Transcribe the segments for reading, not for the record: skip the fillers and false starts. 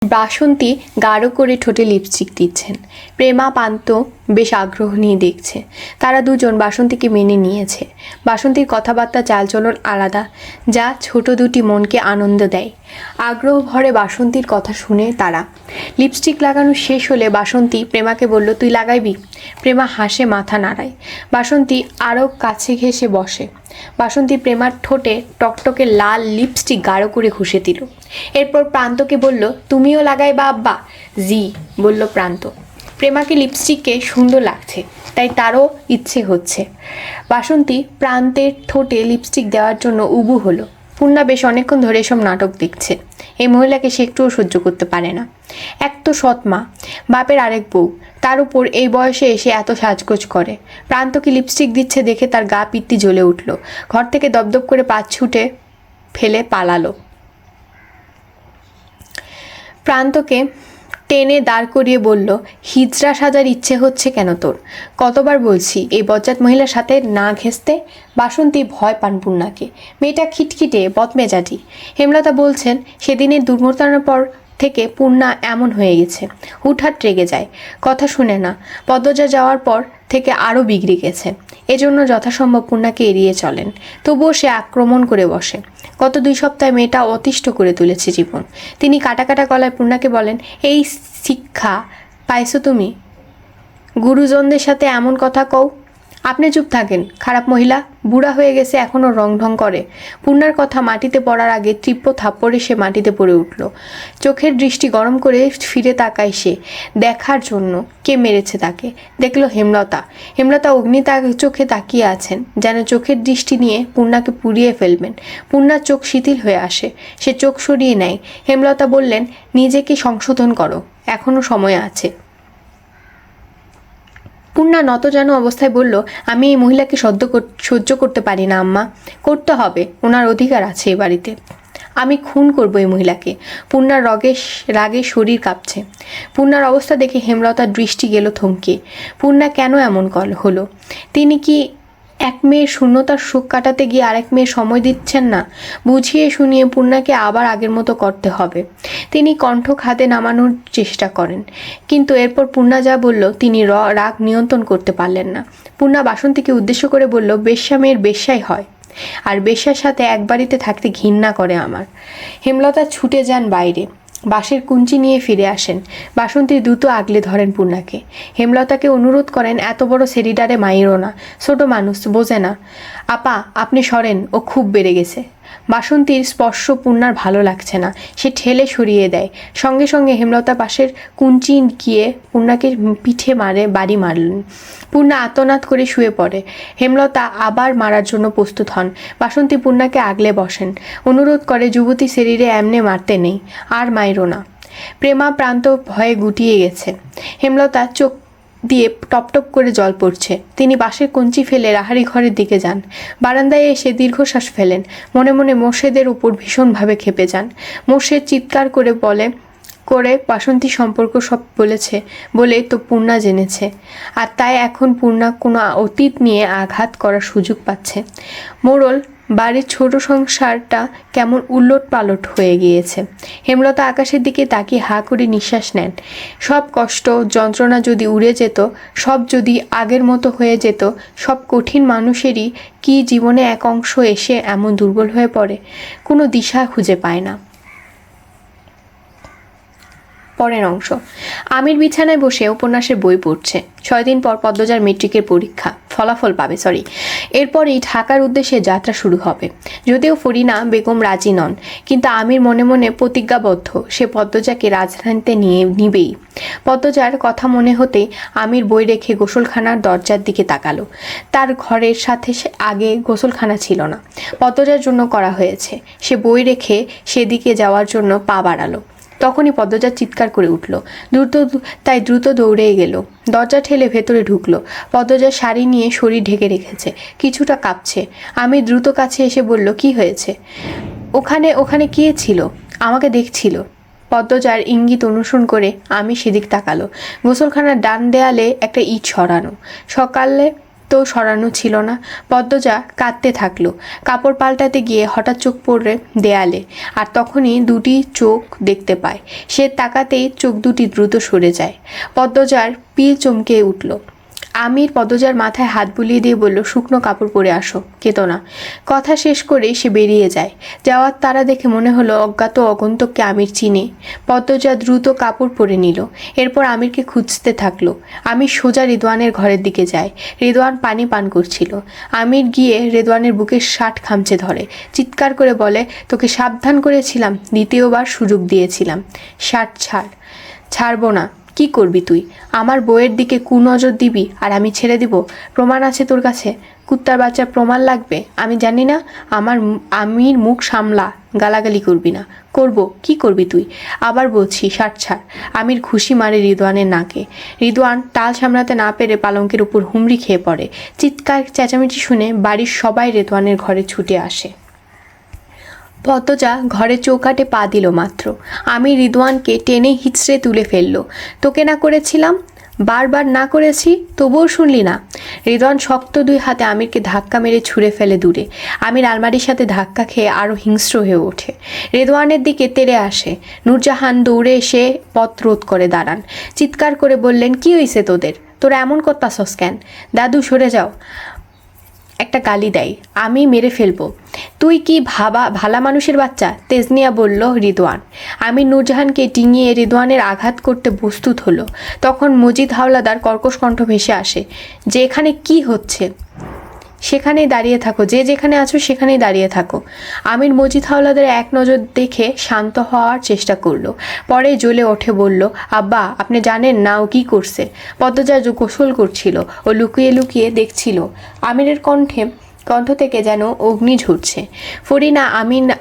বাসন্তী গাঢ় করে ঠোঁটে লিপস্টিক দিচ্ছেন। প্রেমা পান্ত বেশ আগ্রহ নিয়ে দেখছে। তারা দুজন বাসন্তীকে মেনে নিয়েছে। বাসন্তীর কথাবার্তা চালচলন আলাদা, যা ছোট দুটি মনকে আনন্দ দেয়। আগ্রহ ভরে বাসন্তীর কথা শুনে তারা। লিপস্টিক লাগানো শেষ হলে বাসন্তী প্রেমাকে বলল, তুই লাগাইবি? প্রেমা হাসে, মাথা নাড়ায়। বাসন্তী আরও কাছে ঘেঁষে বসে। বাসন্তী প্রেমার ঠোঁটে টকটকে লাল লিপস্টিক গাঢ় করে ঘষে দিল। এরপর প্রান্তকে বলল, তুমিও লাগাইবা আব্বা? জি, বলল প্রান্ত। প্রেমাকে লিপস্টিককে সুন্দর লাগছে, তাই তারও ইচ্ছে হচ্ছে। বাসন্তী প্রান্তের ঠোঁটে লিপস্টিক দেওয়ার জন্য উবু হলো। পূর্ণা বেশ অনেকক্ষণ ধরে এসব নাটক দেখছে। এই মহিলাকে সে একটুও সহ্য করতে পারে না। এক তো সৎ মা, বাপের আরেক বউ, তার উপর এই বয়সে এসে এত সাজগোজ করে। প্রান্তকে লিপস্টিক দিচ্ছে দেখে তার গা পিত্তি জ্বলে উঠল। ঘর থেকে দপদপ করে পা ছুটে ফেলে পালালো। প্রান্তকে টেনে দাঁড় করিয়ে বলল, হিজড়া সাজার ইচ্ছে হচ্ছে কেন তোর? কতবার বলছি এই বজ্জাত মহিলার সাথে না ঘেঁষতে। বাসন্তী ভয় পান পূর্ণাকে। মেয়েটা খিটখিটে, বদমেজাজি। হেমলতা বলছেন, সেদিনের দুর্ঘটনার পর থেকে পূর্ণা এমন হয়ে গেছে। হুটহাট রেগে যায়, কথা শুনে না। পদ্মজা যাওয়ার পর থেকে আরও বিগড়ে গেছে। এজন্য যথাসম্ভব পূর্ণাকে এড়িয়ে চলেন। তবুও সে আক্রমণ করে বসে। গত 2 সপ্তাহে মেয়েটা অতিষ্ঠ করে তুলেছে জীবন। তিনি কাটা কাটা গলায় পূর্ণাকে বলেন, এই শিক্ষা পাইছো তুমি? গুরুজনদের সাথে এমন কথা কও? আপনি চুপ থাকেন, খারাপ মহিলা। বুড়া হয়ে গেছে, এখনও রং ঢং করে। পূর্ণার কথা মাটিতে পড়ার আগে তীব্র থাপ্পড়ে সে মাটিতে পড়ে উঠল। চোখের দৃষ্টি গরম করে ফিরে তাকায় সে, দেখার জন্য কে মেরেছে তাকে। দেখল হেমলতা। হেমলতা অগ্নি চোখে তাকিয়ে আছেন, যেন চোখের দৃষ্টি নিয়ে পূর্ণাকে পুড়িয়ে ফেলবেন। পূর্ণার চোখ শিথিল হয়ে আসে, সে চোখ সরিয়ে নেয়। হেমলতা বললেন, নিজেকে সংশোধন করো, এখনও সময় আছে। পূর্ণা নতজানু অবস্থায় বলল, আমি এই মহিলাকে সহ্য করতে পারি না আম্মা। করতে হবে, ওনার অধিকার আছে এ বাড়িতে। আমি খুন করব এই মহিলাকে। পূর্ণার রাগে শরীর কাঁপছে। পূর্ণার অবস্থা দেখে হেমলতার দৃষ্টি গেল থমকে। পূর্ণা কেন এমন হলো? তিনি কি এক মেয়ের শূন্যতার সুখ কাটাতে গিয়ে আরেক মেয়ের সময় দিচ্ছেন না? বুঝিয়ে শুনিয়ে পূর্ণাকে আবার আগের মতো করতে হবে। তিনি কণ্ঠ খাদে নামানোর চেষ্টা করেন, কিন্তু এরপর পূর্ণা যা বলল তিনি রাগ নিয়ন্ত্রণ করতে পারলেন না। পূর্ণা বাসন্তীকে উদ্দেশ্য করে বলল, বেশ্যা মেয়ের বেশ্যাই হয়, আর বেশ্যার সাথে এক বাড়িতে থাকতে ঘৃণা করে আমার। হেমলতা ছুটে যান বাইরে, বাঁশের কুঞ্চি নিয়ে ফিরে আসেন। বাসন্তী দ্রুত আগলে ধরেন পূর্ণাকে। হেমলতাকে অনুরোধ করেন, এত বড় সেরিডারে মাইরো না, ছোট মানুষ, বোঝে না। আপা, আপনি সরেন, ও খুব বেড়ে গেছে। বাসন্তীর স্পর্শ পূর্ণার ভালো লাগছে না, সে ঠেলে সরিয়ে দেয়। সঙ্গে সঙ্গে হেমলতা পাশের কুঞ্চি গিয়ে পূর্ণাকে পিঠে বাড়ি মারলেন। পূর্ণা আর্তনাদ করে শুয়ে পড়ে। হেমলতা আবার মারার জন্য প্রস্তুত হন। বাসন্তী পূর্ণাকে আগলে বসেন, অনুরোধ করে, যুবতী শরীরে এমনে মারতে নেই, আর মাইরো না। প্রেমা প্রান্ত ভয়ে গুটিয়ে গেছে। হেমলতা চোখ দিয়ে টপটপ করে জল পড়ছে। তিনি বাঁশের কঞ্চি ফেলে রাহারি ঘরের দিকে যান। বারান্দায় এসে দীর্ঘশ্বাস ফেলেন। মনে মনে মোর্শেদের উপর ভীষণভাবে ক্ষেপে যান। মোর্শেদ চিৎকার করে বাসন্তী সম্পর্ক সব বলেছে বলে তো পূর্ণা জেনেছে, আর তাই এখন পূর্ণা কোনো অতীত নিয়ে আঘাত করার সুযোগ পাচ্ছে। মোড়ল বাড়ির ছোট সংসারটা কেমন উলট পালট হয়ে গিয়েছে। হেমলতা আকাশের দিকে তাকিয়ে হা করে নিঃশ্বাস নেন। সব কষ্ট যন্ত্রণা যদি উড়ে যেত, সব যদি আগের মতো হয়ে যেত, সব কঠিন মানুষেরই কি জীবনে এক অংশ এসে এমন দুর্বল হয়ে পড়ে, কোনো দিশা খুঁজে পায় না। পরের অংশ। আমির বিছানায় বসে উপন্যাসের বই পড়ছে। 6 দিন পর পদ্মজার মেট্রিকের ফলাফল পাবে। এরপরই ঢাকার উদ্দেশ্যে যাত্রা শুরু হবে। যদিও ফরিনা বেগম রাজি নন, কিন্তু আমির মনে মনে প্রতিজ্ঞাবদ্ধ, সে পদ্মজাকে রাজধানীতে নিবেই। পদ্মজার কথা মনে হতেই আমির বই রেখে গোসলখানার দরজার দিকে তাকালো। তার ঘরের সাথে আগে গোসলখানা ছিল না, পদ্মজার জন্য করা হয়েছে। সে বই রেখে সেদিকে যাওয়ার জন্য পা বাড়ালো। তখনই পদ্মজা চিৎকার করে উঠল। দ্রুত দৌড়ে গেল, দরজা ঠেলে ভেতরে ঢুকলো। পদ্মজা শাড়ি নিয়ে শরীর ঢেকে রেখেছে, কিছুটা কাঁপছে। আমি দ্রুত কাছে এসে বলল, কি হয়েছে? ওখানে কে ছিল? আমাকে দেখছিল। পদ্মজার ইঙ্গিত অনুসরণ করে আমি সেদিক তাকালো। গোসলখানার ডান দেয়ালে একটা ইট সরানো। সকালে তো সরানো ছিল না। পদ্মজা কাঁদতে থাকলো। কাপড় পাল্টাতে গিয়ে হঠাৎ চোখ পড়ে দেয়ালে, আর তখনই দুটি চোখ দেখতে পায়। সে তাকাতেই চোখ দুটি দ্রুত সরে যায়। পদ্মজার পিল চমকে উঠল। আমির পদ্মজার মাথায় হাত বুলিয়ে দিয়ে বলল, শুকনো কাপড় পরে আসো, কেতো না। কথা শেষ করেই সে বেরিয়ে যায়। যাওয়ার তারা দেখে মনে হলো অজ্ঞাত অগন্তককে আমির চিনে। পদ্মজা দ্রুত কাপড় পরে নিল। এরপর আমিরকে খুঁজতে থাকলো। আমির সোজা রিদওয়ানের ঘরের দিকে যায়। রিদওয়ান পানি পান করছিল। আমির গিয়ে রিদওয়ানের বুকের শার্ট খামচে ধরে, চিৎকার করে বলে, তোকে সাবধান করেছিলাম, দ্বিতীয়বার সুযোগ দিয়েছিলাম, শার্ট ছাড়। ছাড়বো না। কি করবি তুই? আমার বউয়ের দিকে কুনজর দিবি আর আমি ছেড়ে দিব? প্রমাণ আছে তোর কাছে? কুত্তার বাচ্চার প্রমাণ লাগবে? আমি জানি না। আমির মুখ সামলা, গালাগালি করবি না। করব? কি করবি তুই? আবার বলছি, শার্ট ছাড়। আমির ঘুষি মারে রিদওয়ানের নাকে। রিদওয়ান টাল সামলাতে না পেরে পালঙ্কের উপর হুমড়ি খেয়ে পড়ে। চিৎকার চেঁচামেচি শুনে বাড়ির সবাই রিদওয়ানের ঘরে ছুটে আসে। পদ্মজা ঘরে চৌকাঠে পা দিল মাত্র, আমি রিদওয়ানকে টেনে হিচড়ে তুলে ফেলল। তোকে না করেছিলাম? বারবার না করেছি, তবুও শুনলি না। রিদওয়ান শক্ত দুই হাতে আমিরকে ধাক্কা মেরে ছুঁড়ে ফেলে দূরে। আমির আলমারির সাথে ধাক্কা খেয়ে আরও হিংস্র হয়ে ওঠে। রিদওয়ানের দিকে তেড়ে আসে। নূরজাহান দৌড়ে এসে পথ রোধ করে দাঁড়ান। চিৎকার করে বললেন, কি হয়েছে তোদের? তোরা এমন করতাছস কেন? দাদু সরে যাও। একটা গালি দেয়, আমি মেরে ফেলবো। তুই কি ভালা মানুষের বাচ্চা? তেজনিয়া বলল রিদওয়ান। আমি নূরজাহানকে ডিঙিয়ে রিদওয়ানের আঘাত করতে প্রস্তুত হলো। তখন মজিদ হাওলাদার কর্কশ কণ্ঠ ভেসে আসে, যে এখানে কি হচ্ছে? সেখানেই দাঁড়িয়ে থাকো, যে যেখানে আছো সেখানেই দাঁড়িয়ে থাকো। আমির মজিদ হাওলাদার এক নজর দেখে শান্ত হওয়ার চেষ্টা করলো, পরে জ্বলে ওঠে বলল, আব্বা আপনি জানেন না ও কি করছে? পদ্মজা গোসল করছিল, ও লুকিয়ে লুকিয়ে দেখছিল। আমিরের কণ্ঠ থেকে যেন অগ্নি ঝরছে। ফরিনা,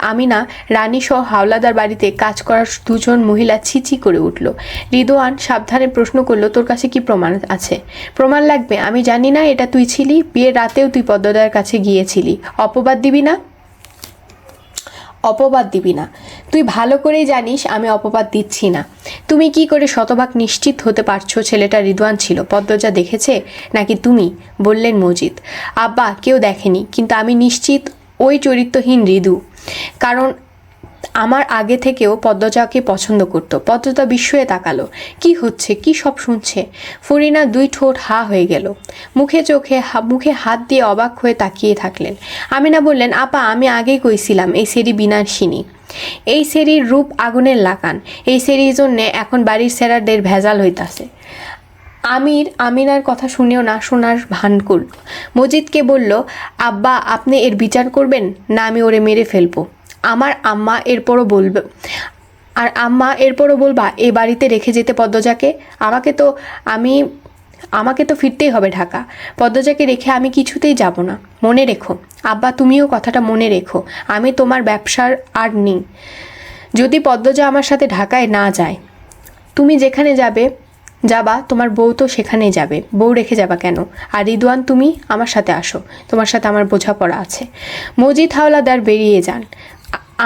আমিনা রানী সহ হাওলাদার বাড়িতে কাজ করার দুজন মহিলা ছিচি করে উঠল। রিদওয়ান সাবধানে প্রশ্ন করলো, তোর কাছে কি প্রমাণ আছে? প্রমাণ লাগবে? আমি জানি না এটা তুই ছিলি? বিয়ের রাতেও তুই পদ্মজার কাছে গিয়েছিলি। অপবাদ দিবি না? অপবাদ দিবি না। তুই ভালো করেই জানিস আমি অপবাদ দিচ্ছি না। তুমি কি করে শতভাগ নিশ্চিত হতে পারছো ছেলেটা রিদওয়ান ছিল? পদ্মজা দেখেছে নাকি তুমি? বললেন মজিদ। আব্বা কেউ দেখেনি, কিন্তু আমি নিশ্চিত ওই চরিত্রহীন রিদু, কারণ আমার আগে থেকেও পদ্মজাকে পছন্দ করতো। পদ্মজা বিস্ময়ে তাকালো। কি হচ্ছে? কি সব শুনছে? ফরিনা দুই ঠোঁট হা হয়ে গেল। মুখে হাত দিয়ে অবাক হয়ে তাকিয়ে থাকলেন। আমিনা বললেন, আপা আমি আগেই কইছিলাম এই সেরি বিনাশিনী। এই সেরির রূপ আগুনের লাগান। এই সেরির জন্যে এখন বাড়ির সেরাদের ভেজাল হইতাছে। আমিনার কথা শুনেও না শোনার ভান করল। মজিদকে বলল, আব্বা আপনি এর বিচার করবেন না আমি ওরে মেরে ফেলবো? আমার আম্মা এরপরও বলবে, আর আম্মা এরপরও বলবা এই বাড়িতে রেখে যেতে পদ্মজাকে? আমাকে তো ফিরতেই হবে ঢাকা। পদ্মজাকে রেখে আমি কিছুতেই যাব না। মনে রেখো আব্বা, তুমিও কথাটা মনে রেখো, আমি তোমার ব্যবসার আর নেই। যদি পদ্মজা আমার সাথে ঢাকায় না যায়, তুমি যেখানে যাবা তোমার বউ তো সেখানেই যাবে। বউ রেখে যাবা কেন? আর রিদওয়ান তুমি আমার সাথে আসো, তোমার সাথে আমার বোঝাপড়া আছে। মজিদ হাওলাদার বেরিয়ে যান।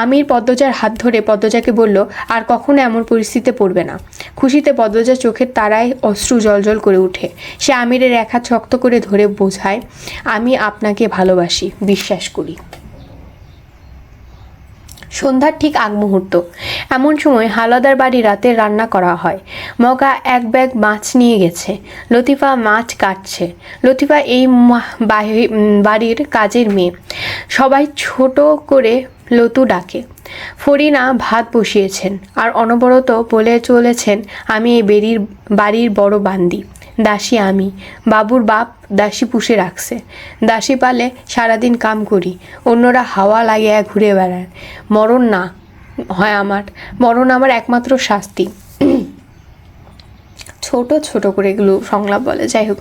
আমির পদ্মজার হাত ধরে পদ্মজাকে বলল, আর কখনো এমন পরিস্থিতিতে পড়বে না। খুশিতে পদ্মজার চোখের তারায় অশ্রু জলজল করে ওঠে। সে আমিরের এক হাত শক্ত করে ধরে বোঝায়, আমি আপনাকে ভালোবাসি, বিশ্বাস করি। সন্ধ্যার ঠিক আগ মুহূর্ত। এমন সময় হাওলাদার বাড়ি রাতের রান্না করা হয়। মগা এক ব্যাগ মাছ নিয়ে গেছে। লতিফা মাছ কাটছে। লতিফা এই বাড়ির কাজের মেয়ে। সবাই ছোট করে লতু ডাকে। ফরিনা ভাত বসিয়েছেন আর অনবরত বলে চলেছেন, আমি এই বাড়ির বড় বান্দি, দাসী আমি। বাবুর বাপ দাসী পুষে রাখছে। দাসী পালে সারাদিন কাম করি, অন্যরা হাওয়া লাগিয়ে ঘুরে বেড়ায়। মরণ আমার একমাত্র শাস্তি। ছোট করে এগুলো সংলাপ বলে। যাই হোক,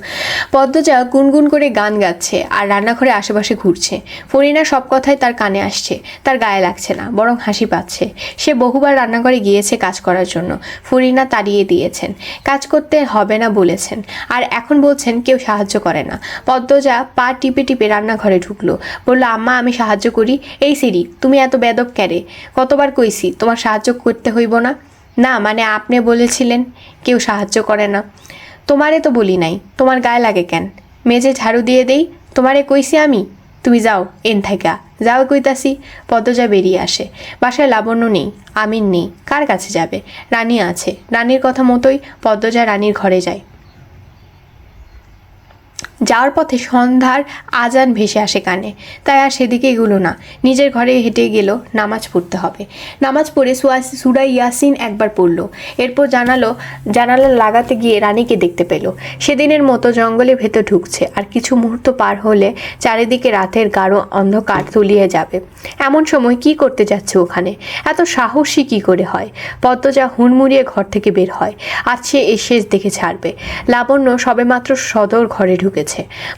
পদ্মজা গুনগুন করে গান গাচ্ছে আর রান্নাঘরে আশেপাশে ঘুরছে। ফরিনা সব কথাই তার কানে আসছে। তার গায়ে লাগছে না, বরং হাসি পাচ্ছে। সে বহুবার রান্নাঘরে গিয়েছে কাজ করার জন্য। ফরিনা তাড়িয়ে দিয়েছেন, কাজ করতে হবে না বলেছেন, আর এখন বলছেন কেউ সাহায্য করে না। পদ্মজা পা টিপে টিপে রান্নাঘরে ঢুকলো। বলল, আম্মা আমি সাহায্য করি। এই সেরি, তুমি এত বেদব ক্যারে? কতবার কইছি তোমার সাহায্য করতে হইব না? না মানে আপনি বলেছিলেন কেউ সাহায্য করে না। তোমারে তো বলি নাই, তোমার গায়ে লাগে কেন? মেজে ঝাড়ু দিয়ে দেই, তোমারে কইছি আমি, তুমি যাও এন থাইকা, যাও কইতাছি। পদ্মজা বেরিয়ে আসে। বাসায় লাবণ্য নেই, আমির নেই, কার কাছে যাবে? রানী আছে। রানীর কথা মতোই পদ্মজা রানীর ঘরে যায়। যাওয়ার পথে সন্ধ্যার আজান ভেসে আসে কানে, তাই আর সেদিকে এগুলো না, নিজের ঘরে হেঁটে গেল। নামাজ পড়তে হবে। নামাজ পড়ে সূরা ইয়াসিন একবার পড়ল, এরপর জানালা লাগাতে গিয়ে রানীকে দেখতে পেল। সেদিনের মতো জঙ্গলের ভেতর ঢুকছে, আর কিছু মুহূর্ত পার হলে চারিদিকে রাতের গাঢ় অন্ধকার তলিয়ে যাবে। এমন সময় কি করতে যাচ্ছে ওখানে? এত সাহসী কি করে হয়? পদ্মজা হুড়মুড়িয়ে ঘর থেকে বের হয়। আজ সে শেষ দেখে ছাড়বে। লাবণ্য সবেমাত্র সদর ঘরে ঢুকেছে।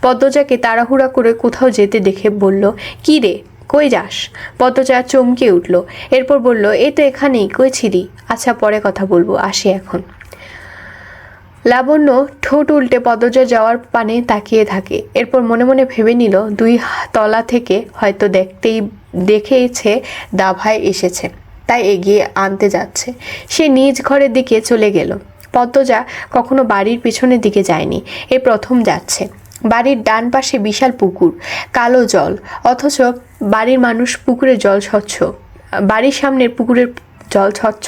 পদ্মজাকে তাড়াহুড়া করে কোথাও যেতে দেখে বলল, কি রে, কই যাস? পদ্মজা চমকে উঠল, এরপর বলল, এই তো এখানেই, কই ছিলি? আচ্ছা, পরে কথা বলবো, আসি এখন। লাবণ্য ঠোঁট উল্টে পদ্মজা যাওয়ার পানে তাকিয়ে থাকে। এরপর মনে মনে ভেবে নিল, 2 তলা থেকে হয়তো দেখেইছে দাভায় এসেছে, তাই এগিয়ে আনতে যাচ্ছে। সে নিজ ঘরের দিকে চলে গেল। পদ্মজা কখনো বাড়ির পেছনের দিকে যায়নি, এ প্রথম যাচ্ছে। বাড়ির ডান পাশে বিশাল পুকুর, কালো জল, অথচ বাড়ির মানুষ পুকুরের জল স্বচ্ছ। বাড়ির সামনের পুকুরের জল স্বচ্ছ।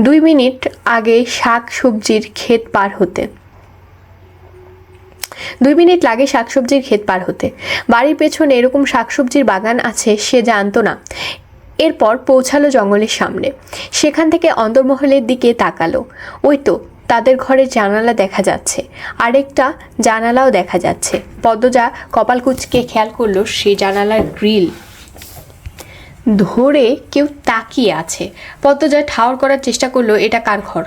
2 মিনিট আগে শাকসবজির ক্ষেত পার হতে 2 মিনিট লাগে শাকসবজির ক্ষেত পার হতে। বাড়ির পেছনে এরকম শাকসবজির বাগান আছে সে জানতো না। এরপর পৌঁছালো জঙ্গলের সামনে। সেখান থেকে অন্দরমহলের দিকে তাকালো। ওই তো তাদের ঘরের জানালা দেখা যাচ্ছে, আরেকটা জানালাও দেখা যাচ্ছে। পদ্মজা কপাল কুঁচকে খেয়াল করলো সেই জানালার গ্রিল ধরে কেউ তাকিয়ে আছে। পদ্মজা ঠাউর করার চেষ্টা করলো এটা কার ঘর।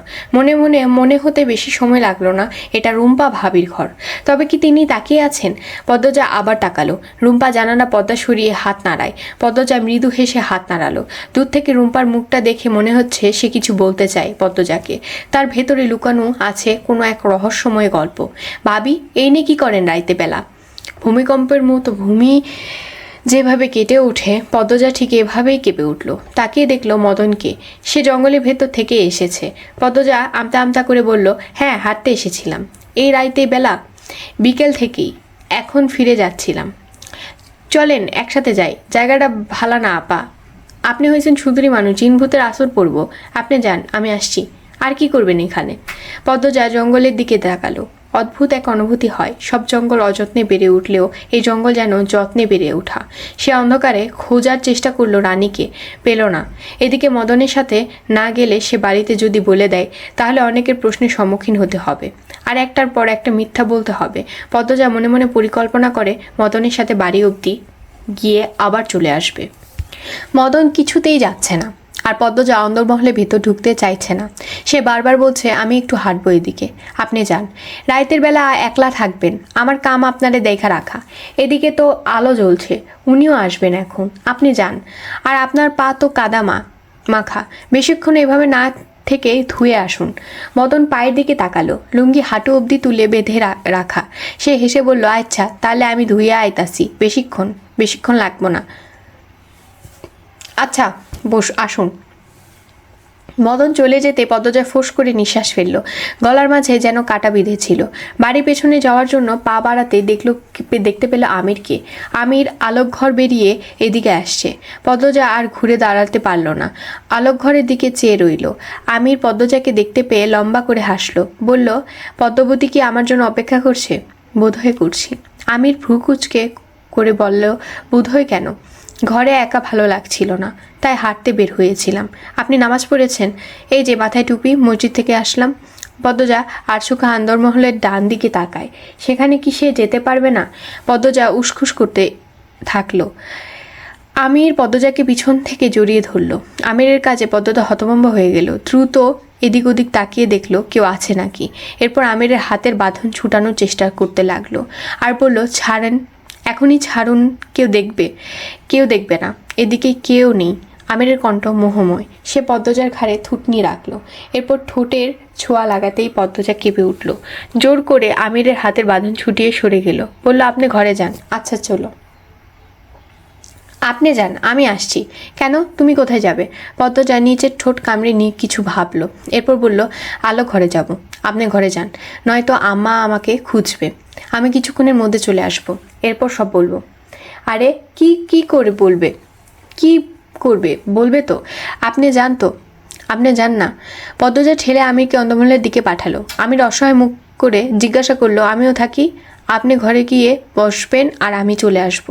মনে হতে বেশি সময় লাগলো না, এটা রুম্পা ভাবির ঘর। তবে কি তিনি তাকিয়ে আছেন? পদ্মজা আবার তাকালো। রুম্পা জানালা পর্দা সরিয়ে হাত নাড়ায়। পদ্মজা মৃদু হেসে হাত নাড়ালো। দূর থেকে রুম্পার মুখটা দেখে মনে হচ্ছে সে কিছু বলতে চায় পদ্মজাকে। তার ভেতরে লুকানো আছে কোনো এক রহস্যময় গল্প। ভাবি, এই নিয়ে কি করেন রাইতে বেলা? ভূমিকম্পের মতো ভূমি যেভাবে কেটে ওঠে, পদ্মজা ঠিক এভাবেই কেঁপে উঠল। তাকিয়ে দেখলো মদনকে। সে জঙ্গলের ভেতর থেকে এসেছে। পদ্মজা আমতা আমতা করে বলল, হ্যাঁ, হাঁটতে এসেছিলাম। এই রাইতে বেলা? বিকেল থেকেই, এখন ফিরে যাচ্ছিলাম। চলেন একসাথে যাই, জায়গাটা ভালো না আপা। আপনি হয়েছেন সুন্দরী মানুষ, জিন ভূতের আসর পড়ব। আপনি যান, আমি আসছি। আর কি করবেন এখানে? পদ্মজা জঙ্গলের দিকে তাকালো। অদ্ভুত এক অনুভূতি হয়, সব জঙ্গল অযত্নে বেড়ে উঠলেও এই জঙ্গল যেন যত্নে বেড়ে ওঠা। সে অন্ধকারে খোঁজার চেষ্টা করলো রানীকে, পেল না। এদিকে মদনের সাথে না গেলে সে বাড়িতে যদি বলে দেয় তাহলে অনেকের প্রশ্নের সম্মুখীন হতে হবে, আর একটার পর একটা মিথ্যা বলতে হবে। পদ্মজা মনে মনে পরিকল্পনা করে মদনের সাথে বাড়ি অবধি গিয়ে আবার চলে আসবে। মদন কিছুতেই যাচ্ছে না, আর পদ্মজা অন্দরমহলে ভিতর ঢুকতে চাইছে না। সে বারবার বলছে, আমি একটু হাঁটবো এদিকে, আপনি যান। রাতের বেলা একলা থাকবেন, আমার কাম আপনারে দেখা রাখা। এদিকে তো আলো জ্বলছে, উনিও আসবেন এখন, আপনি যান। আর আপনার পা তো কাদা মাখা, বেশিক্ষণ এভাবে না থেকে ধুয়ে আসুন। মদন পায়ের দিকে তাকালো, লুঙ্গি হাঁটু অবধি তুলে বেঁধে রাখা। সে হেসে বলল, আচ্ছা তাহলে আমি ধুয়ে আইতাছি, বেশিক্ষণ লাগবো না। আচ্ছা আসুন। মদন চলে যেতে পদ্মজা ফোঁস করে নিঃশ্বাস ফেলল। গলার মাঝে যেন কাটা বিঁধেছিল। বাড়ির পেছনে যাওয়ার জন্য পা বাড়াতে দেখতে পেল আমিরকে। আমির আলোকঘর বেরিয়ে এদিকে আসছে। পদ্মজা আর ঘুরে দাঁড়াতে পারল না, আলোকঘরের দিকে চেয়ে রইল। আমির পদ্মজাকে দেখতে পেয়ে লম্বা করে হাসলো, বলল, পদ্মবতী কি আমার জন্য অপেক্ষা করছে? বোধহয় করছি। আমির ভ্রু কুঁচকে করে বলল, বোধহয় কেন? ঘরে একা ভালো লাগছিল না, তাই হাঁটতে বের হয়েছিলাম। আপনি নামাজ পড়েছেন? এই যে মাথায় টুপি, মসজিদ থেকে আসলাম। পদ্মজা আরচোখা আন্দরমহলের ডান দিকে তাকায়। সেখানে কি সে যেতে পারবে না? পদ্মজা উসখুস করতে থাকলো। আমির পদ্মজাকে পিছন থেকে জড়িয়ে ধরল। আমিরের কাজে পদ্মজা হতভম্ব হয়ে গেল। দ্রুত এদিক ওদিক তাকিয়ে দেখলো কেউ আছে নাকি। এরপর আমিরের হাতের বাঁধন ছুটানোর চেষ্টা করতে লাগলো, আর বলল, ছাড়েন, এখনই ছাড়ুন, কেউ দেখবে না, এদিকে কেউ নেই। আমিরের কণ্ঠ মোহময়। সে পদ্মজার ঘাড়ে থুতনি রাখলো। এরপর ঠোঁটের ছোঁয়া লাগাতেই পদ্মজা কেঁপে উঠল। জোর করে আমিরের হাতের বাঁধন ছুটিয়ে সরে গেল। বলল, আপনি ঘরে যান। আচ্ছা চলো। আপনি যান, আমি আসছি। কেন, তুমি কোথায় যাবে? পদ্মজা নিচের ঠোঁট কামড়ে নিয়ে কিছু ভাবলো। এরপর বলল, আলো ঘরে যাব। আপনি ঘরে যান, নয়তো আম্মা আমাকে খুঁজবে। আমি কিছুক্ষণের মধ্যে চলে আসব, এরপর সব বলবো। আরে কি কি করে বলবে? কি করবে বলবে তো? আপনি যান তো। আপনি যান না। পদ্মজা ঠেলে আমিরকে অন্দরমহলের দিকে পাঠালো। আমির অসহায় মুখ করে জিজ্ঞাসা করলো, আমিও থাকি? আপনি ঘরে গিয়ে বসবেন আর আমি চলে আসব।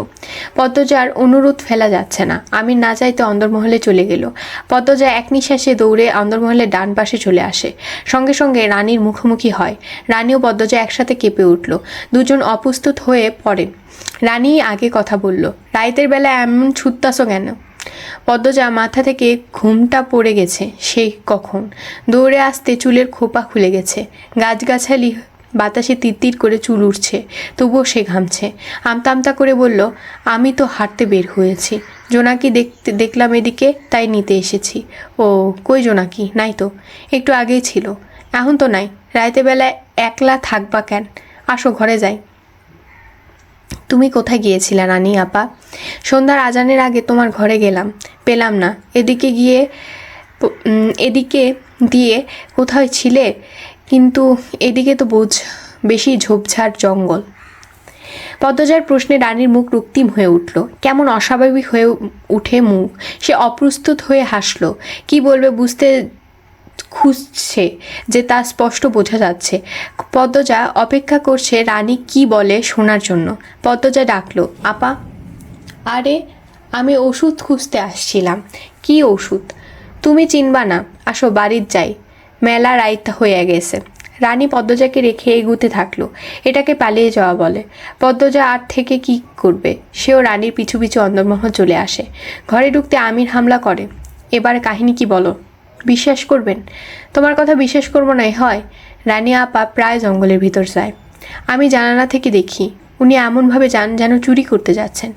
পদ্মজার অনুরোধ ফেলা যাচ্ছে না। আমির না চাইতে অন্দরমহলে চলে গেল। পদ্মজা এক নিঃশ্বাসে দৌড়ে অন্দরমহলের ডান পাশে চলে আসে। সঙ্গে সঙ্গে রানীর মুখোমুখি হয়। রানী ও পদ্মজা একসাথে কেঁপে উঠল। দুজন অপ্রস্তুত হয়ে পড়ে। রানী আগে কথা বলল, রাইতের বেলা এমন ছুটতাছো কেন? পদ্মজা মাথা থেকে ঘুমটা পড়ে গেছে সেই কখন। দৌড়ে আসতে চুলের খোপা খুলে গেছে। গাছগাছালি বাতাসে তিরতির করে চুল উঠছে, তবুও সে ঘামছে। আমতা আমতা করে বলল, আমি তো হাঁটতে বের হয়েছি। জোনাকি দেখলাম এদিকে, তাই নিতে এসেছি। ও কই জোনাকি? নাই তো, একটু আগেই ছিল, এখন তো নাই। রাইতে বেলায় একলা থাকবা কেন? আসো ঘরে যাই। তুমি কোথায় গিয়েছিলে রানী আপা? সন্ধ্যার আজানের আগে তোমার ঘরে গেলাম, পেলাম না। এদিকে দিয়ে কোথায় ছিলে? কিন্তু এদিকে তো বেশি ঝোপঝাড় জঙ্গল। পদ্মজার প্রশ্নে রানীর মুখ রক্তিম হয়ে উঠল। কেমন অস্বাভাবিক হয়ে উঠে মুখ। সে অপ্রস্তুত হয়ে হাসল। কি বলবে বুঝতে খুঁজছে যে তা স্পষ্ট বোঝা যাচ্ছে। পদ্মজা অপেক্ষা করছে রানী কি বলে শোনার জন্য। পদ্মজা ডাকলো, আপা। আরে আমি ওষুধ খুঁজতে আসছিলাম। কি ওষুধ? তুমি চিনবা না, আসো বাড়ির যাই, মেলা রাইত হয়ে গেছে। রানী পদ্মজাকে রেখে এগুতে থাকলো। এটাকে পালিয়ে যাওয়া বলে। পদ্মজা আর থেকে কি করবে? সেও রানীর পিছু পিছু অন্দরমহল চলে আসে। ঘরে ঢুকতে আমির হামলা করে। এবার কাহিনী কি বলো? বিশ্বাস করবেন? তোমার কথা বিশ্বাস করবো না হয়? রানী আপা প্রায় জঙ্গলের ভিতর যায়। আমি জানালা থেকে দেখি উনি এমনভাবে যান যেন চুরি করতে যাচ্ছেন।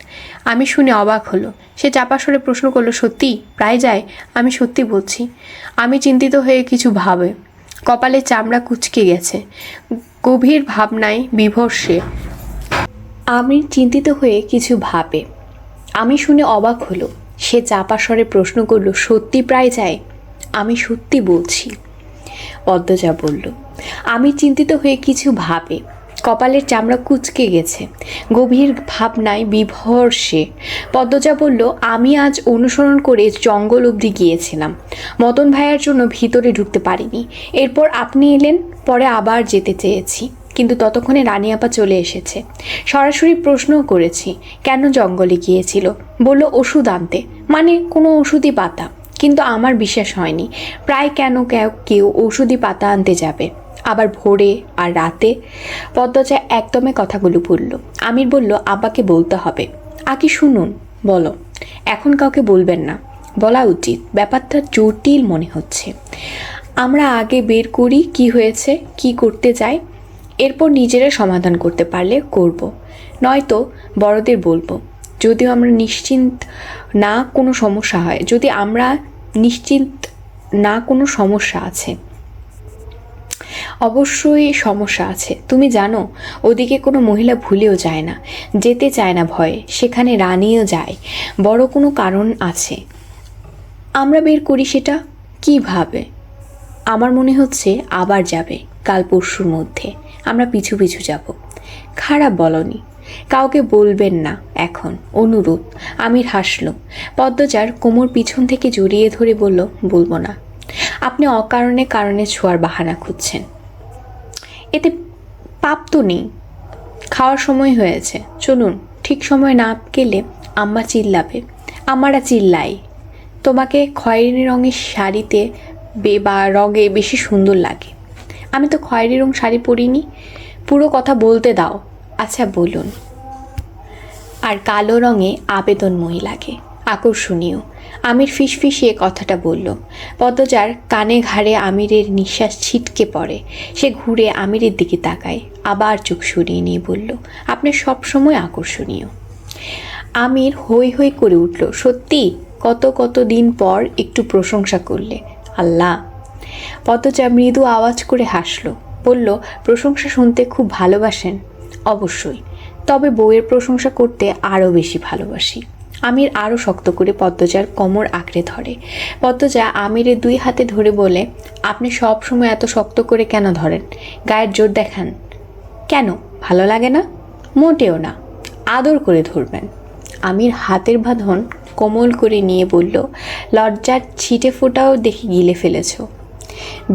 আমি শুনে অবাক হলো। সে চাপা স্বরে প্রশ্ন করলো, সত্যি প্রায় যায়? আমি সত্যি বলছি। আমি চিন্তিত হয়ে কিছু ভাবে। কপালে চামড়া কুঁচকে গেছে। গভীর ভাবনায় বিভোর সে। আমি চিন্তিত হয়ে কিছু ভাবে। আমি শুনে অবাক হলো। সে চাপা স্বরে প্রশ্ন করলো, সত্যি প্রায় যায়? আমি সত্যি বলছি। পদ্মজা বলল। আমি চিন্তিত হয়ে কিছু ভাবে। কপালের চামড়া কুঁচকে গেছে। গভীর ভাবনায় বিভোর সে। পদ্মজা বলল, আমি আজ অনুসরণ করে জঙ্গল অবধি গিয়েছিলাম। মদন ভাইয়ের জন্য ভিতরে ঢুকতে পারিনি। এরপর আপনি এলেন, পরে আবার যেতে চেয়েছি, কিন্তু ততক্ষণে রানী আপা চলে এসেছে। সরাসরি প্রশ্নও করেছি কেন জঙ্গলে গিয়েছিল। বলল ওষুধ আনতে, মানে কোনো ওষুধই পাতা। কিন্তু আমার বিশ্বাস হয়নি। প্রায় কেন কেউ ওষুধি পাতা আনতে যাবে, আবার ভোরে আর রাতে? পদ্মজা একদমে কথাগুলো বলল। আমির বলল, আব্বাকে বলতে হবে। আগে শুনুন, বলো। এখন কাউকে বলবেন না, বলা উচিত। ব্যাপারটা জটিল মনে হচ্ছে। আমরা আগে বের করি কি হয়েছে, কি করতে চাই, এরপর নিজেরা সমাধান করতে পারলে করব, নয়তো বড়দের বলবো। যদিও আমরা নিশ্চিন্ত না কোনো সমস্যা হয়, যদি আমরা নিশ্চিন্ত না কোনো সমস্যা আছে। অবশ্যই সমস্যা আছে। তুমি জানো ওদিকে কোনো মহিলা ভুলেও যায় না, যেতে চায় না ভয়ে। সেখানে রানীও যায়, বড় কোনো কারণ আছে। আমরা বের করি সেটা কিভাবে? আমার মনে হচ্ছে আবার যাবে, কাল পরশুর মধ্যে। আমরা পিছু পিছু যাব। খারাপ বলনি, কাউকে বলবেন না এখন, অনুরোধ। আমির হাসল। পদ্মজার কোমর পিছন থেকে জড়িয়ে ধরে বলল, বলবো না। আপনি অকারণে কারণে ছোঁয়ার বাহানা খুঁজছেন। এতে পাপ তো নেই। খাওয়ার সময় হয়েছে, চলুন। ঠিক সময় না গেলে আম্মা চিল্লাবে। আম্মারা চিল্লাই। তোমাকে খয়েরি রঙের শাড়িতে বা রঙে বেশি সুন্দর লাগে। আমি তো খয়েরি রং শাড়ি পরিনি। পুরো কথা বলতে দাও। আচ্ছা বলুন। আর কালো রঙে আবেদনময়ী লাগে, আকর্ষণীয়। আমির ফিসফিসিয়ে কথাটা বলল। পদ্মজার কানে ঘাড়ে আমিরের নিঃশ্বাস ছিটকে পড়ে। সে ঘুরে আমিরের দিকে তাকায়, আবার চোখ সরিয়ে নিয়ে বলল, আপনি সবসময় আকর্ষণীয়। আমির হৈ হৈ করে উঠল। সত্যি? কত দিন পর একটু প্রশংসা করলে। আল্লাহ। পদ্মজা মৃদু আওয়াজ করে হাসল। বলল, প্রশংসা শুনতে খুব ভালোবাসেন? অবশ্যই, তবে বউয়ের প্রশংসা করতে আরও বেশি ভালোবাসি। আমির আরও শক্ত করে পদ্মজার কোমর আঁকড়ে ধরে। পদ্মজা আমিরের দুই হাতে ধরে বলে, আপনি সব সময় এত শক্ত করে কেন ধরেন? গায়ের জোর দেখান কেন? ভালো লাগে না? মোটেও না, আদর করে ধরবেন। আমির হাতের বাঁধন কোমল করে নিয়ে বলল, লজ্জার ছিটে ফোঁটাও দেখে গিলে ফেলেছ।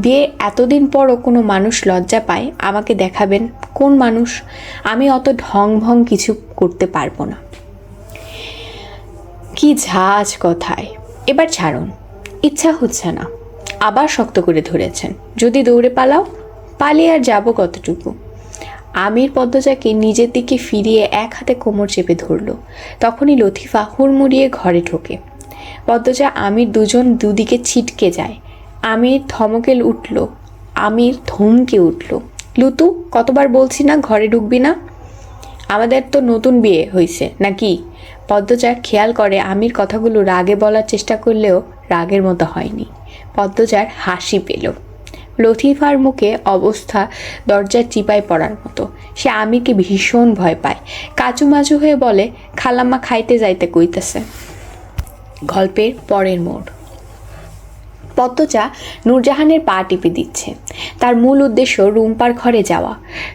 বিয়ে এতদিন পরও কোনো মানুষ লজ্জা পায় আমাকে দেখাবেন? কোন মানুষ? আমি অত ঢং ভং কিছু করতে পারবো না। কি ঝাঁজ কথায়। এবার ছাড়ুন, ইচ্ছা হচ্ছে না। আবার শক্ত করে ধরেছেন। যদি দৌড়ে পালাও? পালিয়ে আর যাবো কতটুকু? আমির পদ্মজাকে নিজের দিকে ফিরিয়ে এক হাতে কোমর চেপে ধরল। তখনই লতিফা হুড়মুড়িয়ে ঘরে ঢোকে। পদ্মজা আমির দুদিকে ছিটকে যায়। আমির ধমকে উঠল, লুতু, কতবার বলছি না ঘরে ঢুকবি না? আমাদের তো নতুন বিয়ে হয়েছে নাকি? পদ্মজা খেয়াল করে আমির কথাগুলো রাগে বলার চেষ্টা করলেও রাগের মতো হয়নি। পদ্মজার হাসি পেল। লতিফার মুখে অবস্থা দরজার চিপায় পড়ার মতো। সে আমিরকে ভীষণ ভয় পায়। কাচুমাচু হয়ে বলে, খালাম্মা খাইতে যাইতে কইতেছে। গল্পের পরের মোড়। পদ্মজা নূরজাহানের পা টিপে দিচ্ছে। তার মূল উদ্দেশ্য রুম্পার ঘরে যাওয়া।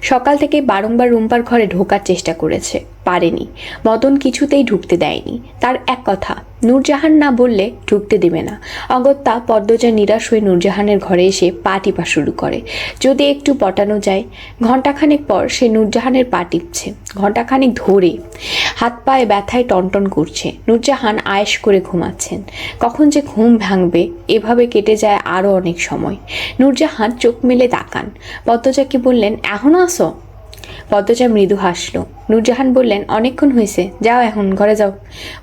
সকাল থেকে বারংবার রুম্পার ঘরে ঢোকার চেষ্টা করেছে, পারেনি। মদন কিছুতেই ঢুকতে দেয়নি। তার এক কথা, নূরজাহান না বললে ঢুকতে দেবে না। অগত্যা পদ্মজা নিরাশ হয়ে নূরজাহানের ঘরে এসে পা টিপা শুরু করে। যদি একটু পটানো যায়। ঘণ্টাখানেক পর সে নূরজাহানের পা টিপছে, ঘণ্টাখানেক ধরে। হাত পায়ে ব্যথায় টনটন করছে। নূরজাহান আয়েশ করে ঘুমাচ্ছেন। কখন যে ঘুম ভাঙবে এভাবে কেটে যায় আরও অনেক সময়। নূরজাহান চোখ মেলে তাকান। পদ্মজাকে বললেন, এখনো আসো? পদ্মজা মৃদু হাসল। নূরজাহান বললেন, অনেকক্ষণ হয়েছে, যাও এখন ঘরে যাও।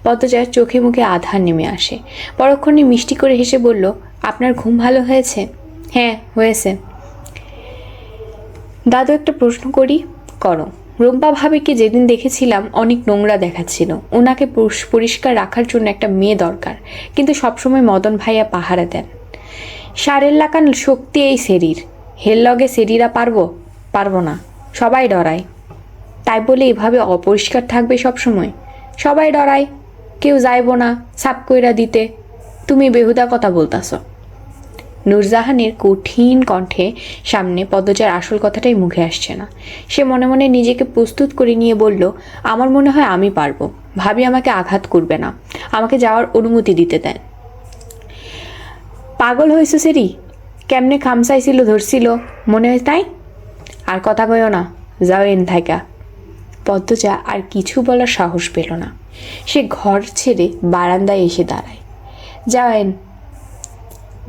পদ্মজার চোখে মুখে আধার নেমে আসে। পরক্ষণে মিষ্টি করে হেসে বলল, আপনার ঘুম ভালো হয়েছে? হ্যাঁ হয়েছে। দাদু, একটা প্রশ্ন করি? করো। রুম্পা ভাবিকে যেদিন দেখেছিলাম অনেক নোংরা দেখাচ্ছিল। ওনাকে পরিষ্কার রাখার জন্য একটা মেয়ে দরকার, কিন্তু সবসময় মদন ভাইয়া পাহারা দেন। সারের লাগান শক্তি এই শরীর, হের লগে শরীরা পারবো না, সবাই ডরায়। তাই বলে এভাবে অপরিষ্কার থাকবে সবসময়? সবাই ডরায়, কেউ যাইব না সাপ কইরা দিতে। তুমি বেহুদা কথা বলতাছ। নূরজাহানের কঠিন কণ্ঠে সামনে পদ্মজার আসল কথাটাই মুখে আসছে না। সে মনে মনে নিজেকে প্রস্তুত করে নিয়ে বলল, আমার মনে হয় আমি পারবো। ভাবি আমাকে আঘাত করবে না, আমাকে যাওয়ার অনুমতি দিতে দেন। পাগল হয়েছে সেরি? কেমনে খামসাইছিল ধরছিল মনে হয় তাই? আর কথা কইও না, যাও এন থাইকা। পদ্মজা আর কিছু বলার সাহস পেল না। সে ঘর ছেড়ে বারান্দায় এসে দাঁড়ায়। যাওয়েন।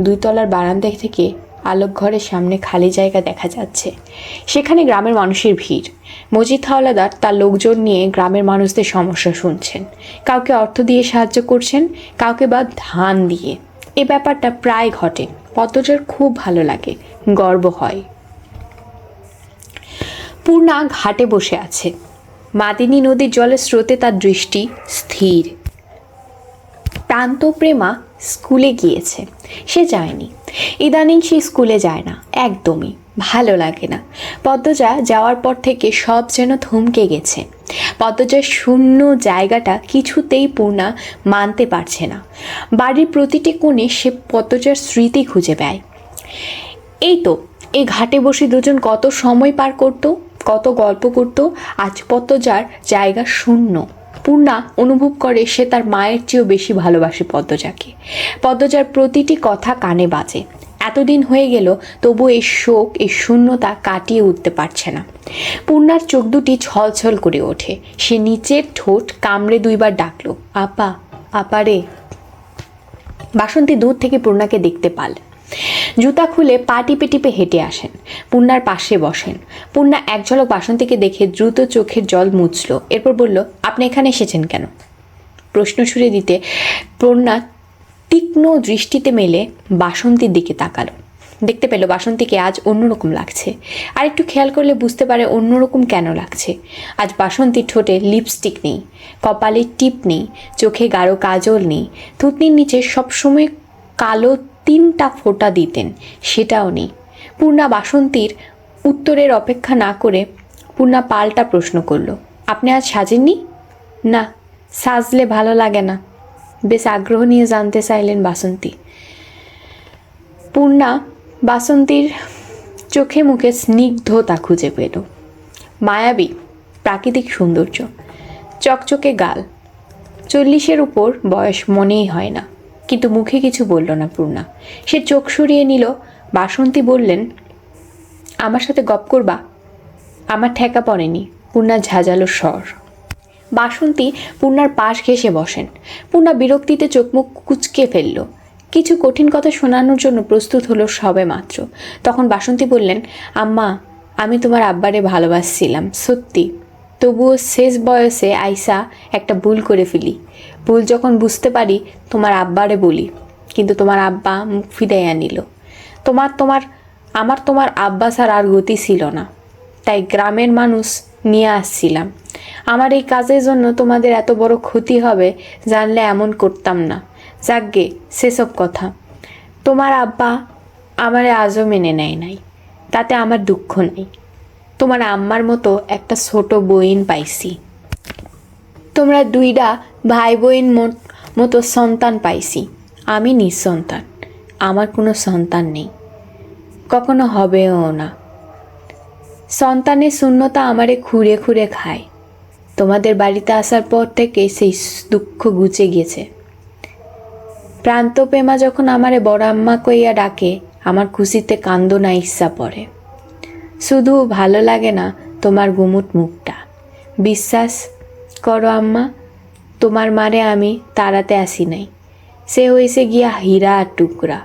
2 তলার বারান্দা থেকে আলোক ঘরের সামনে খালি জায়গা দেখা যাচ্ছে। সেখানে গ্রামের মানুষের ভিড়। মজিদ হাওলাদার তার লোকজন নিয়ে গ্রামের মানুষদের সমস্যা শুনছেন। কাউকে অর্থ দিয়ে সাহায্য করছেন, কাউকে বা ধান দিয়ে। এ ব্যাপারটা প্রায় ঘটে। পদ্মজার খুব ভালো লাগে, গর্ব হয়। পূর্ণা ঘাটে বসে আছে। মাদিনী নদীর জলের স্রোতে তার দৃষ্টি স্থির। প্রান্তপ্রেমা স্কুলে গিয়েছে, সে যায়নি। ইদানিং সে স্কুলে যায় না, একদমই ভালো লাগে না। পদ্মজা যাওয়ার পর থেকে সব যেন থমকে গেছে। পদ্মজার শূন্য জায়গাটা কিছুতেই পূর্ণা মানতে পারছে না। বাড়ির প্রতিটি কোণে সে পদ্মজার স্মৃতি খুঁজে পায়। এই তো, এই ঘাটে বসে দুজন কত সময় পার করত, কত গল্প করত। আজ পদ্মজার জায়গা শূন্য। পূর্ণা অনুভব করে সে তার মায়ের চেয়েও বেশি ভালোবাসে পদ্মজাকে। পদ্মজার প্রতিটি কথা কানে বাজে। এতদিন হয়ে গেল, তবু এই শোক, এই শূন্যতা কাটিয়ে উঠতে পারছে না। পূর্ণার চোখ দুটি ছলছল করে ওঠে। সে নিচের ঠোঁট কামড়ে 2 বার ডাকলো, আপা, আপা রে। বাসন্তী দূর থেকে পূর্ণাকে দেখতে পাল। জুতা খুলে পা টিপে টিপে হেঁটে আসেন। পূর্ণার পাশে বসেন। পূর্ণা এক ঝলক বাসন্তীকে দেখে দ্রুত চোখের জল মুছল। এরপর বলল, আপনি এখানে এসেছেন কেন? প্রশ্ন ছুড়ে দিতে পূর্ণা তীক্ষ্ণ দৃষ্টিতে মেলে বাসন্তীর দিকে তাকালো। দেখতে পেল বাসন্তীকে আজ অন্যরকম লাগছে। আর একটু খেয়াল করলে বুঝতে পারে অন্যরকম কেন লাগছে। আজ বাসন্তীর ঠোঁটে লিপস্টিক নেই, কপালে টিপ নেই, চোখে গাঢ় কাজল নেই। থুতনির নিচে সবসময় কালো 3টা ফোঁটা দিতেন, সেটাও নেই। পূর্ণা বাসন্তীর উত্তরের অপেক্ষা না করে পূর্ণা পাল্টা প্রশ্ন করল, আপনি আজ সাজেননি? না, সাজলে ভালো লাগে না। বেশ আগ্রহ নিয়ে জানতে চাইলেন বাসন্তী। পূর্ণা বাসন্তীর চোখে মুখে স্নিগ্ধতা খুঁজে পেল। মায়াবী প্রাকৃতিক সৌন্দর্য, চকচকে গাল, 40-এর উপর বয়স মনেই হয় না। কিন্তু মুখে কিছু বলল না পূর্ণা। সে চোখ সরিয়ে নিল। বাসন্তী বললেন, আমার সাথে গপ করবা? আমার ঠেকা পড়েনি। পূর্ণার ঝাঁঝালো স্বর। বাসন্তী পূর্ণার পাশ ঘেঁষে বসেন। পূর্ণা বিরক্তিতে চোখ মুখ কুঁচকে ফেলল। কিছু কঠিন কথা শোনানোর জন্য প্রস্তুত হলো সবে মাত্র। তখন বাসন্তী বললেন, আম্মা, আমি তোমার আব্বারে ভালোবাসছিলাম সত্যি, তবুও শেষ বয়সে আইসা একটা ভুল করে ফেলি। ভুল যখন বুঝতে পারি তোমার আব্বারে বলি, কিন্তু তোমার আব্বা মুখ ফিরাইয়া নিল। তোমার আব্বা ছাড়া আর গতি ছিল না, তাই গ্রামের মানুষ নিয়ে আসছিলাম। আমার এই কাজের জন্য তোমাদের এত বড় ক্ষতি হবে জানলে এমন করতাম না। যাকগে, সেসব কথা। তোমার আব্বা আমারে আজও মেনে নেয় নাই, তাতে আমার দুঃখ নেই। তোমার আম্মার মতো একটা ছোট বইন পাইছি। তোমরা দুইটা ভাই বোন মতো সন্তান পাইছি। আমি নিঃসন্তান, আমার কোনো সন্তান নেই, কখনো হবেও না। সন্তানের শূন্যতা আমারে খুঁড়ে খুঁড়ে খায়। তোমাদের বাড়িতে আসার পর থেকে সেই দুঃখ ঘুচে গেছে। প্রান্তপ্রেমা যখন আমারে বড় আম্মা কইয়া ডাকে, আমার খুশিতে কান্দনা ইচ্ছা পড়ে। শুধু ভালো লাগে না তোমার গুমুট মুখটা। বিশ্বাস করো আম্মা, তোমার মারে আমি তাড়াতে আসি নাই। সে হয়েছে গিয়া হীরা আর টুকরা,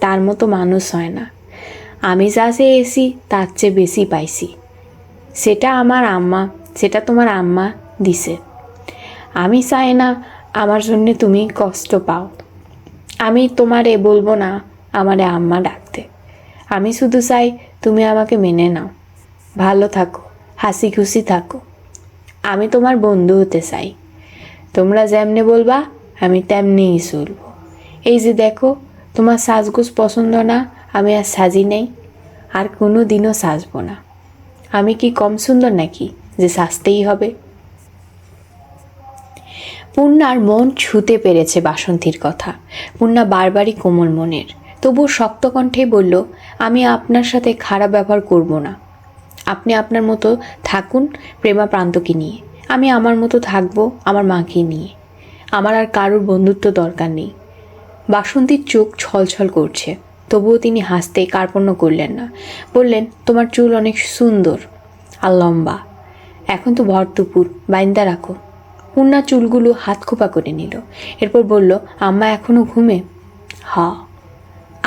তার মতো মানুষ হয় না। আমি যা চেয়েছি তার চেয়ে বেশি পাইছি। সেটা তোমার আম্মা দিছে। আমি চাই না আমার জন্যে তুমি কষ্ট পাও। আমি তোমারে বলবো না আমারে আম্মা ডাকতে। আমি শুধু চাই তুমি আমাকে মেনে নাও, ভালো থাকো, হাসি খুশি থাকো। আমি তোমার বন্ধু হতে চাই। তোমরা যেমনে বলবা আমি তেমনিই চলবো। এই যে দেখো, তোমার সাজগোজ পছন্দ না, আমি আর সাজি নেই, আর কোনো দিনও সাজবো না। আমি কি কম সুন্দর নাকি যে সাজতেই হবে? পূর্ণার মন ছুঁতে পেরেছে বাসন্তীর কথা। পূর্ণা বারবারই কোমল মনের, তবুও শক্ত কণ্ঠে বলল, আমি আপনার সাথে খারাপ ব্যবহার করব না। আপনি আপনার মতো থাকুন প্রেমা প্রান্তকে নিয়ে, আমি আমার মতো থাকবো আমার মাকে নিয়ে। আমার আর কারোর বন্ধুত্ব দরকার নেই। বাসন্তীর চোখ ছলছল করছে, তবুও তিনি হাসতে কার্পণ্য করলেন না। বললেন, তোমার চুল অনেক সুন্দর আর লম্বা। এখন তো ভর দুপুর, বাইন্দা রাখো। পূর্ণা চুলগুলো হাত খোপা করে নিল। এরপর বলল, আম্মা এখনো ঘুমে? হ্যাঁ।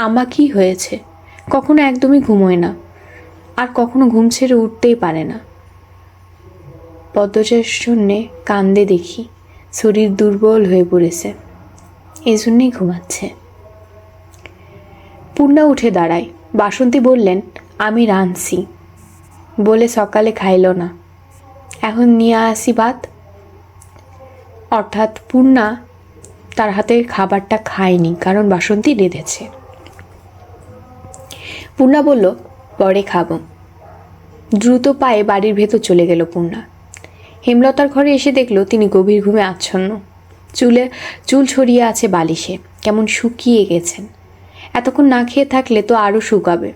আম্মা কি হয়েছে? কখনো একদমই ঘুমোয় না, আর কখনো ঘুম ছেড়ে উঠতেই পারে না। পদ্মজার জন্যে কান্দে দেখি, শরীর দুর্বল হয়ে পড়েছে, এই জন্যেই ঘুমাচ্ছে। পূর্ণা উঠে দাঁড়ায়। বাসন্তী বললেন, আমি রাঁধছি বলে সকালে খাইল না, এখন নিয়ে আসি ভাত। অর্থাৎ পূর্ণা তার হাতে খাবারটা খায়নি, কারণ বাসন্তী রেঁধেছে। পূর্ণা বলল, পরে খাবো। দ্রুত পায়ে বাড়ির ভেতর চলে গেল পূর্ণা। হেমলতার ঘরে এসে দেখল তিনি গভীর ঘুমে আচ্ছন্ন। চুল ছড়িয়ে আছে বালিশে, কেমন শুকিয়ে গেছেন। এতক্ষণ না খেয়ে থাকলে তো আরও শুকাবে।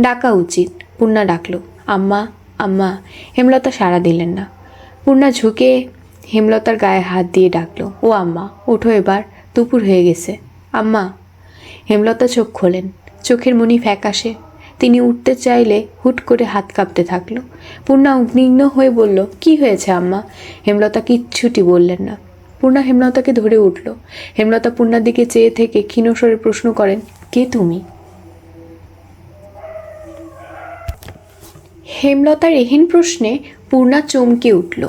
ডাকা উচিত। পূর্ণা ডাকলো, আম্মা আম্মা। হেমলতা সাড়া দিলেন না। পূর্ণা ঝুঁকে হেমলতার গায়ে হাত দিয়ে ডাকলো, ও আম্মা, ওঠো এবার, দুপুর হয়ে গেছে। আম্মা। হেমলতা চোখ খোলেন, চোখের মনি ফ্যাকাশে। তিনি উঠতে চাইলে হুট করে হাত কাঁপতে থাকলো। পূর্ণা উদ্বিগ্ন হয়ে বলল, কি হয়েছে আম্মা? হেমলতা কিচ্ছুটি বললেন না। পূর্ণা হেমলতাকে ধরে উঠল। হেমলতা পূর্ণার দিকে চেয়ে থেকে ক্ষীণস্বরে প্রশ্ন করেন, কে তুমি? হেমলতার এহেন প্রশ্নে পূর্ণা চমকে উঠল।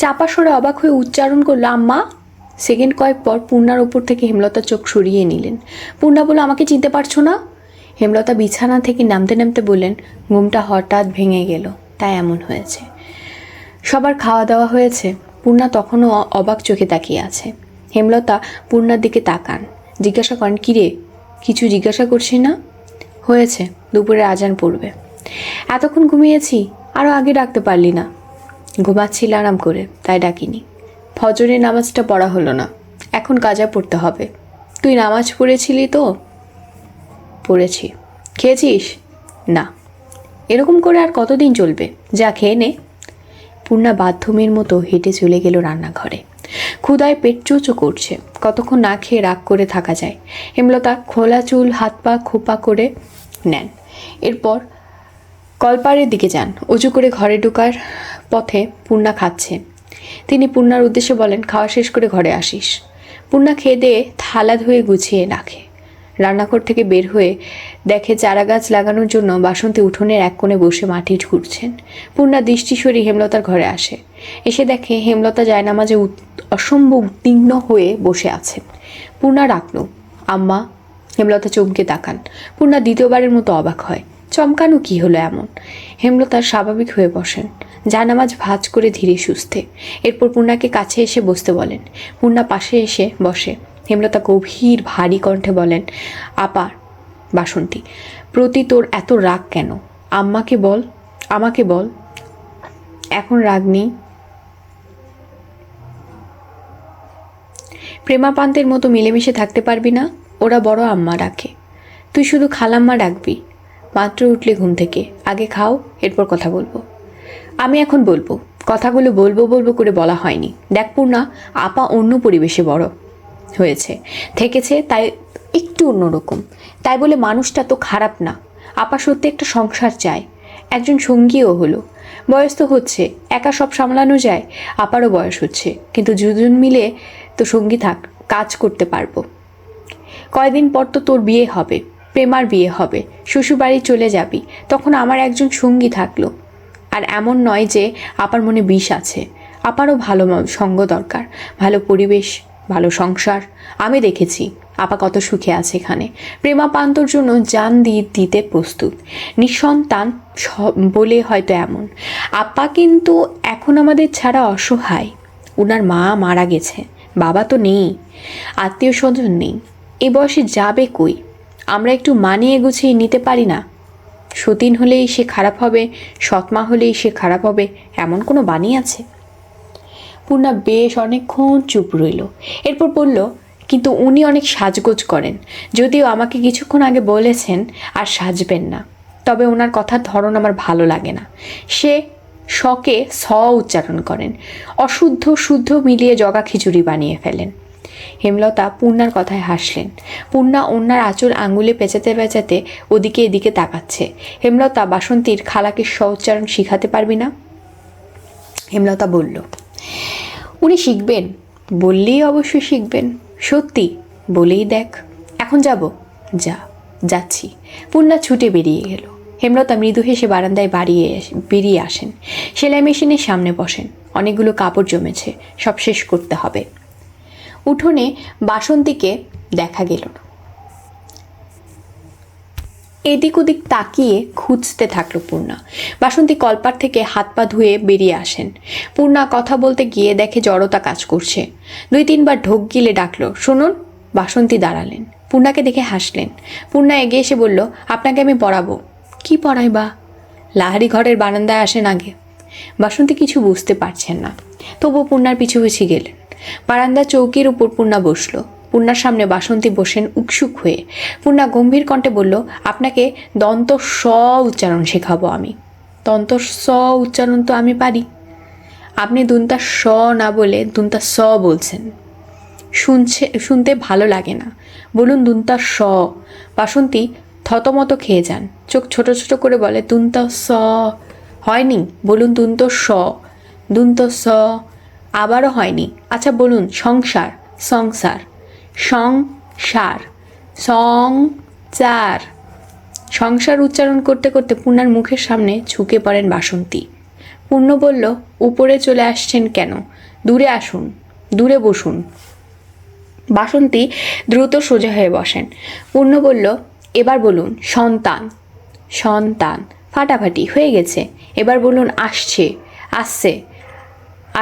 চাপা স্বরে অবাক হয়ে উচ্চারণ করলো, আম্মা। সেকেন্ড কয়েক পর পূর্ণার ওপর থেকে হেমলতা চোখ সরিয়ে নিলেন। পূর্ণা বলল, আমাকে চিনতে পারছো না? হেমলতা বিছানা থেকে নামতে নামতে বললেন, ঘুমটা হঠাৎ ভেঙে গেল, তাই এমন হয়েছে। সবার খাওয়া দাওয়া হয়েছে? পূর্ণা তখনও অবাক চোখে তাকিয়ে আছে। হেমলতা পূর্ণার দিকে তাকান, জিজ্ঞাসা করেন, কিরে, কিছু জিজ্ঞাসা করছি না? হয়েছে, দুপুরে আজান পড়বে। এতক্ষণ ঘুমিয়েছি, আরও আগে ডাকতে পারলি না? ঘুমাচ্ছিল আরাম করে, তাই ডাকিনি। ফজরের নামাজটা পড়া হলো না, এখন কাজা পড়তে হবে। তুই নামাজ পড়েছিলি তো? পড়েছি। খেয়েছিস? না। এরকম করে আর কতদিন চলবে? যা খেয়ে নে। পূর্ণা বাধ্যমের মতো হেঁটে চলে গেল রান্নাঘরে। ক্ষুধায় পেট চোচো করছে, কতক্ষণ না খেয়ে রাগ করে থাকা যায়। হেমলতা খোলা চুল হাত পা খোপা করে নেন, এরপর কলপাড়ের দিকে যান। উঁচু করে ঘরে ঢোকার পথে পূর্ণা খাচ্ছে। তিনি পূর্ণার উদ্দেশ্যে বলেন, খাওয়া শেষ করে ঘরে আসিস। পূর্ণা খেয়ে দিয়ে থালা ধুয়ে গুছিয়ে রাখে। রান্নাঘর থেকে বের হয়ে দেখে চারা গাছ লাগানোর জন্য বাসন্তী উঠোনের এক কোণে বসে মাটি ঝুড়ছেন। পূর্ণা দৃষ্টি সরিয়ে হেমলতার ঘরে আসে। এসে দেখে হেমলতা জায়নামাজে অসম্ভব উদ্বিগ্ন হয়ে বসে আছেন। পূর্ণা ডাকল, আম্মা। হেমলতা চমকে তাকান। পূর্ণা দ্বিতীয়বারের মতো অবাক হয়। চমকানো কি হলো এমন? হেমলতা স্বাভাবিক হয়ে বসেন, জায়নামাজ ভাঁজ করে ধীরে সুস্থে। এরপর পূর্ণাকে কাছে এসে বসতে বলেন। পূর্ণা পাশে এসে বসে। হেমলতা গভীর ভারী কণ্ঠে বলেন, আপা বাসন্তী, প্রতি তোর এত রাগ কেন? আম্মাকে বল, আমাকে বল। এখন রাগ নেই। প্রেমাপান্তের মতো মিলেমিশে থাকতে পারবি না? ওরা বড় আম্মা ডাকে, তুই শুধু খালাম্মা ডাকবি। মাত্র উঠলে ঘুম থেকে, আগে খাও, এরপর কথা বলবো। আমি এখন বলবো, কথাগুলো বলবো বলবো করে বলা হয়নি। দেখ পূর্ণা, আপা অন্য পরিবেশে বড় হয়েছে থেকেছে, তাই একটু অন্যরকম। তাই বলে মানুষটা তো খারাপ না। আপা সত্যি একটা সংসার চায়, একজন সঙ্গীও হলো। বয়স তো হচ্ছে, একা সব সামলানো যায়। আপারও বয়স হচ্ছে, কিন্তু দুজন মিলে তো সঙ্গী কাজ করতে পারবো। কয়দিন পর তো তোর বিয়ে হবে, প্রেমার বিয়ে হবে, শ্বশুরবাড়ি চলে যাবি, তখন আমার একজন সঙ্গী থাকলো। আর এমন নয় যে আপার মনে বিষ আছে। আপারও ভালো সঙ্গ দরকার, ভালো পরিবেশ, ভালো সংসার। আমি দেখেছি আপা কত সুখে আছে এখানে। প্রেমাপান্তর জন্য জান দিতে প্রস্তুত। নিঃসন্তান বলে হয়তো এমন। আপা কিন্তু এখন আমাদের ছাড়া অসহায়। ওনার মা মারা গেছে, বাবা তো নেই, আত্মীয় স্বজন নেই। এ বয়সে যাবে কই? আমরা একটু মানিয়ে গুছিয়ে নিতে পারি না? সতীন হলেই সে খারাপ হবে, সৎমা হলেই সে খারাপ হবে, এমন কোনো বাণী আছে? পূর্ণা বেশ অনেকক্ষণ চুপ রইল। এরপর বলল, কিন্তু উনি অনেক সাজগোজ করেন। যদিও আমাকে কিছুক্ষণ আগে বলেছেন আর সাজবেন না, তবে ওনার কথার ধরন আমার ভালো লাগে না। সে শকে স উচ্চারণ করেন, অশুদ্ধ শুদ্ধ মিলিয়ে জগা খিচুড়ি বানিয়ে ফেলেন। হেমলতা পূর্ণার কথায় হাসলেন। পূর্ণা ওনার আঁচল আঙুলে পেঁচাতে পেঁচাতে ওদিকে এদিকে তাকাচ্ছে। হেমলতা, বাসন্তীর খালাকে স উচ্চারণ শিখাতে পারবি না? হেমলতা বলল, উনি শিখবেন, বললেই অবশ্যই শিখবেন। সত্যি? বলেই দেখ। এখন যাব? যাচ্ছি। পূর্ণা ছুটে বেরিয়ে গেল। হেমলতা মৃদু হেসে বারান্দায় বেরিয়ে আসেন। সেলাই মেশিনের সামনে বসেন। অনেকগুলো কাপড় জমেছে, সব শেষ করতে হবে। উঠোনে বাসন্তীকে দেখা গেল না। এদিক ওদিক তাকিয়ে খুঁজতে থাকলো পূর্ণা। বাসন্তী কলপার থেকে হাত পা ধুয়ে বেরিয়ে আসেন। পূর্ণা কথা বলতে গিয়ে দেখে জড়তা কাজ করছে। 2-3 বার ঢোক গিলে ডাকলো, শুনুন। বাসন্তী দাঁড়ালেন, পূর্ণাকে দেখে হাসলেন। পূর্ণা এগিয়ে এসে বলল, আপনাকে আমি পড়াবো। কি পড়াই বা? লাহারি ঘরের বারান্দায় আসেন আগে। বাসন্তী কিছু বুঝতে পারছেন না, তবু পূর্ণার পিছু পিছু গেলেন। বারান্দার চৌকির উপর পূর্ণা বসলো। পূর্ণার সামনে বাসন্তী বসেন উৎসুক হয়ে। পূর্ণা গম্ভীর কণ্ঠে বলল, আপনাকে দন্ত স উচ্চারণ শেখাবো আমি। দন্ত স উচ্চারণ তো আমি পারি, আপনি দুনতা স না বলে দুনতা স বলছেন। শুনতে ভালো লাগে না, বলুন দুনতা স। বাসন্তী থতমত খেয়ে যান, চোখ ছোট ছোট করে বলে, দুনতা স। হয়নি, বলুন দুন্ত স। দুন্ত স। আবারও হয়নি। আচ্ছা বলুন সংসার। সংসার। সংসার। সংসার। সংসার উচ্চারণ করতে করতে পূর্ণার মুখের সামনে ঝুঁকে পড়েন বাসন্তী। পূর্ণ বলল, উপরে চলে আসছেন কেন? দূরে আসুন, দূরে বসুন। বাসন্তী দ্রুত সোজা হয়ে বসেন। পূর্ণ বলল, এবার বলুন সন্তান। সন্তান। ফাটাফাটি হয়ে গেছে। এবার বলুন আসছে। আসছে।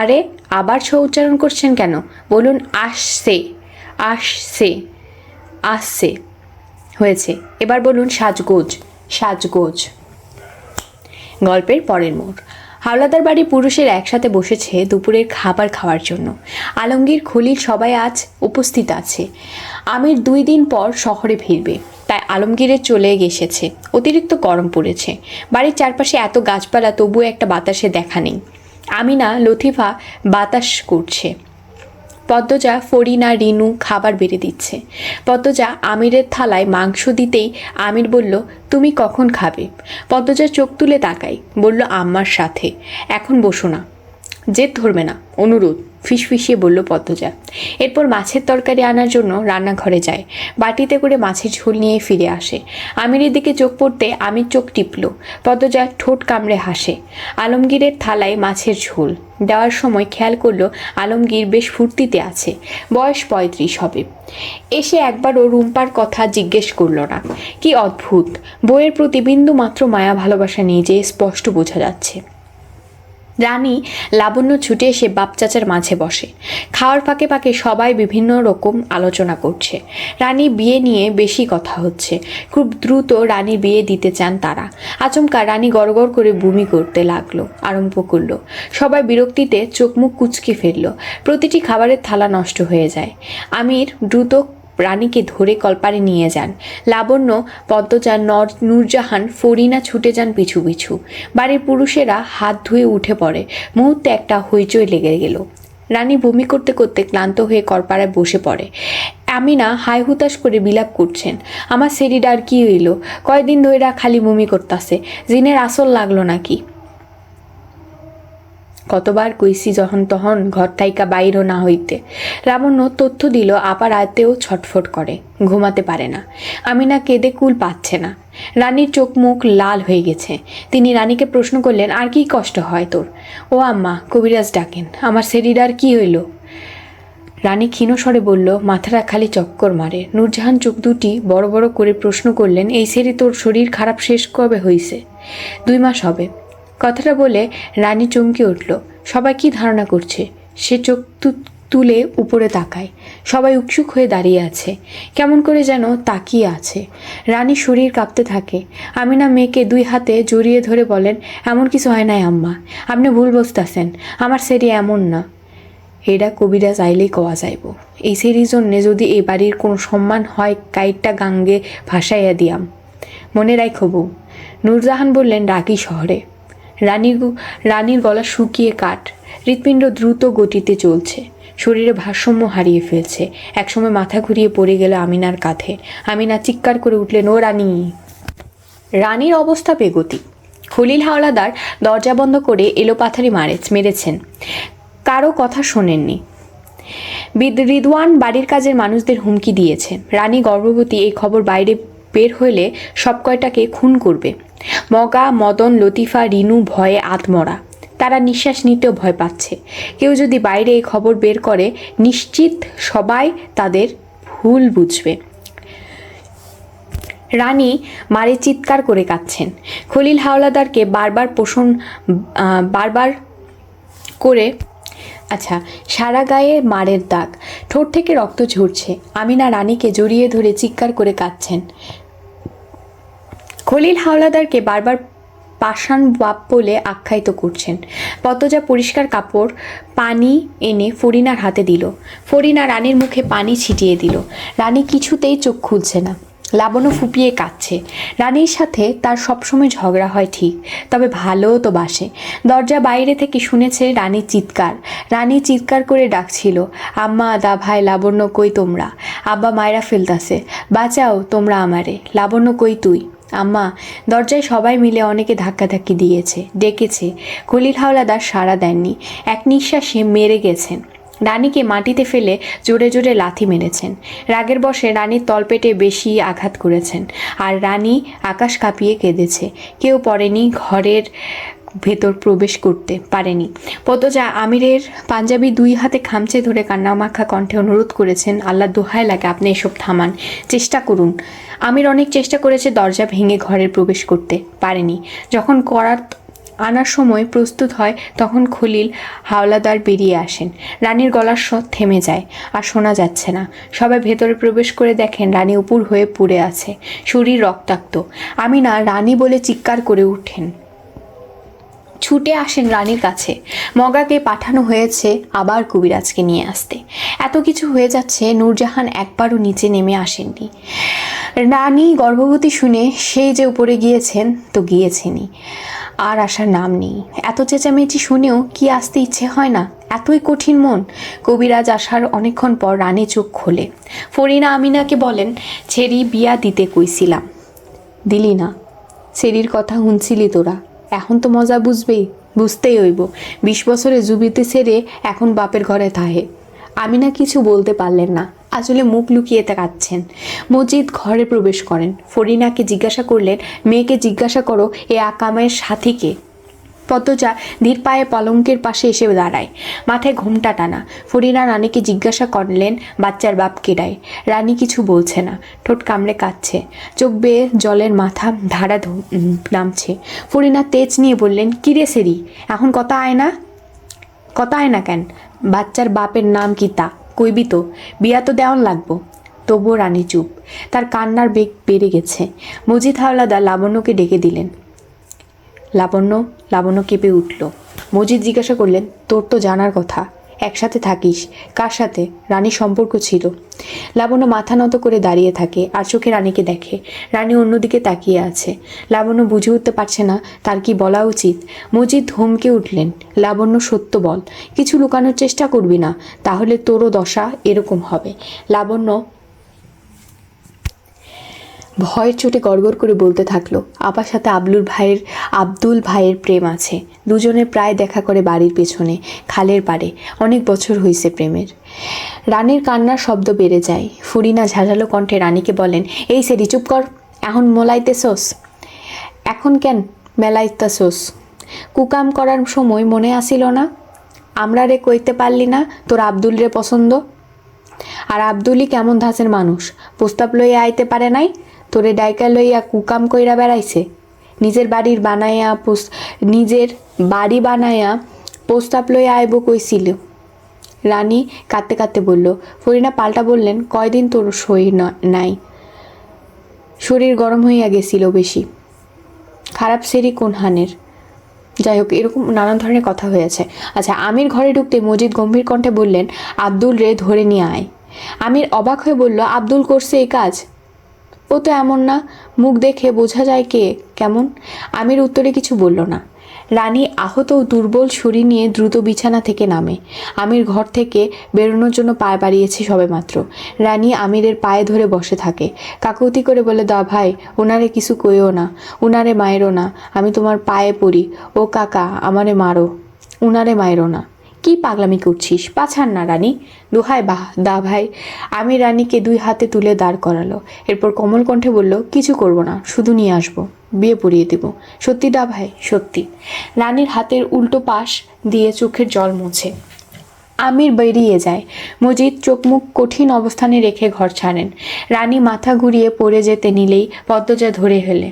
আরে আবার ছ উচ্চারণ করছেন কেন? বলুন আসছে। আসছে। আসছে। হয়েছে। এবার বলুন সাজগোজ। সাজগোজ। গল্পের পরের মোড়। হাওলাদার বাড়ি পুরুষের একসাথে বসেছে দুপুরের খাবার খাওয়ার জন্য। আলমগীর, খলিল সবাই আজ উপস্থিত আছে। আমির 2 দিন পর শহরে ফিরবে, তাই আলমগীরের চলে এসেছে। অতিরিক্ত গরম পড়েছে। বাড়ির চারপাশে এত গাছপালা, তবুও একটা বাতাসে দেখা নেই। আমিনা লতিফা বাতাস করছে। পদ্মজা ফরিনা রিনু খাবার বেড়ে দিচ্ছে। পদ্মজা আমিরের থালায় মাংস দিতেই আমির বলল, তুমি কখন খাবে? পদ্মজা চোখ তুলে তাকাই, বলল, আম্মার সাথে। এখন বসো না। জেদ ধরবে না, অনুরোধ, ফিসফিসিয়ে বলল পদ্মজা। এরপর মাছের তরকারি আনার জন্য রান্নাঘরে যায়। বাটিতে করে মাছের ঝোল নিয়ে ফিরে আসে। আমিরের দিকে চোখ পড়তে আমির চোখ টিপল। পদ্মজা ঠোঁট কামড়ে হাসে। আলমগীরের থালায় মাছের ঝোল দেওয়ার সময় খেয়াল করলো আলমগীর বেশ ফুর্তিতে আছে। বয়স 35 হবে। এসে একবারও রুম্পার কথা জিজ্ঞেস করলো না। কি অদ্ভুত! বইয়ের প্রতি বিন্দু মাত্র মায়া ভালোবাসা নেই যে স্পষ্ট বোঝা যাচ্ছে। রানী লাবণ্য ছুটে এসে বাপ চাচার মাঝে বসে। খাওয়ার ফাঁকে ফাঁকে সবাই বিভিন্ন রকম আলোচনা করছে। রানী বিয়ে নিয়ে বেশি কথা হচ্ছে। খুব দ্রুত রানীর বিয়ে দিতে চান তারা। আচমকা রানী গড়গড় করে বমি করতে আরম্ভ করলো। সবাই বিরক্তিতে চোখ মুখ কুঁচকে ফেলল। প্রতিটি খাবারের থালা নষ্ট হয়ে যায়। আমির দ্রুত রানীকে ধরে কলপারে নিয়ে যান। লাবণ্য, পদ্মজা, নূরজাহান, ফরিনা ছুটে যান পিছু পিছু। বাড়ির পুরুষেরা হাত ধুয়ে উঠে পড়ে। মুহূর্তে একটা হইচই লেগে গেল। রানী বমি করতে করতে ক্লান্ত হয়ে কলপাড়ায় বসে পড়ে। আমিনা হাই হুতাশ করে বিলাপ করছেন, আমার শরীর কি হইল? কয়দিন ধইরা খালি বমি করতাছে, জিনের আসল লাগলো নাকি? কতবার কইছি যখন তখন ঘর থাইকা বাইরও না হইতে। লাবণ্য তথ্য দিল আপার আয়তেও ছটফট করে, ঘুমাতে পারে না। আমিনা কেঁদে কুল পাচ্ছে না। রানীর চোখ মুখ লাল হয়ে গেছে। তিনি রানীকে প্রশ্ন করলেন, আর কি কষ্ট হয় তোর? ও আম্মা, কবিরাজ ডাকেন, আমার শরীর আর কি হইল? রানী ক্ষীণস্বরে বলল, মাথাটা খালি চক্কর মারে। নূরজাহান চোখ দুটি বড় বড় করে প্রশ্ন করলেন, এই সেরি তোর শরীর খারাপ শেষ কবে হয়েছে? 2 মাস হবে। কথাটা বলে রানী চমকে উঠল। সবাই কি ধারণা করছে? সে চোখ তুলে উপরে তাকায়। সবাই উৎসুক হয়ে দাঁড়িয়ে আছে, কেমন করে যেন তাকিয়ে আছে। রানীর শরীর কাঁপতে থাকে। আমিনা মেয়েকে 2 হাতে জড়িয়ে ধরে বলেন, এমন কিছু হয় নাই আম্মা, আপনি ভুল বুঝতেছেন, আমার সেরি এমন না। এটা কবিরাজ আইলেই কওয়া যাইব। এই সেরির জন্যে যদি এই বাড়ির কোনো সম্মান হয়, কাইটটা গাঙ্গে ভাসাইয়া দিয়াম। মনে রাখো বউ। নূরজাহান বললেন, রাগী শহরে। রানীর গলা শুকিয়ে কাঠ। হৃৎপিণ্ড দ্রুত গতিতে চলছে। শরীরে ভারসাম্য হারিয়ে ফেলছে। একসময় মাথা ঘুরিয়ে পড়ে গেল আমিনার কাঁধে। আমিনা চিৎকার করে উঠলেন, ও রানী! রানীর অবস্থা বেগতি। খলিল হাওলাদার দরজা বন্ধ করে এলোপাথারি মেরেছেন। কারো কথা শোনেননি। রিদওয়ান বাড়ির কাজের মানুষদের হুমকি দিয়েছে, রানী গর্ভবতী এই খবর বাইরে বের হলে সব কয়টাকে খুন করবে। মগা, মদন, লতিফা, রিনু ভয়ে আত্মরা। তারা নিঃশ্বাস নিতেও ভয় পাচ্ছে। কেউ যদি বাইরে এই খবর বের করে, নিশ্চিত সবাই তাদের ভুল বুঝবে। রানী মারে চিৎকার করে কাঁদছেন। খলিল হাওলাদারকে বারবার করে সারা গায়ে মারের দাগ, ঠোঁট থেকে রক্ত ঝরছে। আমিনা রানীকে জড়িয়ে ধরে চিৎকার করে কাঁদছেন। খলিল হাওলাদারকে বারবার পাষাণ বাপ বলে আখ্যায়িত করছেন। পদ্মজা পরিষ্কার কাপড় পানি এনে ফরিনার হাতে দিল। ফরিনা রানীর মুখে পানি ছিটিয়ে দিল। রানী কিছুতেই চোখ খুলছে না। লাবণ্য ফুপিয়ে কাঁদছে। রানীর সাথে তার সবসময় ঝগড়া হয় ঠিক, তবে ভালোও তো বাসে। দরজা বাইরে থেকে শুনেছে রানীর চিৎকার। রানী চিৎকার করে ডাকছিল, আম্মা, দা ভাই, লাবণ্য কই তোমরা? আব্বা মায়েরা ফেলতাছে, বাঁচাও তোমরা আমারে। লাবণ্য কই তুই? আম্মা। দরজায় সবাই মিলে অনেকে ধাক্কাধাক্কি দিয়েছে, ডেকেছে। খলিল হাওলাদার সাড়া দেননি। এক নিঃশ্বাসে মেরে গেছেন। রানীকে মাটিতে ফেলে জোরে জোরে লাথি মেরেছেন। রাগের বশে রানীর তলপেটে বেশি আঘাত করেছেন। আর রানী আকাশ কাঁপিয়ে কেঁদেছে। কেউ পড়েনি, ঘরের ভেতর প্রবেশ করতে পারেনি। পদ্মজা আমিরের পাঞ্জাবি 2 হাতে খামচে ধরে কান্নামাখা কণ্ঠে অনুরোধ করেছেন, আল্লাহ দোহাই লাগে আপনি এসব থামান, চেষ্টা করুন। আমির অনেক চেষ্টা করেছে দরজা ভেঙে ঘরে প্রবেশ করতে, পারেনি। যখন আনার সময় প্রস্তুত হয়, তখন খলিল হাওলাদার বেরিয়ে আসেন। রানীর গলার স্বর থেমে যায়, আর শোনা যাচ্ছে না। সবাই ভেতরে প্রবেশ করে দেখেন রানী উপুর হয়ে পড়ে আছে, শরীর রক্তাক্ত। আমিনা রানী বলে চিৎকার করে উঠেন। ছুটে আসেন রানীর কাছে। মগাকে পাঠানো হয়েছে আবার কবিরাজকে নিয়ে আসতে। এত কিছু হয়ে যাচ্ছে, নূরজাহান একবারও নিচে নেমে আসেননি। রানী গর্ভবতী শুনে সেই যে উপরে গিয়েছেন তো গিয়েছেনই, আর আসার নাম নেই। এত চেঁচামেচি শুনেও কি আসতে ইচ্ছে হয় না? এতই কঠিন মন। কবিরাজ আসার অনেকক্ষণ পর রানী চোখ খোলে। ফরিনা আমিনাকে বলেন, ছেড়ি বিয়া দিতে কইছিলাম, দিলি না। ছেড়ির কথা শুনছিলি তোরা, এখন তো মজা বুঝতেই হইব। 20 বছরে জুবিতে ছেড়ে এখন বাপের ঘরে থাহে। আমিনা কিছু বলতে পারলেন না, আসলে মুখ লুকিয়ে তাকাচ্ছেন। মজিদ ঘরে প্রবেশ করেন। ফরিনাকে জিজ্ঞাসা করলেন, মেয়েকে জিজ্ঞাসা করো এ আকামের সাথীকে। পদ্মজা ধীর পায়ে পলঙ্কের পাশে এসে দাঁড়ায়, মাথায় ঘোমটা টানা। ফরিনা রানীকে জিজ্ঞাসা করলেন, বাচ্চার বাপ কেডায়? রানী কিছু বলছে না, ঠোঁট কামড়ে কাচ্ছে, চোখ বেয়ে জলের মাথা ধারা নামছে। ফরিনা তেজ নিয়ে বললেন, কিরে সেরি, এখন কথা আয় না কেন? বাচ্চার বাপের নাম কি তা কইবি তো, বিয়া তো দেওয়ান লাগবো। তবুও রানী চুপ। তার কান্নার বেগ বেড়ে গেছে। মজিদ হাওলাদার লাবণ্যকে ডেকে দিলেন। লাবণ্য কেঁপে উঠল। মজিদ জিজ্ঞাসা করলেন, তোর তো জানার কথা, একসাথে থাকিস, কার সাথে? রানীর সম্পর্ক ছিল। লাবণ্য মাথা নত করে দাঁড়িয়ে থাকে, আর চোখে রানীকে দেখে। রানী অন্যদিকে তাকিয়ে আছে। লাবণ্য বুঝে উঠতে পারছে না তার কি বলা উচিত। মজিদ ধমকে উঠলেন, লাবণ্য সত্য বল, কিছু লুকানোর চেষ্টা করবি না, তাহলে তোরও দশা এরকম হবে। লাবণ্য ভয়ের চোটে গড়গড় করে বলতে থাকলো, আপার সাথে আব্দুল ভাইয়ের প্রেম আছে। দুজনে প্রায় দেখা করে বাড়ির পেছনে খালের পাড়ে। অনেক বছর হয়েছে প্রেমের। রানীর কান্নার শব্দ বেড়ে যায়। ফরিনা ঝাঁঝালো কণ্ঠে রানীকে বলেন, এই সেরি চুপ কর, এখন মোলাইতেছোস? এখন কেন মেলাইতেছোস? কুকাম করার সময় মনে আসিল না? আমরা রে কইতে পারলি না তোর আব্দুল রে পছন্দ? আর আব্দুলই কেমন ধাঁচের মানুষ, প্রস্তাব লইয়া আইতে পারে নাই? তোরে ডাইকা লইয়া কুকাম কইরা বেড়াইছে। নিজের বাড়ি বানাইয়া প্রস্তাব লইয়া আইব কইছিল। রানী কাঁদতে কাঁদতে বলল। ফরিনা পাল্টা বললেন, কয়দিন তোর শরীর নাই, শরীর গরম হইয়া গেছিল বেশি। খারাপ সেরি কোন হানের? যাই হোক, এরকম নানান ধরনের কথা হয়েছে। আচ্ছা, আমির ঘরে ঢুকতে মজিদ গম্ভীর কণ্ঠে বললেন, আব্দুল রে ধরে নিয়ে আয়। আমির অবাক হয়ে বলল, আব্দুল করছে এই কাজ? ও তো এমন না, মুখ দেখে বোঝা যায় কে কেমন। আমির উত্তরে কিছু বলল না। রানী আহত ও দুর্বল শরীর নিয়ে দ্রুত বিছানা থেকে নামে। আমির ঘর থেকে বেরোনোর জন্য পায়ে বাড়িয়েছে সবেমাত্র। রানী আমিরের পায়ে ধরে বসে থাকে, কাকুতি করে বলে, দা ভাই, ওনারে কিছু কইও না, উনারে মায়েরও না, আমি তোমার পায়ে পড়ি, ও কাকা আমারে মারো, উনারে মায়েরও না। কি পাগলামি করছিস, পাছান না রানী, দোহাই দা ভাই। আমি রানীকে 2 হাতে তুলে দাঁড় করালো। এরপর কোমল কণ্ঠে বলল, কিছু করব না, শুধু নিয়ে আসবো, বিয়ে পড়িয়ে দেব। সত্যি দা ভাই, সত্যি। রানীর হাতের উল্টো পাশ দিয়ে চোখের জল মুছে আমির বেরিয়ে যায়। মজিদ চোখ মুখ কঠিন অবস্থানে রেখে ঘর ছাড়েন। রানী মাথা ঘুরিয়ে পড়ে যেতে নিলেই পদ্মজা ধরে হেলে।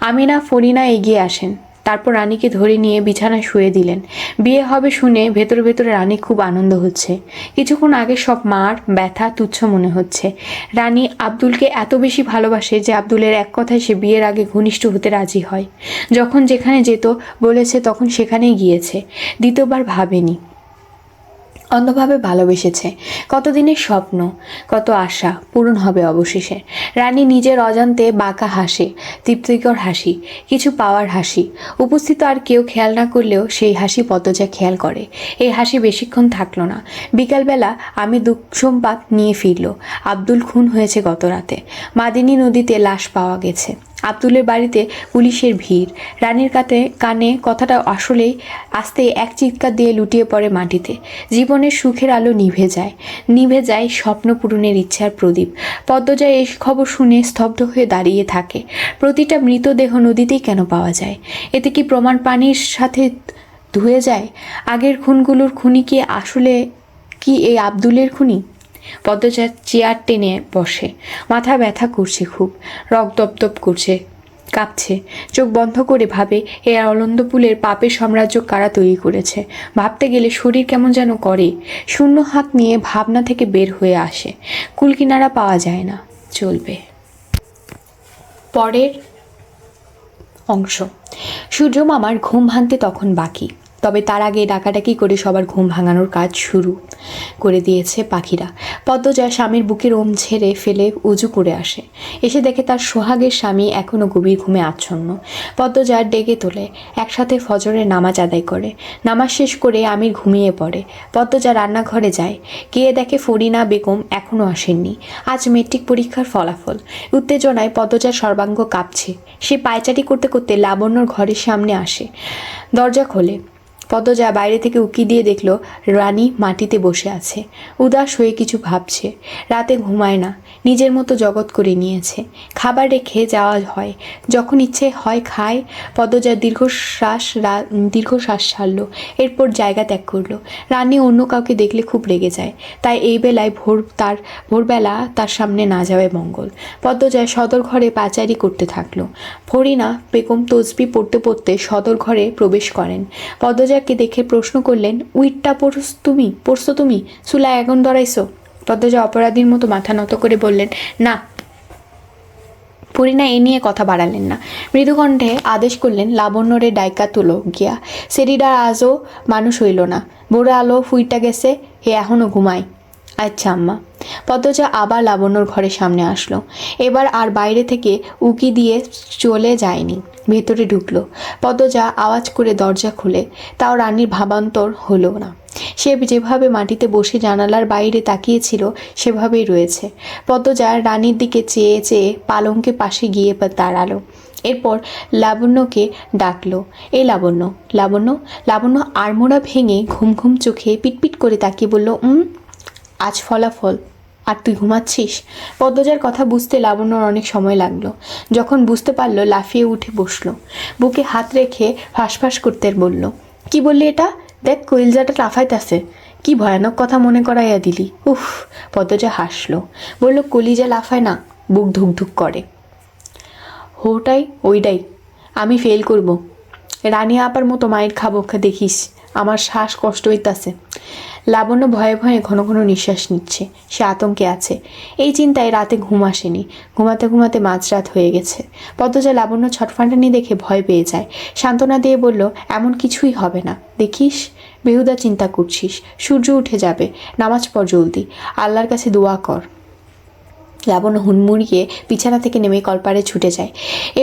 আমিনা ফরিনা এগিয়ে আসেন, তারপর রানীকে ধরে নিয়ে বিছানায় শুয়ে দিলেন। বিয়ে হবে শুনে ভেতরে ভেতরে রানী খুব আনন্দ হচ্ছে। কিছুক্ষণ আগে সব মার ব্যথা তুচ্ছ মনে হচ্ছে। রানী আব্দুলকে এত বেশি ভালোবাসে যে আব্দুলের এক কথায় সে বিয়ের আগে ঘনিষ্ঠ হতে রাজি হয়। যখন যেখানে যেত বলেছে তখন সেখানেই গিয়েছে, দ্বিতীয়বার ভাবেনি। অন্ধভাবে ভালোবেসেছে। কতদিনের স্বপ্ন, কত আশা পূরণ হবে অবশেষে। রানী নিজের অজান্তে বাঁকা হাসে, তৃপ্তিকর হাসি, কিছু পাওয়ার হাসি। উপস্থিত আর কেউ খেয়াল না করলেও সেই হাসি পদ্মজা খেয়াল করে। এই হাসি বেশিক্ষণ থাকলো না। বিকালবেলা আমি দুঃখ সংবাদ নিয়ে ফিরল। আব্দুল খুন হয়েছে গত রাতে। মাদিনী নদীতে লাশ পাওয়া গেছে। আব্দুলের বাড়িতে পুলিশের ভিড়। রানীর কানে কথাটা আসলেই আস্তে এক চিৎকার দিয়ে লুটিয়ে পড়ে মাটিতে। জীবনের সুখের আলো নিভে যায় স্বপ্ন পূরণের ইচ্ছার প্রদীপ। পদ্মজা এই খবর শুনে স্তব্ধ হয়ে দাঁড়িয়ে থাকে। প্রতিটা মৃতদেহ নদীতেই কেন পাওয়া যায়? এতে কি প্রমাণ পানির সাথে ধুয়ে যায়? আগের খুনগুলোর খুনি কি আসলে এই আব্দুলের খুনি? পদ্মজা চেয়ার টেনে বসে, মাথা ব্যথা করছে খুব, রক দপদপ করছে, কাঁপছে। চোখ বন্ধ করে ভাবে, এই অলন্দপুলের পাপের সাম্রাজ্য কারা তৈরি করেছে। ভাবতে গেলে শরীর কেমন যেন করে। শূন্য হাত নিয়ে ভাবনা থেকে বের হয়ে আসে। কুলকিনারা পাওয়া যায় না। চলবে। পরের অংশ। সূর্য মামার ঘুম ভাঙতে তখন বাকি, তবে তার আগে ডাকাডাকি করে সবার ঘুম ভাঙানোর কাজ শুরু করে দিয়েছে পাখিরা। পদ্মজা স্বামীর বুকের ওম ঝেড়ে ফেলে উজু করে আসে, এসে দেখে তার সোহাগের স্বামী এখনও গভীর ঘুমে আচ্ছন্ন। পদ্মজা ডেকে তোলে, একসাথে ফজরের নামাজ আদায় করে। নামাজ শেষ করে আমির ঘুমিয়ে পড়ে। পদ্মজা রান্নাঘরে যায়, গিয়ে দেখে ফরিনা বেগম এখনও আসেননি। আজ মেট্রিক পরীক্ষার ফলাফল। উত্তেজনায় পদ্মজার সর্বাঙ্গ কাঁপছে। সে পায়চারি করতে করতে লাবণ্যর ঘরের সামনে আসে, দরজা খোলে। পদ্মজা বাইরে থেকে উকি দিয়ে দেখল রানী মাটিতে বসে আছে, উদাস হয়ে কিছু ভাবছে। রাতে ঘুমায় না, নিজের মতো জগৎ করে নিয়েছে। খাবার রেখে যাওয়া হয়, যখন ইচ্ছে হয় খায়। পদ্মজা দীর্ঘশ্বাস ছাড়ল, এরপর জায়গা ত্যাগ করলো। রানী অন্য কাউকে দেখলে খুব রেগে যায়, তাই এই বেলায় ভোরবেলা তার সামনে না যাওয়াই মঙ্গল। পদ্মজা সদর ঘরে পাচারি করতে থাকলো। ফরিনা বেগম তসবি পড়তে পড়তে সদর ঘরে প্রবেশ করেন। পদ্মজাকে দেখে প্রশ্ন করলেন, উইটটা পড়ছো তুমি? চুলা আগুন ধরাইছো? পদ্মজা অপরাধীর মতো মাথা নত করে বললেন, না। ফরিনা এ নিয়ে কথা বাড়ালেন না, মৃদুকণ্ঠে আদেশ করলেন, লাবণ্যরে ডাইকা তুলো গিয়া। সেরিডার আজও মানুষ হইল না, ভোরে আলো ফুইটা গেছে, হে এখনও ঘুমায়। আচ্ছা আম্মা। পদ্মজা আবার লাবণ্যর ঘরের সামনে আসলো। এবার আর বাইরে থেকে উকি দিয়ে চলে যায়নি, ভেতরে ঢুকলো। পদ্মজা আওয়াজ করে দরজা খুলে, তাও রানীর ভাবান্তর হলো না। সে যেভাবে মাটিতে বসে জানালার বাইরে তাকিয়েছিল সেভাবেই রয়েছে। পদ্মজা রানীর দিকে চেয়ে চেয়ে পালঙ্কের পাশে গিয়ে দাঁড়ালো। এরপর লাবণ্যকে ডাকলো, এই লাবণ্য। লাবণ্য লাবণ্য আড়মোড়া ভেঙে ঘুম ঘুম চোখে পিটপিট করে তাকিয়ে বলল, আজ ফলাফল, আর তুই ঘুমাচ্ছিস? পদ্মজার কথা বুঝতে লাবণ্যর অনেক সময় লাগলো। যখন বুঝতে পারলো লাফিয়ে উঠে বসলো, বুকে হাত রেখে ফাঁসফাঁস করতে বলল, কি বললি এটা? দেখ কইলজাটা লাফাইতাছে। কি ভয়ানক কথা মনে করাইয়া দিলি। উফ। পদ্মজা হাসলো, বলল, কলিজা লাফায় না, বুক ধুকধুক করে। ওইটাই আমি ফেল করব। রানী আপার মতো মায়ের খাবো দেখিস, আমার শ্বাস কষ্ট হইতাছে। লাবণ্য ভয়ে ভয়ে ঘন ঘন নিঃশ্বাস নিচ্ছে, সে আতঙ্কে আছে। এই চিন্তায় রাতে ঘুম আসেনি, ঘুমাতে ঘুমাতে মাঝরাত হয়ে গেছে। পদ্মজা লাবণ্য ছটফাটানি দেখে ভয় পেয়ে যায়, সান্ত্বনা দিয়ে বলল, এমন কিছুই হবে না, দেখিস। বেহুদা চিন্তা করছিস, সূর্য উঠে যাবে, নামাজ পড় জলদি, আল্লাহর কাছে দোয়া কর। লাবণ্য হুড়মুড়িয়ে বিছানা থেকে নেমে কলপারে ছুটে যায়।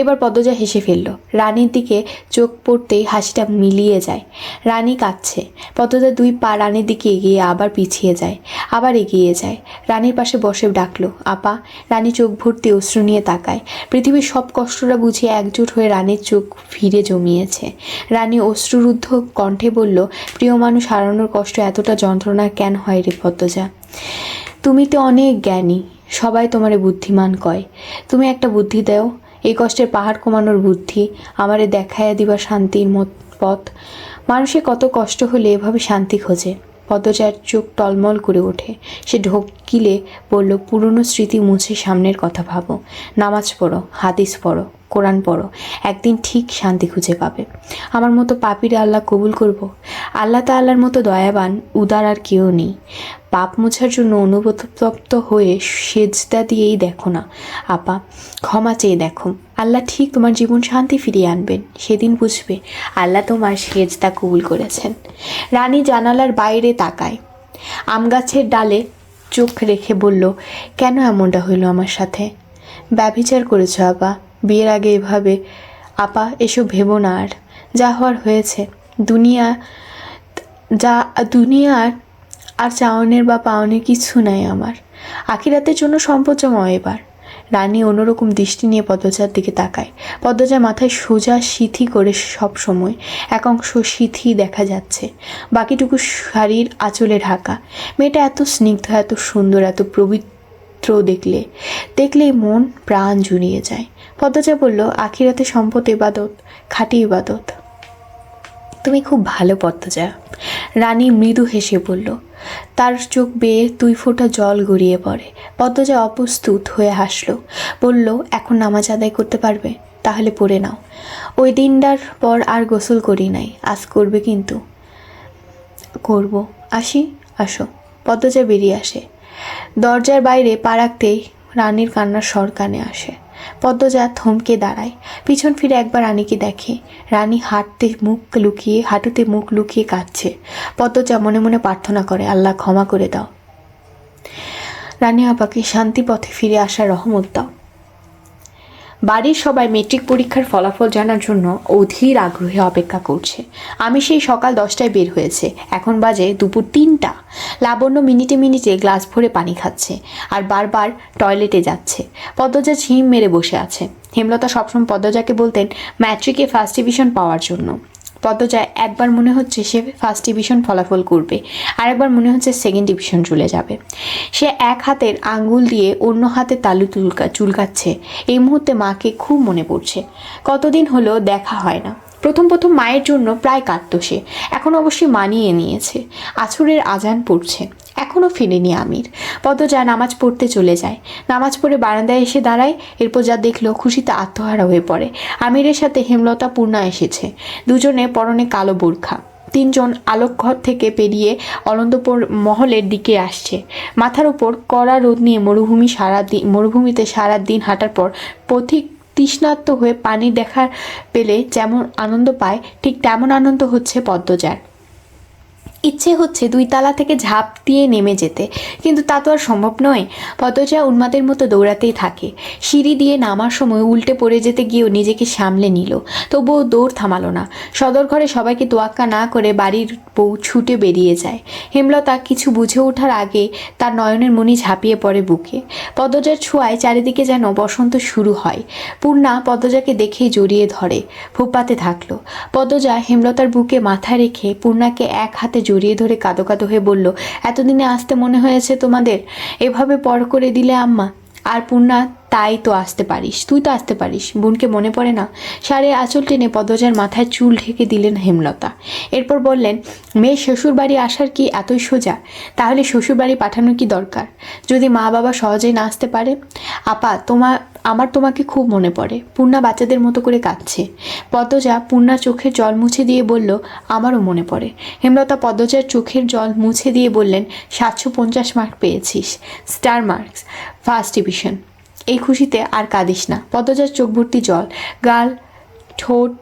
এবার পদ্মজা হেসে ফেলল, রানীর দিকে চোখ পড়তেই হাসিটা মিলিয়ে যায়। রানী কাঁদছে। পদ্মজা 2 পা রানীর দিকে এগিয়ে আবার পিছিয়ে যায়, আবার এগিয়ে যায়। রানীর পাশে বসে ডাকলো, আপা। রানী চোখ ভর্তি অশ্রু নিয়ে তাকায়। পৃথিবীর সব কষ্টটা বুঝিয়ে একজোট হয়ে রানীর চোখ ভিড়ে জমিয়েছে। রানী অশ্রুরুদ্ধ কণ্ঠে বলল, প্রিয় মানুষ হারানোর কষ্ট এতটা যন্ত্রণার কেন হয় রে পদ্মজা? তুমি তো অনেক জ্ঞানী, সবাই তোমারে বুদ্ধিমান কয়। তুমি একটা বুদ্ধি দাও, এই কষ্টের পাহাড় কমানোর বুদ্ধি, আমারে দেখাইয়া দিবা শান্তির পথ। মানুষের কত কষ্ট হলে এভাবে শান্তি খোঁজে। পদ্মজার চোখ টলমল করে ওঠে। সে ঢোকিলে বলল, পুরনো স্মৃতি মুছে সামনের কথা ভাবো, নামাজ পড়ো, হাদিস পড়ো, কোরআন পড়ো, একদিন ঠিক শান্তি খুঁজে পাবে। আমার মতো পাপীর আল্লাহ কবুল করব? আল্লাহ তাআলার মতো দয়াবান উদার আর কেউ নেই। পাপ মোছার জন্য অনুতপ্ত হয়ে সেজদা দিয়েই দেখো না আপা, ক্ষমা চেয়ে দেখো, আল্লাহ ঠিক তোমার জীবন শান্তি ফিরিয়ে আনবেন। সেদিন বুঝবে আল্লাহ তোমার সেজদা কবুল করেছেন। রানী জানালার বাইরে তাকায়, আম গাছের ডালে চোখ রেখে বলল, কেন এমনটা হইল আমার সাথে? ব্যভিচার করেছ আপা, বিয়ের আগে এভাবে। আপা এসব ভেবো না, আর যা হওয়ার হয়েছে। দুনিয়ার আর চাওয়ানের বা পাওয়ানের কিছু নাই আমার। আখিরাতের জন্য সম্পদ জমাও এবার। রানী অন্যরকম দৃষ্টি নিয়ে পদ্মজার দিকে তাকায়। পদ্মজা মাথায় সোজা সিথি করে, সব সময় এক অংশ সিথি দেখা যাচ্ছে, বাকিটুকু শাড়ির আঁচলে ঢাকা। মেয়েটা এত স্নিগ্ধ, এত সুন্দর, এত পবিত্র, দেখলেই মন প্রাণ জুড়িয়ে যায়। পদ্মজা বলল, আখিরাতে সম্পদ ইবাদত, খাঁটি ইবাদত। তুমি খুব ভালো পদ্মজা। রানী মৃদু হেসে বলল, তার চোখ বেয়ে 2 ফোঁটা জল গড়িয়ে পড়ে। পদ্মজা অপ্রস্তুত হয়ে হাসলো, বলল, এখন নামাজ আদায় করতে পারবে? তাহলে পড়ে নাও। ওই দিনটার পর আর গোসল করি নাই, আজ করবে কিন্তু? করব। আসি? আসো। পদ্মজা বেরিয়ে আসে। দরজার বাইরে পা রাখতেই রানীর কান্নার স্বর কানে আসে। পদ্মজা থমকে দাঁড়ায়, পিছন ফিরে একবার রানীকে দেখে। রানী হাঁটুতে মুখ লুকিয়ে কাঁদছে। পদ্মজা মনে মনে প্রার্থনা করে, আল্লাহ ক্ষমা করে দাও, রানী আপাকে শান্তি পথে ফিরে আসার রহমত দাও। বাড়ির সবাই মেট্রিক পরীক্ষার ফলাফল জানার জন্য অধীর আগ্রহে অপেক্ষা করছে। আমি সেই সকাল 10টায় বের হয়েছে, এখন বাজে দুপুর 3টা। লাবণ্য মিনিটে মিনিটে গ্লাস ভরে পানি খাচ্ছে আর বারবার টয়লেটে যাচ্ছে। পদ্মজা ঝিম মেরে বসে আছে। হেমলতা সবসময় পদ্মজাকে বলতেন ম্যাট্রিকে ফার্স্ট ডিভিশন পাওয়ার জন্য। পদ্মজা একবার মনে হচ্ছে সে ফার্স্ট ডিভিশন ফলাফল করবে, আর একবার মনে হচ্ছে সেকেন্ড ডিভিশন চলে যাবে। সে এক হাতের আঙ্গুল দিয়ে অন্য হাতে তালু চুলকাচ্ছে। এই মুহূর্তে মাকে খুব মনে পড়ছে। কতদিন হলো দেখা হয় না। প্রথম মায়ের জন্য প্রায় কাঁদত সে, এখন অবশ্যই মানিয়ে নিয়েছে। আছরের আজান পড়ছে, এখনও ফিরেনি আমির। পদ্মজা নামাজ পড়তে চলে যায়। নামাজ পড়ে বারান্দায় এসে দাঁড়ায়। এরপর যা দেখলো খুশিতে আত্মহারা হয়ে পড়ে। আমিরের সাথে হেমলতা, পূর্ণা এসেছে। দুজনে পরনে কালো বোরখা। 3জন আলোকঘর থেকে পেরিয়ে অনন্তপুর মহলের দিকে আসছে। মাথার উপর কড়া রোদ নিয়ে মরুভূমিতে সারাদিন হাঁটার পর পথিক তৃষ্ণার্ত হয়ে পানি দেখা পেলে যেমন আনন্দ পায়, ঠিক তেমন আনন্দ হচ্ছে পদ্মজার। ইচ্ছে হচ্ছে 2 তালা থেকে ঝাঁপ দিয়ে নেমে যেতে, কিন্তু তা তো আর সম্ভব নয়। পদ্মজা উন্মাদের মতো দৌড়াতেই থাকে। সিঁড়ি দিয়ে নামার সময় উল্টে পড়ে যেতে গিয়েও নিজেকে সামলে নিল, তবুও দৌড় থামালো না। সদর ঘরে সবাইকে তোয়াক্কা না করে বাড়ির বউ ছুটে বেরিয়ে যায়। হেমলতা কিছু বুঝে ওঠার আগে তার নয়নের মণি ঝাঁপিয়ে পড়ে বুকে। পদ্মজার ছোঁয়ায় চারিদিকে যেন বসন্ত শুরু হয়। পূর্ণা পদ্মজাকে দেখেই জড়িয়ে ধরে, ফুপাতে থাকলো। পদ্মজা হেমলতার বুকে মাথা রেখে পূর্ণাকে এক হাতে জড়িয়ে ধরে কাঁদো কাঁদো হয়ে বলল, এতদিনে আসতে মনে হয়েছে তোমাদের? এভাবে পর করে দিলে আম্মা। আর পূর্ণা, তাই তো আসতে পারিস, তুই তো আসতে পারিস, বোনকে মনে পড়ে না? শাড়ির আঁচল টেনে পদ্মজার মাথায় চুল ঢেকে দিলেন হেমলতা। এরপর বললেন, মেয়ে শ্বশুর বাড়ি আসার কি এতই সোজা? তাহলে শ্বশুর বাড়ি পাঠানোর কি দরকার, যদি মা বাবা সহজেই না আসতে পারে? আপা, আমার তোমাকে খুব মনে পড়ে। পূর্ণা বাচ্চাদের মতো করে কাঁদছে। পদ্মজা পূর্ণার চোখের জল মুছে দিয়ে বলল, আমারও মনে পড়ে। হেমলতা পদ্মজার চোখের জল মুছে দিয়ে বললেন, 750 মার্ক পেয়েছিস, স্টার মার্কস, ফার্স্ট ডিভিশন। এই খুশিতে আর কাঁদিস না। পদ্মজার চোখ ভর্তি জল, গাল ঠোঁট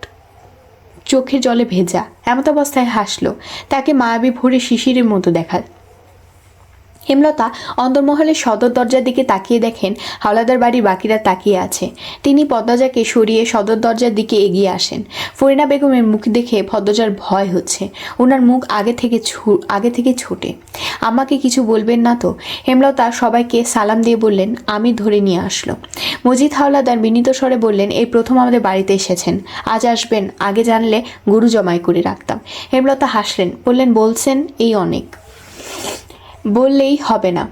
চোখের জলে ভেজা। এমতাবস্থায় হাসলো। তাকে মায়াবী ভরে শিশিরের মতো দেখা। হেমলতা অন্দরমহলের সদর দরজার দিকে তাকিয়ে দেখেন হাওলাদার বাড়ির বাকিরা তাকিয়ে আছে। তিনি পদ্মজাকে সরিয়ে সদর দরজার দিকে এগিয়ে আসেন। ফরিনা বেগমের মুখ দেখে পদ্মজার ভয় হচ্ছে। ওনার মুখ আগে থেকে ছোটে। আমাকে কিছু বলবেন না তো? হেমলতা সবাইকে সালাম দিয়ে বললেন, আমি ধরে নিয়ে আসলো। মজিদ হাওলাদার বিনীত স্বরে বললেন, এই প্রথম আমাদের বাড়িতে এসেছেন, আজ আসবেন, আগে জানলে গরু জমাই করে রাখতাম। হেমলতা হাসলেন, বলছেন এই অনেক, বললেই হবে না,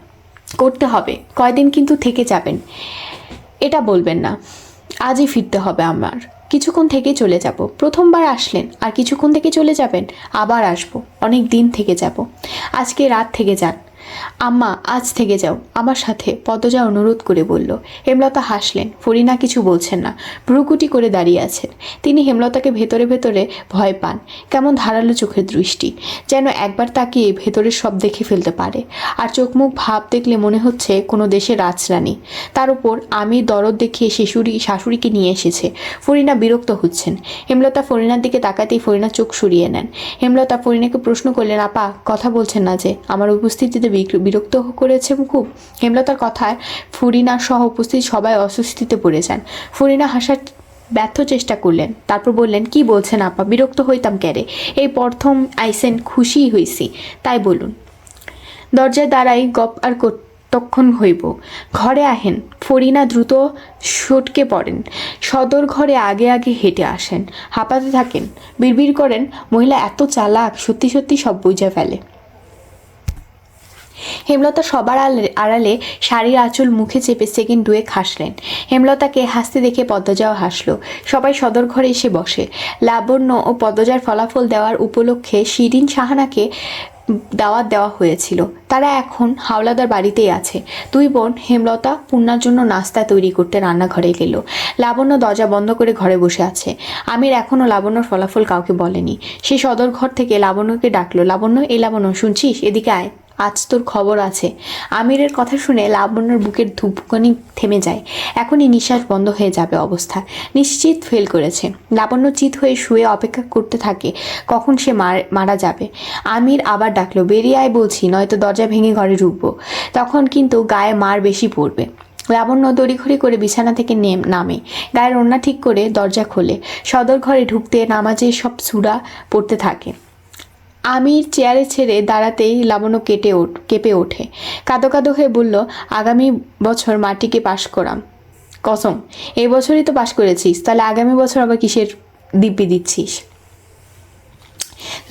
করতে হবে। কয়দিন কিন্তু থেকে যাবেন, এটা বলবেন না। আজই ফিরতে হবে আমার, কিছুক্ষণ থেকে চলে যাব। প্রথমবার আসলেন আর কিছুক্ষণ থেকে চলে যাবেন? আবার আসবো, অনেক দিন থেকে যাব। আজকে রাত থেকে যান। আম্মা, আজ থেকে যাও আমার সাথে, পদ্মজা অনুরোধ করে বলল। হেমলতা হাসলেন। ফরিনা কিছু বলছেন না, ভ্রুকুটি করে দাঁড়িয়ে আছেন। তিনি হেমলতাকে ভেতরে ভেতরে ভয় পান। কেমন ধারালো চোখের দৃষ্টি, যেন একবার তাকিয়ে ভেতরের সব দেখে ফেলতে পারে। আর চোখ মুখ ভাব দেখলে মনে হচ্ছে কোনো দেশের রাজরানী। তার উপর আমি দরদ দেখিয়ে শাশুড়িকে নিয়ে এসেছে। ফরিনা বিরক্ত হচ্ছেন। হেমলতা ফরিনার দিকে তাকাতেই ফরিনা চোখ সরিয়ে নেন। হেমলতা ফরিনাকে প্রশ্ন করলেন, আপা কথা বলছেন না যে? আমার উপস্থিতিতে বিরক্ত করেছে খুব? হেমলতার কথায় ফরিনা সহ উপস্থিত সবাই অস্বস্তিতে পড়ে যান। ফরিনা হাসার ব্যর্থ চেষ্টা করলেন, তারপর বললেন, কি বলছেন আপা, বিরক্ত হইতাম ক্যারে? এই প্রথম আইসেন, খুশি হইছি, তাই বলুন। দরজায় দাঁড়াই, গপ আর তখন হইব, ঘরে আহেন। ফরিনা দ্রুত সটকে পড়েন। সদর ঘরে আগে আগে হেঁটে আসেন, হাঁপাতে থাকেন, বিড়বিড় করেন, মহিলা এত চালাক, সত্যি সত্যি সব বুঝে ফেলে। হেমলতা সবার আড়ালে শাড়ির আঁচল মুখে চেপে সেকেন্ড 2 হাসলেন। হেমলতাকে হাসতে দেখে পদ্মজাও হাসলো। সবাই সদর ঘরে এসে বসে। লাবণ্য ও পদ্মজার ফলাফল দেওয়ার উপলক্ষে শিরিন সাহানাকে দাওয়াত দেওয়া হয়েছিল। তারা এখন হাওলাদার বাড়িতেই আছে। 2 বোন হেমলতা পূর্ণার জন্য নাস্তা তৈরি করতে রান্নাঘরে গেল। লাবণ্য দরজা বন্ধ করে ঘরে বসে আছে। আমির এখনও লাবণ্যর ফলাফল কাউকে বলেনি। সে সদর ঘর থেকে লাবণ্যকে ডাকলো, লাবণ্য, এই লাবণ্য, শুনছিস? এদিকে আয়। আজ তোর খবর আছে। আমিরের কথা শুনে লাবণ্যর বুকের ধুপকানি থেমে যায়। এখনই নিঃশ্বাস বন্ধ হয়ে যাবে অবস্থা। নিশ্চিত ফেল করেছে। লাবণ্য চিত হয়ে শুয়ে অপেক্ষা করতে থাকে কখন সে মারা যাবে। আমির আবার ডাকলো, বেরিয়ে আয় বলছি, নয়তো দরজা ভেঙে ঘরে ঢুকবো। তখন কিন্তু গায়ে মার বেশি পড়বে। লাবণ্য তড়িঘড়ি করে বিছানা থেকে নামে, গায়ের ওড়না ঠিক করে দরজা খোলে। সদর ঘরে ঢুকতে নামাজের সব সূরা পড়তে থাকে। আমির চেয়ারে ছেড়ে দাঁড়াতেই লাবণ্য কেঁপে ওঠে। কাঁদো কাঁদো হয়ে বলল, আগামী বছর মাটিকে পাশ করাম কসম। এই বছরই তো পাশ করেছিস, তাহলে আগামী বছর আবার কিসের দিব্যি দিচ্ছিস?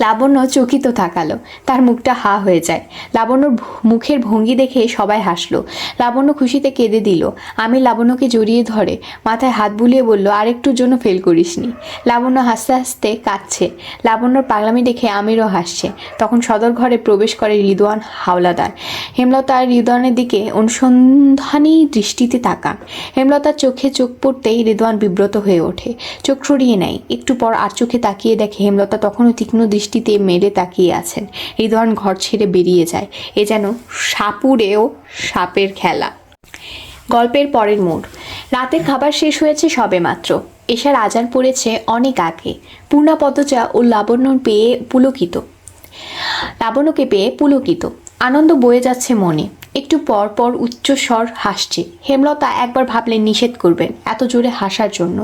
লাবণ্য চকিত তাকালো। তার মুখটা হা হয়ে যায়। লাবণ্যর মুখের ভঙ্গি দেখে সবাই হাসলো। লাবণ্য খুশিতে কেঁদে দিল। আমি লাবণ্যকে জড়িয়ে ধরে মাথায় হাত বুলিয়ে বলল, আরেকটুর জন্য ফেল করিসনি। লাবণ্য হাসতে হাসতে কাঁদছে। লাবণ্যর পাগলামি দেখে আমিরও হাসছে। তখন সদর ঘরে প্রবেশ করে রিদওয়ান হাওলাদার। হেমলতা রিদওয়ানের দিকে অনুসন্ধানী দৃষ্টিতে তাকান। হেমলতার চোখে চোখ পড়তেই রিদওয়ান বিব্রত হয়ে ওঠে। চোখ সরিয়ে নেয়। একটু পর আর চোখে তাকিয়ে দেখে হেমলতা তখনও তীক্ষ্ণ দৃষ্টিতে মেরে তাকিয়ে আছেন। রিদওয়ান ঘর ছেড়ে বেরিয়ে যায়। এ যেন সাপুরেও সাপের খেলা। গল্পের পরের মোড়। রাতের খাবার শেষ হয়েছে সবে মাত্র। এশার আজান পড়েছে অনেক আগে। পূর্ণা, পদচা ও লাবণ্যকে পেয়ে পুলকিত। আনন্দ বয়ে যাচ্ছে মনে। একটু পর পর উচ্চস্বর হাসছে। হেমলতা একবার ভাবলেন নিষেধ করবেন এত জোরে হাসার জন্য।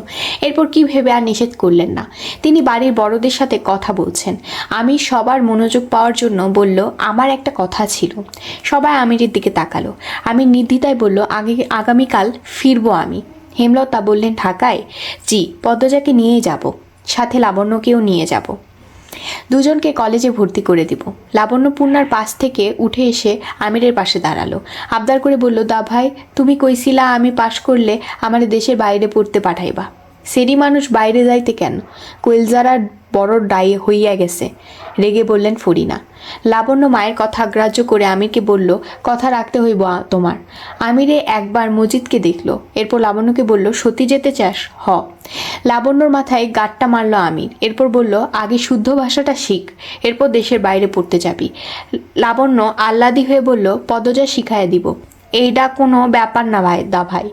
এরপর কি ভেবে আর নিষেধ করলেন না। তিনি বাড়ির বড়দের সাথে কথা বলছেন। আমি সবার মনোযোগ পাওয়ার জন্য বলল, আমার একটা কথা ছিল। সবাই আমিরের দিকে তাকালো। আমি নির্দ্বিধায় বলল, আগামীকাল ফিরবো আমি। হেমলতা বললেন, ঢাকায়? জি, পদ্মজাকে নিয়ে যাব, সাথে লাবণ্যকেও নিয়ে যাব। দুজনকে কলেজে ভর্তি করে দিব। লাবণ্য পূর্ণার পাশ থেকে উঠে এসে আমিরের পাশে দাঁড়ালো। আবদার করে বলল, দা ভাই, তুমি কইছিলা আমি পাশ করলে আমার দেশের বাইরে পড়তে পাঠাইবা। সেরি মানুষ বাইরে যাইতে কেন? কইলজারা বড় ডাই হইয়া গেছে, রেগে বললেন ফরিনা। লাবণ্য মায়ের কথা গ্রাহ্য করে আমিরকে বলল, কথা রাখতে হইব তোমার। আমিরে একবার মজিদকে দেখল, এরপর লাবণ্যকে বলল, সত্যি যেতে চাস? হ। লাবণ্যর মাথায় গাঁটটা মারল আমির। এরপর বলল, আগে শুদ্ধ ভাষাটা শিখ, এরপর দেশের বাইরে পড়তে যাবি। লাবণ্য আহ্লাদি হয়ে বলল, পদজা শিখাইয়া দিব। এইটা কোনো ব্যাপার না ভাই,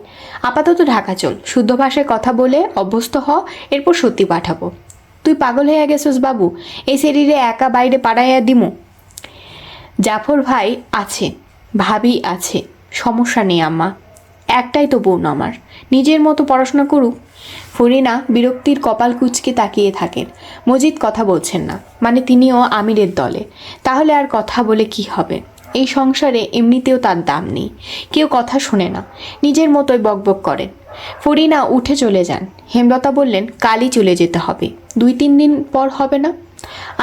আপাতত ঢাকা চল, শুদ্ধ ভাষায় কথা বলে অভ্যস্ত হ, এরপর সত্যি পাঠাবো। তুই পাগল হইয়া গেছস বাবু? এই শরীরে একা বাইরে পাড়াইয়া দিমু? জাফর ভাই আছে, ভাবি আছে, সমস্যা নেই আম্মা, একটাই তো বোন আমার, নিজের মতো পড়াশোনা করুক। ফরিনা বিরক্তির কপাল কুঁচকে তাকিয়ে থাকেন। মজিদ কথা বলছেন না, মানে তিনিও আমিরের দলে। তাহলে আর কথা বলে কি হবে? এই সংসারে এমনিতেও তার দাম নেই। কেউ কথা শোনে না, নিজের মতোই বকবক করেন। ফরিনা উঠে চলে যান। হেমলতা বললেন, কালই চলে যেতে হবে, 2-3 দিন পর হবে না?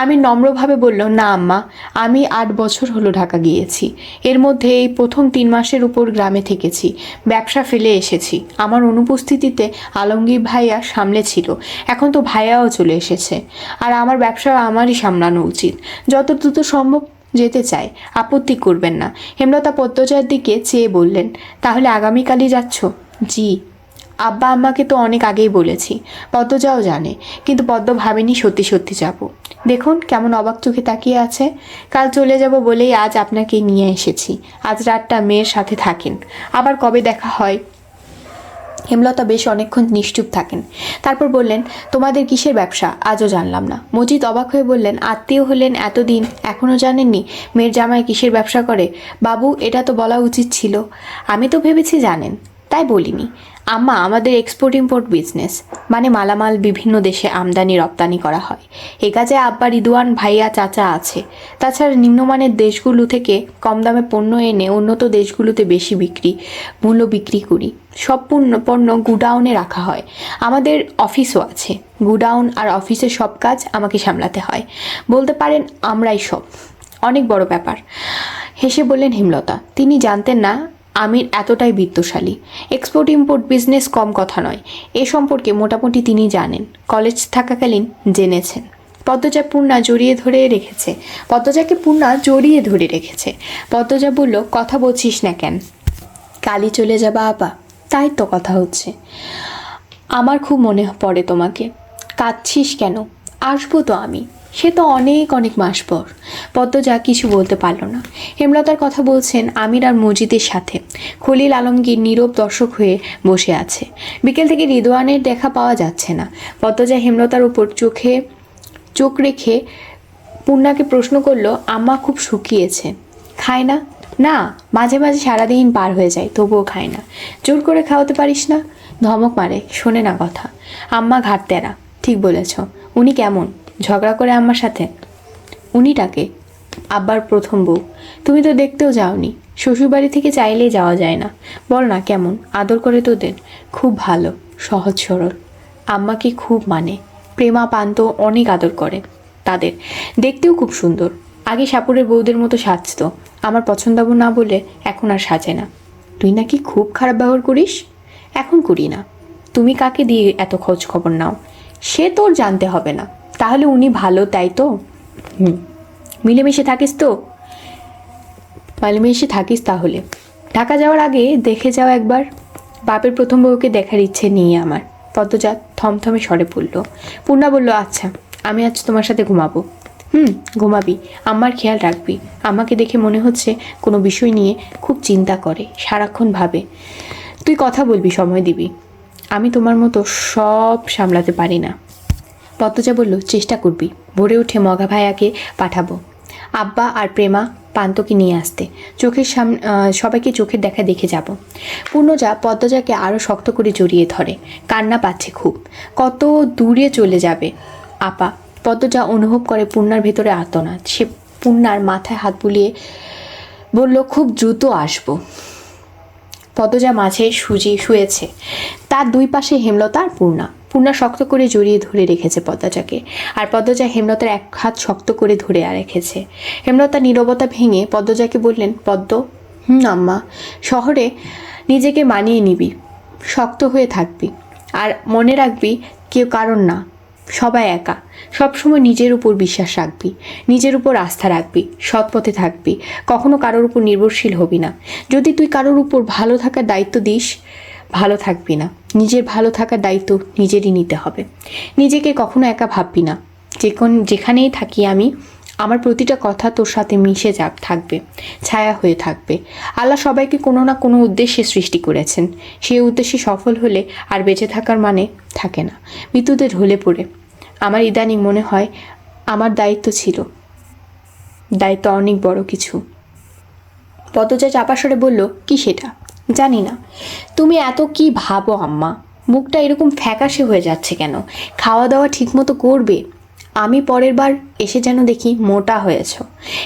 আমি নম্রভাবে বলল, না আম্মা, আমি 8 বছর হলো ঢাকা গিয়েছি। এর মধ্যে এই প্রথম 3 মাসের উপর গ্রামে থেকেছি, ব্যবসা ফেলে এসেছি। আমার অনুপস্থিতিতে আলমগীর ভাইয়া সামলে ছিল, এখন তো ভাইয়াও চলে এসেছে, আর আমার ব্যবসা আমারই সামলানো উচিত। যত দ্রুত সম্ভব যেতে চাই, আপত্তি করবেন না। হেমলতা পদ্মজার দিকে চেয়ে বললেন, তাহলে আগামীকালই যাচ্ছ? জি। আব্বা আম্মাকে তো অনেক আগেই বলেছি, পদ্মজাও জানে, কিন্তু পদ্ম ভাবেনি সত্যি সত্যি যাব। দেখুন কেমন অবাক চোখে তাকিয়ে আছে। কাল চলে যাব বলেই আজ আপনাকে নিয়ে এসেছি। আজ রাতটা মেয়ের সাথে থাকেন, আবার কবে দেখা হয়। হেমলতা বেশ অনেকক্ষণ নিশ্চুপ থাকেন, তারপর বললেন, তোমাদের কিসের ব্যবসা আজও জানলাম না। মজিদ অবাক হয়ে বললেন, আত্মীয় হলেন এতদিন, এখনও জানেননি মেয়ের জামাই কিসের ব্যবসা করে? বাবু, এটা তো বলা উচিত ছিল। আমি তো ভেবেছি জানেন, তাই বলিনি। আম্মা, আমাদের এক্সপোর্ট ইম্পোর্ট বিজনেস, মানে মালামাল বিভিন্ন দেশে আমদানি রপ্তানি করা হয়। এ কাজে আব্বা, রিদওয়ান ভাইয়া, চাচা আছে। তাছাড়া নিম্নমানের দেশগুলো থেকে কম দামে পণ্য এনে উন্নত দেশগুলোতে বেশি মূল্য বিক্রি করি। সব পণ্য গুডাউনে রাখা হয়। আমাদের অফিসও আছে। গুডাউন আর অফিসের সব কাজ আমাকে সামলাতে হয়। বলতে পারেন আমরাই সব। অনেক বড় ব্যাপার। হেসে বললেন হেমলতা। তিনি জানতেন না আমির এতটাই বিত্তশালী। এক্সপোর্ট ইম্পোর্ট বিজনেস কম কথা নয়, এ সম্পর্কে মোটামুটি তিনি জানেন, কলেজ থাকাকালীন জেনেছেন। পদ্মজাকে পূর্ণা জড়িয়ে ধরে রেখেছে। পদ্মজা বলল, কথা বলছিস না কেন? কালই চলে যাবা আপা? তাই তো কথা হচ্ছে। আমার খুব মনে পড়ে তোমাকে। কাঁদছিস কেন? আসবো তো আমি। সে তো অনেক অনেক মাস পর। পদ্মজা কিছু বলতে পারল না। হেমলতার কথা বলছেন আমির আর মজিদের সাথে। খলিল আলমগীর নীরব দর্শক হয়ে বসে আছে। বিকেল থেকে রিদওয়ানের দেখা পাওয়া যাচ্ছে না। পদ্মজা হেমলতার উপর চোখ রেখে পূর্ণাকে প্রশ্ন করলো, আম্মা খুব শুকিয়েছে, খায় না? না, মাঝে মাঝে সারাদিন পার হয়ে যায়, তবুও খায় না। জোর করে খাওয়াতে পারিস না? ধমক মারে, শোনে না কথা। আম্মা ঘাটতেরা। ঠিক বলেছ। উনি কেমন? ঝগড়া করে আম্মার সাথে? উনিটাকে? আব্বার প্রথম বউ। তুমি তো দেখতেও যাওনি। শ্বশুরবাড়ি থেকে চাইলেই যাওয়া যায় না। বল না কেমন আদর করে তোদের? খুব ভালো, সহজ সরল। আম্মাকে খুব মানে। প্রেমা পান্ত অনেক আদর করে তাদের। দেখতেও খুব সুন্দর। আগে সাপুরের বউদের মতো সাজতো, আমার পছন্দ না বলে এখন আর সাজে না। তুই নাকি খুব খারাপ ব্যবহার করিস? এখন করি না। তুমি কাকে দিয়ে এত খোঁজ খবর নাও? সে তোর জানতে হবে না। তাহলে উনি ভালো, তাই তো? মিলেমিশে থাকিস তো? মিলেমিশে থাকিস তাহলে। ঢাকা যাওয়ার আগে দেখে যাও একবার। বাপের প্রথম বউকে দেখার ইচ্ছে নিয়ে আমার। পদ্মজা থমথমে স্বরে পড়ল। পূর্ণা বলল, আচ্ছা, আমি আজ তোমার সাথে ঘুমাবো। ঘুমাবি। আমার খেয়াল রাখবি। আমাকে দেখে মনে হচ্ছে কোনো বিষয় নিয়ে খুব চিন্তা করে, সারাক্ষণ ভাবে। তুই কথা বলবি, সময় দিবি। আমি তোমার মতো সব সামলাতে পারি না। পদ্মজা বলল, চেষ্টা করবি। ভোরে উঠে মগা ভাইয়াকে পাঠাবো, আব্বা আর প্রেমা পান্তকে নিয়ে আসতে। চোখের সামনে সবাইকে চোখের দেখা দেখে যাব। পূর্ণজা পদ্মজাকে আরও শক্ত করে জড়িয়ে ধরে। কান্না পাচ্ছে খুব। কত দূরে চলে যাবে আপা। পদ্মজা অনুভব করে পূর্ণার ভেতরে আর্তনাদ। সে পূর্ণার মাথায় হাত বুলিয়ে বলল, খুব দ্রুত আসবো। পদ্মজা মাঝে শুয়েছে। তার দুই পাশে হেমলতা আর পূর্ণা। পূর্ণা শক্ত করে জড়িয়ে ধরে রেখেছে পদ্মজাকে, আর পদ্মজা হেমলতার এক হাত শক্ত করে ধরে রেখেছে। হেমলতা নীরবতা ভেঙে পদ্মজাকে বললেন, পদ্ম, আম্মা, শহরে নিজেকে মানিয়ে নিবি, শক্ত হয়ে থাকবি, আর মনে রাখবি কেউ কারণ না, সবাই একা। সবসময় নিজের উপর বিশ্বাস রাখবি, নিজের উপর আস্থা রাখবি, সৎ পথে থাকবি, কখনো কারোর উপর নির্ভরশীল হবি না। যদি তুই কারোর উপর ভালো থাকার দায়িত্ব দিস, ভালো থাকবি না। নিজের ভালো থাকার দায়িত্ব নিজেরই নিতে হবে। নিজেকে কখনো একা ভাববি না। যেখানেই থাকি আমি, আমার প্রতিটা কথা তোর সাথে মিশে থাকবে, ছায়া হয়ে থাকবে। আল্লাহ সবাইকে কোনো না কোনো উদ্দেশ্যে সৃষ্টি করেছেন। সেই উদ্দেশ্যে সফল হলে আর বেঁচে থাকার মানে থাকে না, মৃত্যুতে ঢলে পড়ে। আমার ইদানিং মনে হয় আমার দায়িত্ব ছিল, দায়িত্ব অনেক বড় কিছু। পদ্মজা চাপা স্বরে বলল, কি সেটা? জানি না। তুমি এত কি ভাবো আম্মা? মুখটা এরকম ফ্যাকাশে হয়ে যাচ্ছে কেন? খাওয়া দাওয়া ঠিকমতো করবে? আমি পরের বার এসে যেন দেখি মোটা হয়েছ।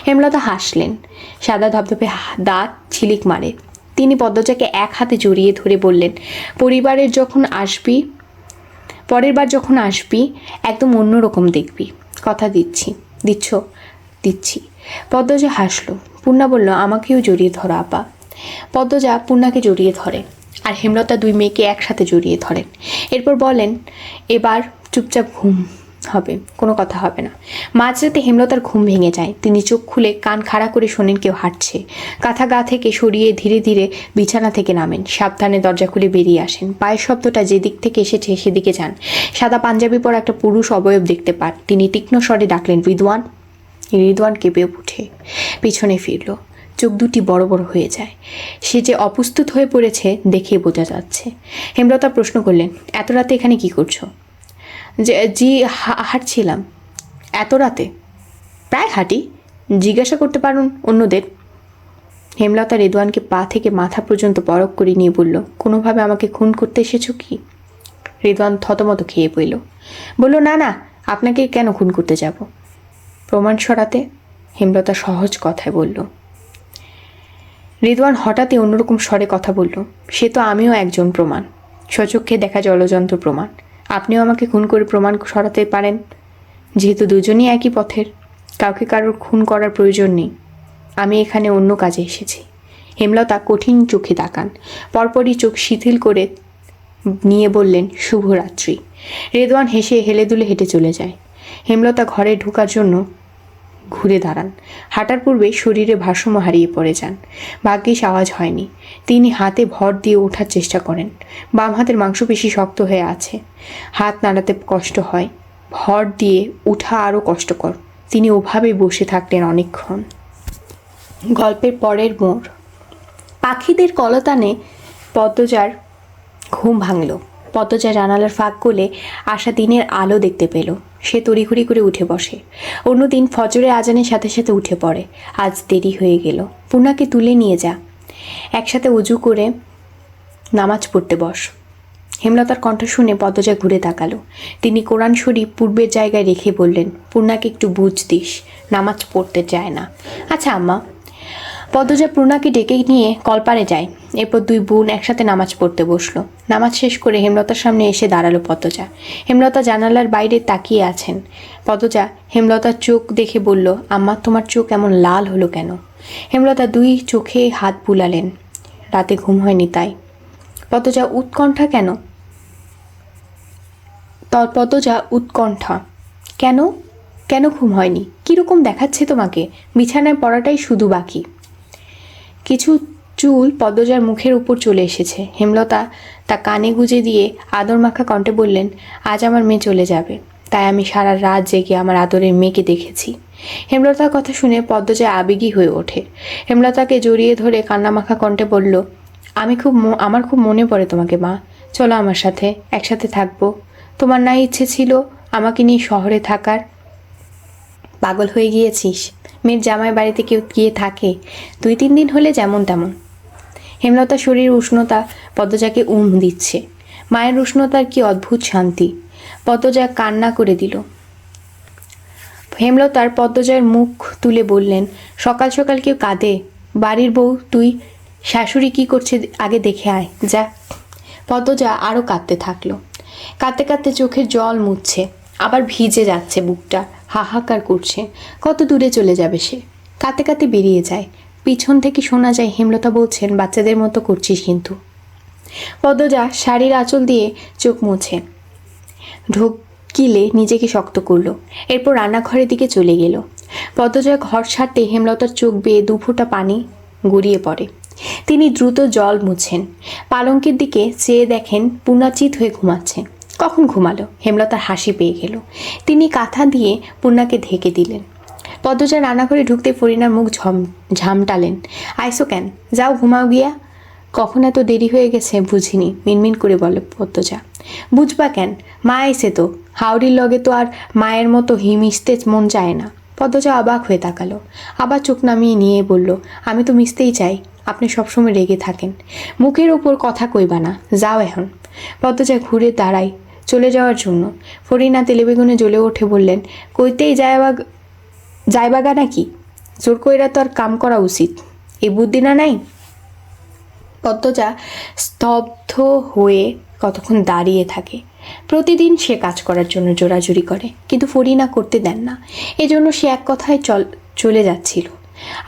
হেমলতা হাসলেন। সাদা ধপধপে দাঁত ছিলিক মারে। তিনি পদ্মজাকে এক হাতে জড়িয়ে ধরে বললেন, পরের বার যখন আসবি একদম অন্যরকম দেখবি। কথা দিচ্ছি। পদ্মজা হাসলো। পূর্ণা বলল, আমাকেও জড়িয়ে ধরো আপা। পদ্মজা পূর্ণাকে জড়িয়ে ধরে, আর হেমলতা দুই মেয়েকে একসাথে জড়িয়ে ধরেন। এরপর বলেন, এবার চুপচাপ ঘুম হবে, কোনো কথা হবে না। মাঝরাতে হেমলতার ঘুম ভেঙে যায়। তিনি চোখ খুলে কান খাড়া করে শোনেন কেউ হাঁটছে। কাঁথা গা থেকে সরিয়ে ধীরে ধীরে বিছানা থেকে নামেন। সাবধানে দরজা খুলে বেরিয়ে আসেন। পায়ের শব্দটা যেদিক থেকে এসেছে সেদিকে যান। সাদা পাঞ্জাবি পরা একটা পুরুষ অবয়ব দেখতে পান। তিনি তীক্ষ্ণ স্বরে ডাকলেন, রিদওয়ান। রিদওয়ান কেঁপে উঠে পিছনে ফিরল। চোখ দুটি বড় বড় হয়ে যায়। সে যে অপ্রস্তুত হয়ে পড়েছে দেখে বোঝা যাচ্ছে। হেমলতা প্রশ্ন করলেন, এত রাতে এখানে কি করছো? জি, হাঁটছিলাম। এত রাতে? প্রায় হাঁটি, জিজ্ঞাসা করতে পারুন অন্যদের। হেমলতা রিদওয়ানকে পা থেকে মাথা পর্যন্ত পরখ করে নিয়ে বলল, কোনোভাবে আমাকে খুন করতে এসেছো কি? রিদওয়ান থতমত খেয়ে পড়ল। বলল, না, আপনাকে কেন খুন করতে যাব? প্রমাণ সরাতে। হেমলতা সহজ কথায় বলল। রিদওয়ান হঠাৎই অন্যরকম স্বরে কথা বলল, সে তো আমিও একজন প্রমাণ, স্বচক্ষে দেখা জলযন্ত্র প্রমাণ। আপনিও আমাকে খুন করে প্রমাণ সরাতে পারেন। যেহেতু দুজনই একই পথের, কাউকে কারোর খুন করার প্রয়োজন নেই। আমি এখানে অন্য কাজে এসেছি। হেমলতা কঠিন চোখে তাকান। পরপরই চোখ শিথিল করে নিয়ে বললেন, শুভরাত্রি। রিদওয়ান হেসে হেলে দুলে হেঁটে চলে যায়। হেমলতা ঘরে ঢোকার জন্য ঘুরে দাঁড়ান। হাঁটার পূর্বে শরীরে ভারসাম্য হারিয়ে পড়ে যান। ভাগ্যিস আওয়াজ হয়নি। তিনি হাতে ভর দিয়ে ওঠার চেষ্টা করেন। বাম হাতের মাংসপেশি শক্ত হয়ে আছে। হাত নাড়াতে কষ্ট হয়। ভর দিয়ে উঠা আরও কষ্টকর। তিনি ওভাবেই বসে থাকলেন অনেকক্ষণ। গল্পের পরের মোড়। পাখিদের কলতানে পদ্মজার ঘুম ভাঙল। পদ্মজা জানালার ফাঁক গলে আসা দিনের আলো দেখতে পেল। সে তড়িঘড়ি করে উঠে বসে। অন্যদিন ফজরের আজানের সাথে সাথে উঠে পড়ে। আজ দেরি হয়ে গেল। পূর্ণাকে তুলে নিয়ে যা, একসাথে উজু করে নামাজ পড়তে বস। হেমলতার কণ্ঠ শুনে পদ্মজা ঘুরে তাকালো। তিনি কোরআন শরীফ পূর্বের জায়গায় রেখে বললেন, পূর্ণাকে একটু বুঝ দিস, নামাজ পড়তে চায় না। আচ্ছা আম্মা। পদ্মজা পূর্ণাকে ডেকে নিয়ে কলপারে যায়। এরপর দুই বোন একসাথে নামাজ পড়তে বসলো। নামাজ শেষ করে হেমলতার সামনে এসে দাঁড়ালো পদ্মজা। হেমলতা জানালার বাইরে তাকিয়ে আছেন। পদ্মজা হেমলতার চোখ দেখে বলল, আম্মা, তোমার চোখ এমন লাল হলো কেন? হেমলতা দুই চোখে হাত বুলালেন। রাতে ঘুম হয়নি তাই। পদ্মজা উৎকণ্ঠা কেন? পদ্মজা উৎকণ্ঠা কেন? কেন ঘুম হয়নি? কীরকম দেখাচ্ছে তোমাকে? বিছানায় পড়াটাই শুধু বাকি। কিছু চুল পদ্মজার মুখের উপর চলে এসেছে। হেমলতা তা কানে গুজে দিয়ে আদর মাখা কণ্ঠে বললেন, আজ আমার মেয়ে চলে যাবে, তাই আমি সারা রাত জেগে আমার আদরের মেয়েকে দেখেছি। হেমলতার কথা শুনে পদ্মজা আবেগী হয়ে ওঠে। হেমলতাকে জড়িয়ে ধরে কান্নামাখা কণ্ঠে বলল, আমার খুব মনে পড়ে তোমাকে মা। চলো আমার সাথে, একসাথে থাকবো। তোমার না ইচ্ছে ছিল আমাকে নিয়ে শহরে থাকার? পাগল হয়ে গিয়েছিস? মেয়ের জামাই বাড়িতে কেউ গিয়ে থাকে 2-3 দিন হলে যেমন তেমন। হেমলতার শরীর উষ্ণতা পদ্মজাকে দিচ্ছে। মায়ের উষ্ণতার কি অদ্ভুত শান্তি। পদ্মজা কান্না করে দিল। হেমলতার পদ্মজার মুখ তুলে বললেন, সকাল সকাল কেউ কাঁদে? বাড়ির বউ তুই, শাশুড়ি কি করছে আগে দেখে আয় যা। পদ্মজা আরও কাঁদতে থাকলো। কাঁদতে কাঁদতে চোখের জল মুছছে, আবার ভিজে যাচ্ছে বুকটা, হাহাকার করছে। কত দূরে চলে যাবে সে? কাঁদতে কাঁদতে বেরিয়ে যায়। পিছন থেকে শোনা যায় হেমলতা বলছেন, বাচ্চাদের মতো করছিস কিন্তু। পদ্মজা শাড়ির আঁচল দিয়ে চোখ মুছে ঢোকিলে নিজেকে শক্ত করলো। এরপর রান্নাঘরের দিকে চলে গেল। পদ্মজা ঘর ছাড়তে হেমলতার চোখ বেয়ে 2 ফোঁটা পানি গড়িয়ে পড়ে। তিনি দ্রুত জল মুছেন। পালঙ্কের দিকে চেয়ে দেখেন পূর্ণা চিত হয়ে ঘুমাচ্ছে। কখন ঘুমালো? হেমলতার হাসি পেয়ে গেল। তিনি কাঁথা দিয়ে পূর্ণাকে ঢেকে দিলেন। পদ্মজা রান্নাঘরে ঢুকতে ফরিনার মুখ ঝামটালেন। আইসো কেন? যাও ঘুমাও গিয়া। কখন এত দেরি হয়ে গেছে বুঝিনি, মিনমিন করে বলে পদ্মজা। বুঝবা কেন? মা আইসে তো। হাওড়ির লগে তো আর মায়ের মতো মিশতে মন চায় না। পদ্মজা অবাক হয়ে তাকালো। আবার চোখ নামিয়ে নিয়ে বলল, আমি তো মিশতেই চাই, আপনি সবসময় রেগে থাকেন। মুখের ওপর কথা কইবা না, যাও এখন। পদ্মজা ঘুরে দাঁড়ায় চলে যাওয়ার জন্য। ফরিনা তেলেবেগুনে জ্বলে ওঠে বললেন, কইতেই যাইবাগা নাকি? জোর কইরা তো আর কাম করা উচিত, এই বুদ্ধি না নাই? পদ্মজা স্তব্ধ হয়ে কতক্ষণ দাঁড়িয়ে থাকে। প্রতিদিন সে কাজ করার জন্য জোরাজুরি করে, কিন্তু ফরিনা করতে দেন না। এজন্য সে এক কথায় চলে যাচ্ছিল।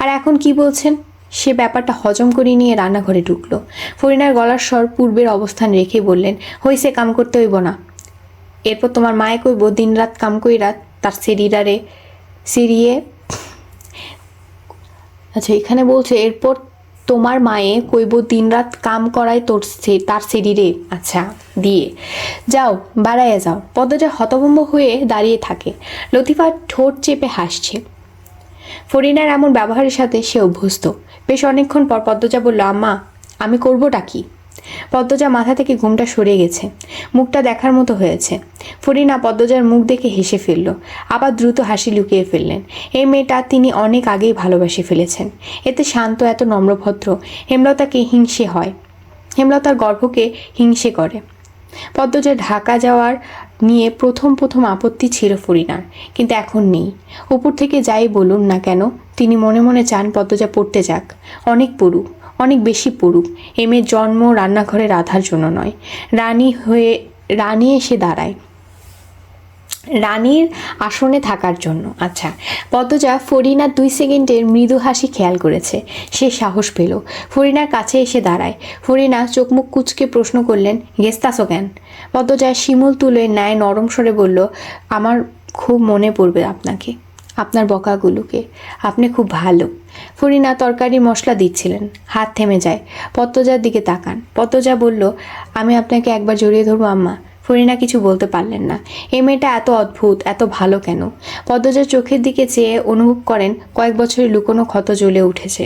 আর এখন কি বলছেন? সে ব্যাপারটা হজম করে নিয়ে রান্নাঘরে ঢুকলো। ফরিনার গলার স্বর পূর্বের অবস্থান রেখে বললেন, হইছে, কাম করতে হইব না। এরপর তোমার মায়ে কইব দিনরাত কাম কইরা তার সেরিরারে সেরিয়ে। আচ্ছা, এখানে বলছে এরপর তোমার মায়ে কইব দিনরাত কাম করায় তার শরীরে। আচ্ছা, দিয়ে যাও, বাড়াইয়া যাও। পদ্মজা হতভম্ব হয়ে দাঁড়িয়ে থাকে। লতিফা ঠোঁট চেপে হাসছে। ফরিনার এমন ব্যবহারের সাথে সে অভ্যস্ত। বেশ অনেকক্ষণ পর পদ্মজা বলল, আম্মা, আমি করবোটা কি? পদ্মজা মাথা থেকে ঘুমটা সরে গেছে, মুখটা দেখার মতো হয়েছে। ফরিনা পদ্মজার মুখ দেখে হেসে ফেলল, আবার দ্রুত হাসি লুকিয়ে ফেললেন। এই মেয়েটা তিনি অনেক আগেই ভালোবেসে ফেলেছেন। এতে শান্ত, এত নম্রভদ্র। হেমলতাকে হিংসে হয়, হেমলতার গর্ভকে হিংসে করে। পদ্মজা ঢাকা যাওয়ার নিয়ে প্রথম আপত্তি ছিল ফরিনার, কিন্তু এখন নেই। উপর থেকে যাই বলুন না কেন, তিনি মনে মনে চান পদ্মজা পড়তে যাক, অনেক পড়ুক, অনেক বেশি পড়ুক। এ মেয়ের জন্ম রান্নাঘরে রাধার জন্য নয়, রানী এসে দাঁড়ায় রানীর আসনে থাকার জন্য। আচ্ছা, পদ্মজা ফরিনার 2 সেকেন্ডের মৃদু হাসি খেয়াল করেছে। সে সাহস পেল, ফরিনার কাছে এসে দাঁড়ায়। ফরিনা চোখ মুখ কুচকে প্রশ্ন করলেন, গেস্তাছো কেন? পদ্মজা শিমুল তুলে ন্যায় নরম স্বরে বলল, আমার খুব মনে পড়বে আপনাকে, আপনার বকাগুলোকে। আপনি খুব ভালো। ফরিনা তরকারি মশলা দিচ্ছিলেন, হাত থেমে যায়। পদ্মজার দিকে তাকান। পদ্মজা বলল, আমি আপনাকে একবার জড়িয়ে ধরবো আম্মা? ফরিনা কিছু বলতে পারলেন না। এই মেয়েটা এত অদ্ভুত, এত ভালো কেন? পদ্মজার চোখের দিকে চেয়ে অনুভব করেন কয়েক বছরের লুকোনো ক্ষত জ্বলে উঠেছে।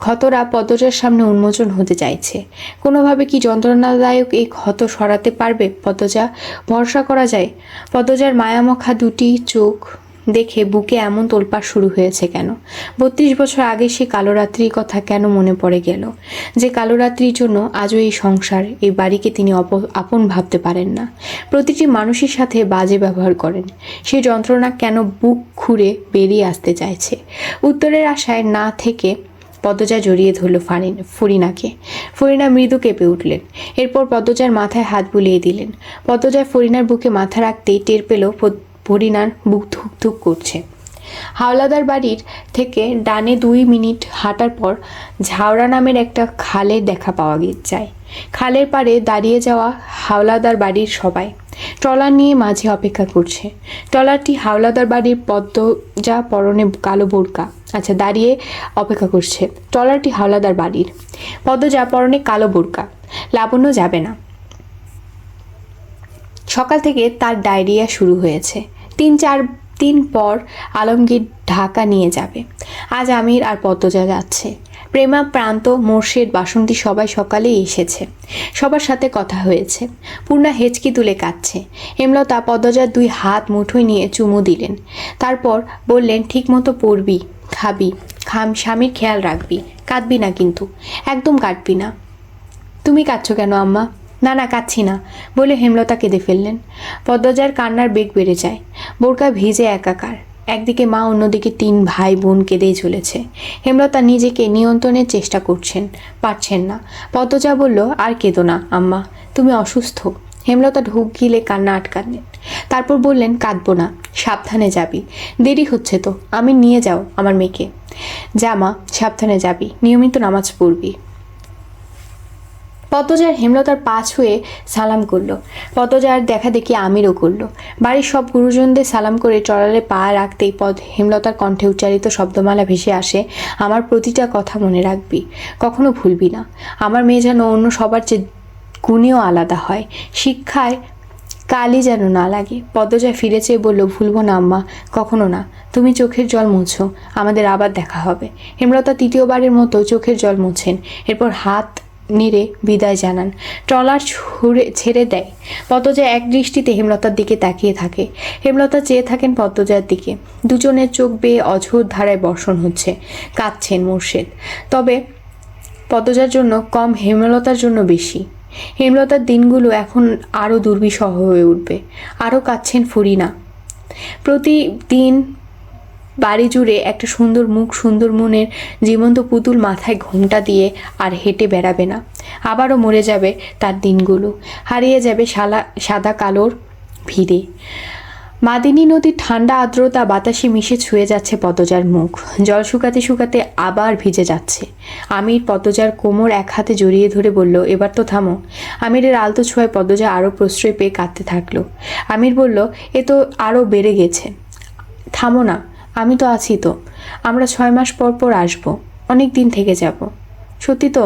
ক্ষতরা পদ্মজার সামনে উন্মোচন হতে চাইছে। কোনোভাবে কি যন্ত্রণাদায়ক এই ক্ষত সরাতে পারবে পদ্মজা? ভরসা করা যায়? পদ্মজার মায়ামখা দুটি চোখ দেখে বুকে এমন তোলপাড় শুরু হয়েছে কেন? 32 বছর আগে সে কালো রাত্রির কথা কেন মনে পড়ে গেল? যে কালো রাত্রির জন্য আজও এই সংসার, এই বাড়িকে তিনি আপন ভাবতে পারেন না। প্রতিটি মানুষের সাথে বাজে ব্যবহার করেন। সে যন্ত্রণা কেন বুক খুঁড়ে বেরিয়ে আসতে চাইছে? উত্তরের আশায় না থেকে পদ্মজা জড়িয়ে ধরল ফরিনাকে। ফরিনা মৃদু কেঁপে উঠলেন। এরপর পদ্মজার মাথায় হাত বুলিয়ে দিলেন। পদ্মজা ফরিনার বুকে মাথা রাখতেই টের পেল ফরিনার বুক ধুকধুক করছে। হাওলাদার বাড়ির থেকে ডানে 2 মিনিট হাঁটার পর ঝাওড়া নামের একটা খালের দেখা পাওয়া যায়। খালের পাড়ে দাঁড়িয়ে যাওয়া হাওলাদার বাড়ির সবাই ট্রলার নিয়ে মাঝে অপেক্ষা করছে। ট্রলারটি হাওলাদার বাড়ির পদ্মজা পরনে কালো বোরকা, আচ্ছা, দাঁড়িয়ে অপেক্ষা করছে। ট্রলারটি হাওলাদার বাড়ির, পদ্মজা পরনে কালো বোরকা। লাবণ্য যাবে না। সকাল থেকে তার ডায়রিয়া শুরু হয়েছে। 3-4 দিন পর আলমগীর ঢাকা নিয়ে যাবে। আজ আমির আর পদ্মজা যাচ্ছে। প্রেমা, প্রান্ত, মোর্শেদ, বাসন্তী সবাই সকালেই এসেছে। সবার সাথে কথা হয়েছে। পূর্ণা হেঁচকি তুলে কাঁদছে। হেমলতা পদ্মজার 2 হাত মুঠোয় নিয়ে চুমু দিলেন। তারপর বললেন, ঠিক মতো পড়বি, খাবি, স্বামীর খেয়াল রাখবি, কাঁদবি না কিন্তু, একদম কাঁদবি না। তুমি কাঁদছো কেন আম্মা? না না, কাঁদছি না বলে হেমলতা কেঁদে ফেললেন। পদ্মজার কান্নার বেগ বেড়ে যায়। বোরকা ভিজে একাকার। একদিকে মা, অন্যদিকে 3 ভাই বোন কেঁদেই চলেছে। হেমলতা নিজেকে নিয়ন্ত্রণের চেষ্টা পারছেন না। পদ্মজা বলল, আর কেঁদো না আম্মা, তুমি অসুস্থ। হেমলতা ঢোক গিলে কান্না আটকালেন। তারপর বললেন, কাঁদবো না, সাবধানে যাবি, দেরি হচ্ছে তো। আমি নিয়ে যাও আমার মেয়েকে। যা মা, সাবধানে যাবি, নিয়মিত নামাজ পড়বি। পদ্মজার হেমলতার পা ছুঁয়ে সালাম করলো। পদ্মজার দেখা দেখি আমিরও করলো। বাড়ির সব গুরুজনদের সালাম করে ট্রলারে পা রাখতেই হেমলতার কণ্ঠে উচ্চারিত শব্দমালা ভেসে আসে, আমার প্রতিটা কথা মনে রাখবি, কখনো ভুলবি না। আমার মেয়ে যেন অন্য সবার চেয়ে গুণেও আলাদা হয়, শিক্ষায় কালই যেন না লাগে। পদ্মজা ফিরে চেয়ে বলল, ভুলবো না আম্মা, কখনো না। তুমি চোখের জল মুছো, আমাদের আবার দেখা হবে। হেমলতা 3য়বারের মতো চোখের জল মুছেন। এরপর হাত নেড়ে বিদায় জানান। ট্রলার ছেড়ে দেয়। পদ্মজা এক দৃষ্টিতে হেমলতার দিকে তাকিয়ে থাকে। হেমলতা চেয়ে থাকেন পদ্মজার দিকে। দুজনের চোখ বেয়ে অঝোর ধারায় বর্ষণ হচ্ছে। কাঁদছেন মোর্শেদ, তবে পদ্মজার জন্য কম, হেমলতার জন্য বেশি। হেমলতার দিনগুলো এখন আরও দুর্বিষহ হয়ে উঠবে। আরও কাঁদছেন ফরিনা। প্রতিদিন বাড়ি জুড়ে একটা সুন্দর মুখ, সুন্দর মনের জীবন্ত পুতুল মাথায় ঘোমটা দিয়ে আর হেঁটে বেড়াবে না। আবারও মরে যাবে তার দিনগুলো, হারিয়ে যাবে সাদা কালোর ভিড়ে। মাদিনী নদীর ঠান্ডা আর্দ্রতা বাতাসে মিশে ছুঁয়ে যাচ্ছে পদ্মজার মুখ। জল শুকাতে শুকাতে আবার ভিজে যাচ্ছে। আমির পদ্মজার কোমর এক হাতে জড়িয়ে ধরে বলল, এবার তো থামো। আমিরের আলতো ছোঁয়ায় পদ্মজা আরও প্রশ্রয় পেয়ে কাঁদতে থাকলো। আমির বলল, এ তো আরও বেড়ে গেছে, থামো না। আমি তো আছি তো, আমরা 6 মাস পর পর আসবো, অনেক দিন থেকে যাব। সত্যি তো?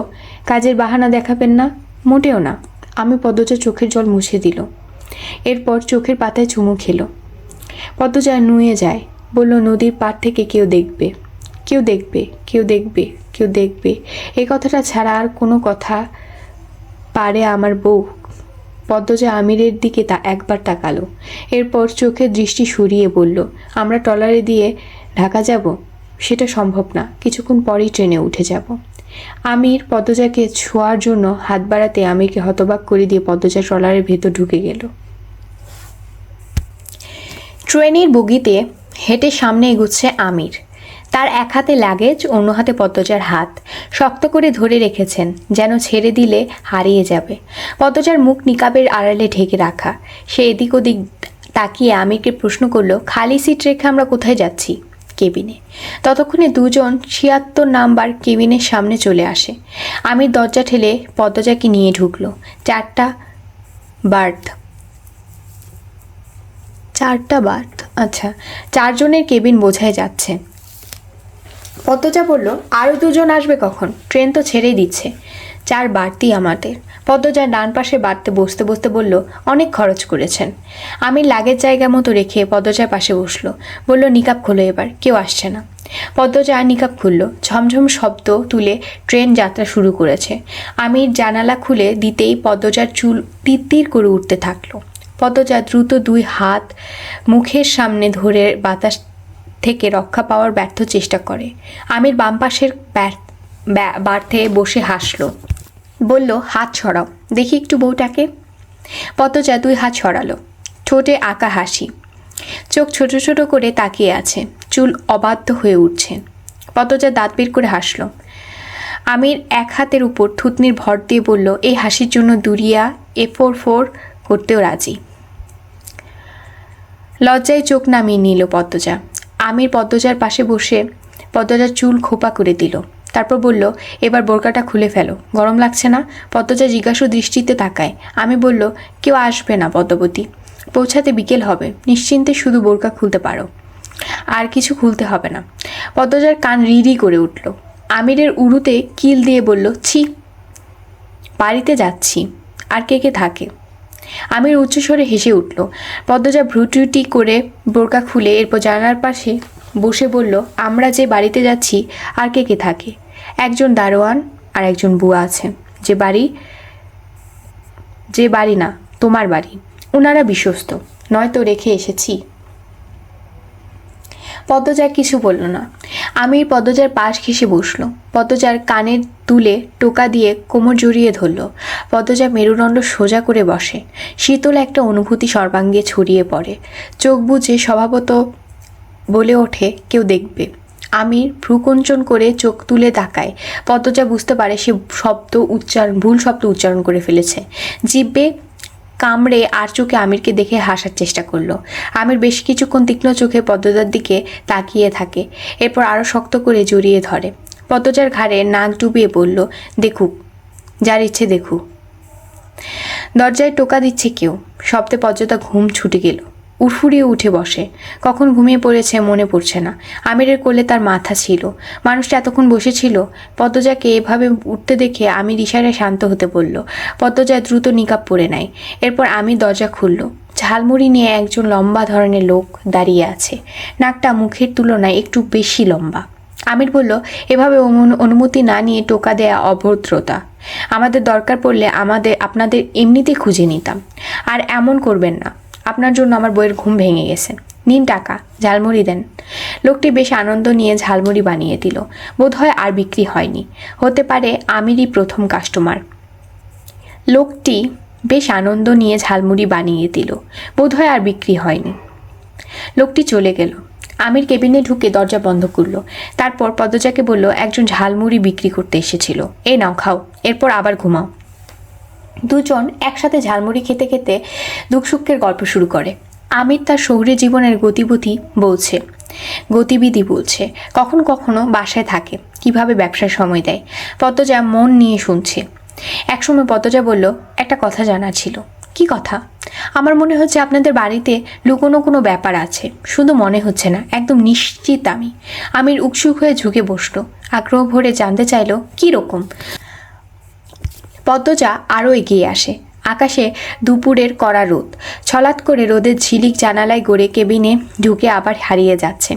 কাজের বাহানা দেখাবেন না? মোটেও না। আমি পদ্মজা চোখের জল মুছে দিল। এরপর চোখের পাতায় চুমু খেলো। পদ্মজা নুয়ে যায়, বলল, নদীর পাড় থেকে কেউ দেখবে, কেউ দেখবে, কেউ দেখবে, কেউ দেখবে, এই কথাটা ছাড়া আর কোনো কথা পারে আমার বউ? পদ্মজা আমিরের দিকে একবার তাকালো। এরপর চোখের দৃষ্টি সরিয়ে বলল, আমরা ট্রলারে দিয়ে ঢাকা যাব? সেটা সম্ভব না, কিছুক্ষণ পরেই ট্রেনে উঠে যাব। আমির পদ্মজাকে ছোঁয়ার জন্য হাত বাড়াতে আমিরকে হতবাক করে দিয়ে পদ্মজা ট্রলারের ভেতর ঢুকে গেল। ট্রেনের বগিতে হেঁটে সামনে এগুচ্ছে আমির। তার এক হাতে লাগেজ, অন্য হাতে পদ্মজার হাত শক্ত করে ধরে রেখেছেন, যেন ছেড়ে দিলে হারিয়ে যাবে। পদ্মজার মুখ নিকাবের আড়ালে ঢেকে রাখা। সে এদিক ওদিক তাকিয়ে আমিরকে প্রশ্ন করলো, খালি সিট রেখে আমরা কোথায় যাচ্ছি? কেবিনে। ততক্ষণে 2 জন 76 নাম্বার কেবিনের সামনে চলে আসে। আমির দরজা ঠেলে পদ্মজাকে নিয়ে ঢুকলো। 4টা বার্থ, আচ্ছা, 4 জনের কেবিন বোঝাই যাচ্ছে। পদ্মজা বলল, আরও 2 জন আসবে কখন? ট্রেন তো ছেড়েই দিচ্ছে। 4 বাড়তি আমাদের। পদ্মজা ডান পাশে বাড়তে বসতে বসতে বলল, অনেক খরচ করেছেন। আমি লাগের জায়গা মতো রেখে পদ্মজার পাশে বসলো। বলল, নিকাব খোলো এবার, কেউ আসছে না। পদ্মজা নিকাব খুলল। ঝমঝম শব্দ তুলে ট্রেন যাত্রা শুরু করেছে। আমির জানালা খুলে দিতেই পদ্মজার চুল তিত্তির করে উঠতে থাকলো। পদ্মজা দ্রুত 2 হাত মুখের সামনে ধরে বাতাস থেকে রক্ষা পাওয়ার ব্যর্থ চেষ্টা করে। আমির বাম পাশের বার্থে বসে হাসলো। বলল, হাত ছড়াও দেখি একটু বউটাকে। পদ্মজা 2 হাত ছড়ালো। ঠোঁটে আঁকা হাসি, চোখ ছোট ছোট করে তাকিয়ে আছে, চুল অবাধ্য হয়ে উঠছে। পদ্মজা দাঁত বের করে হাসলো। আমির এক হাতের উপর থুতনির ভর দিয়ে বলল, এই হাসির জন্য দুরিয়া A44 করতেও রাজি। লজ্জায় চোখ নামিয়ে নিল পদ্মজা। আমির পদ্মজার পাশে বসে পদ্মজার চুল খোপা করে দিল। তারপর বলল, এবার বোরকাটা খুলে ফেলো, গরম লাগছে না? পদ্মজা জিজ্ঞাসু দৃষ্টিতে তাকায়। আমি বলল, কেউ আসবে না পদ্মবতী, পৌঁছাতে বিকেল হবে, নিশ্চিন্তে শুধু বোরকা খুলতে পারো, আর কিছু খুলতে হবে না। পদ্মজার কান রিরি করে উঠল। আমিরের উরুতে কিল দিয়ে বলল, ছি, বাড়িতে যাচ্ছি, আর কে কে থাকে? আমির উচ্চস্বরে হেসে উঠল। পদ্মজা ভ্রুটি করে বোরকা খুলে এরপর জানালার পাশে বসে বলল, আমরা যে বাড়িতে যাচ্ছি আর কে কে থাকে? একজন দারোয়ান আর একজন বুয়া আছেন। যে বাড়ি না তোমার বাড়ি, ওনারা বিশ্বস্ত, নয়তো রেখে এসেছি। পদ্মজা কিছু বলল না। আমির পদ্মজার পাশ ঘেঁষে বসলো। পদ্মজার কানের তুলে টোকা দিয়ে কোমর জড়িয়ে ধরল। পদ্মজা মেরুদণ্ড সোজা করে বসে। শীতল একটা অনুভূতি সর্বাঙ্গে ছড়িয়ে পড়ে। চোখ বুজে স্বভাবত বলে ওঠে, কেউ দেখবে। আমির ভ্রুকুঞ্চন করে চোখ তুলে তাকায়। পদ্মজা বুঝতে পারে সে ভুল শব্দ উচ্চারণ করে ফেলেছে। জিভে কামড়ে আর চোখে আমিরকে দেখে হাসার চেষ্টা করলো। আমির বেশ কিছুক্ষণ তীক্ষ্ণ চোখে পদ্মজার দিকে তাকিয়ে থাকে, এরপর আরও শক্ত করে জড়িয়ে ধরে। পদ্মজার ঘাড়ে নাক ডুবিয়ে বলল, দেখুক, যার ইচ্ছে দেখুক। দরজায় টোকা দিচ্ছে কেউ। শব্দে পদ্মজা ঘুম ছুটে গেল। উড়ফুড়িয়ে উঠে বসে। কখন ঘুমিয়ে পড়েছে মনে পড়ছে না। আমিরের কোলে তার মাথা ছিল। মানুষটা এতক্ষণ বসেছিল। পদ্মজাকে এভাবে উঠতে দেখে আমির ইশারায় শান্ত হতে বলল। পদ্মজা দ্রুত নিকাব পরে নেয়। এরপর আমির দরজা খুলল। ঝালমুড়ি নিয়ে একজন লম্বা ধরনের লোক দাঁড়িয়ে আছে। নাকটা মুখের তুলনায় একটু বেশি লম্বা। আমির বলল, এভাবে অনুমতি না নিয়ে টোকা দেয়া অভদ্রতা। আমাদের দরকার পড়লে আপনাদের এমনিতেই খুঁজে নিতাম। আর এমন করবেন না, আপনার জন্য আমার বইয়ের ঘুম ভেঙে গেছে। নিন টাকা, ঝালমুড়ি দেন। লোকটি বেশ আনন্দ নিয়ে ঝালমুড়ি বানিয়ে দিল। বোধহয় আর বিক্রি হয়নি, হতে পারে আমিরই প্রথম কাস্টমার। লোকটি বেশ আনন্দ নিয়ে ঝালমুড়ি বানিয়ে দিল। বোধহয় আর বিক্রি হয়নি। লোকটি চলে গেল। আমির কেবিনে ঢুকে দরজা বন্ধ করলো। তারপর পদ্মজাকে বলল, একজন ঝালমুড়ি বিক্রি করতে এসেছিল, এই নাও খাও, এরপর আবার ঘুমাও। দুজন একসাথে ঝালমুড়ি খেতে খেতে দুঃখ সুখের গল্প শুরু করে। আমির তার শহুরে জীবনের গতিবিধি বলছে। কখনো কখনো বাসায় থাকে, কিভাবে ব্যবসায় সময় দেয়। পদ্মজা মন নিয়ে শুনছে। একসময় পদ্মজা বলল, একটা কথা জানার ছিল। কি কথা? আমার মনে হচ্ছে আপনাদের বাড়িতে লুকোনো কোনো ব্যাপার আছে, শুধু মনে হচ্ছে না, একদম নিশ্চিত আমি। আমির উৎসুক হয়ে ঝুঁকে বসলো। আগ্রহ ভরে জানতে চাইল, কী রকম? পদ্মজা আরও এগিয়ে আসে। আকাশে দুপুরের কড়া রোদ। ছলাৎ করে রোদের ঝিলিক জানালায় গড়ে কেবিনে ঢুকে আবার হারিয়ে যাচ্ছে।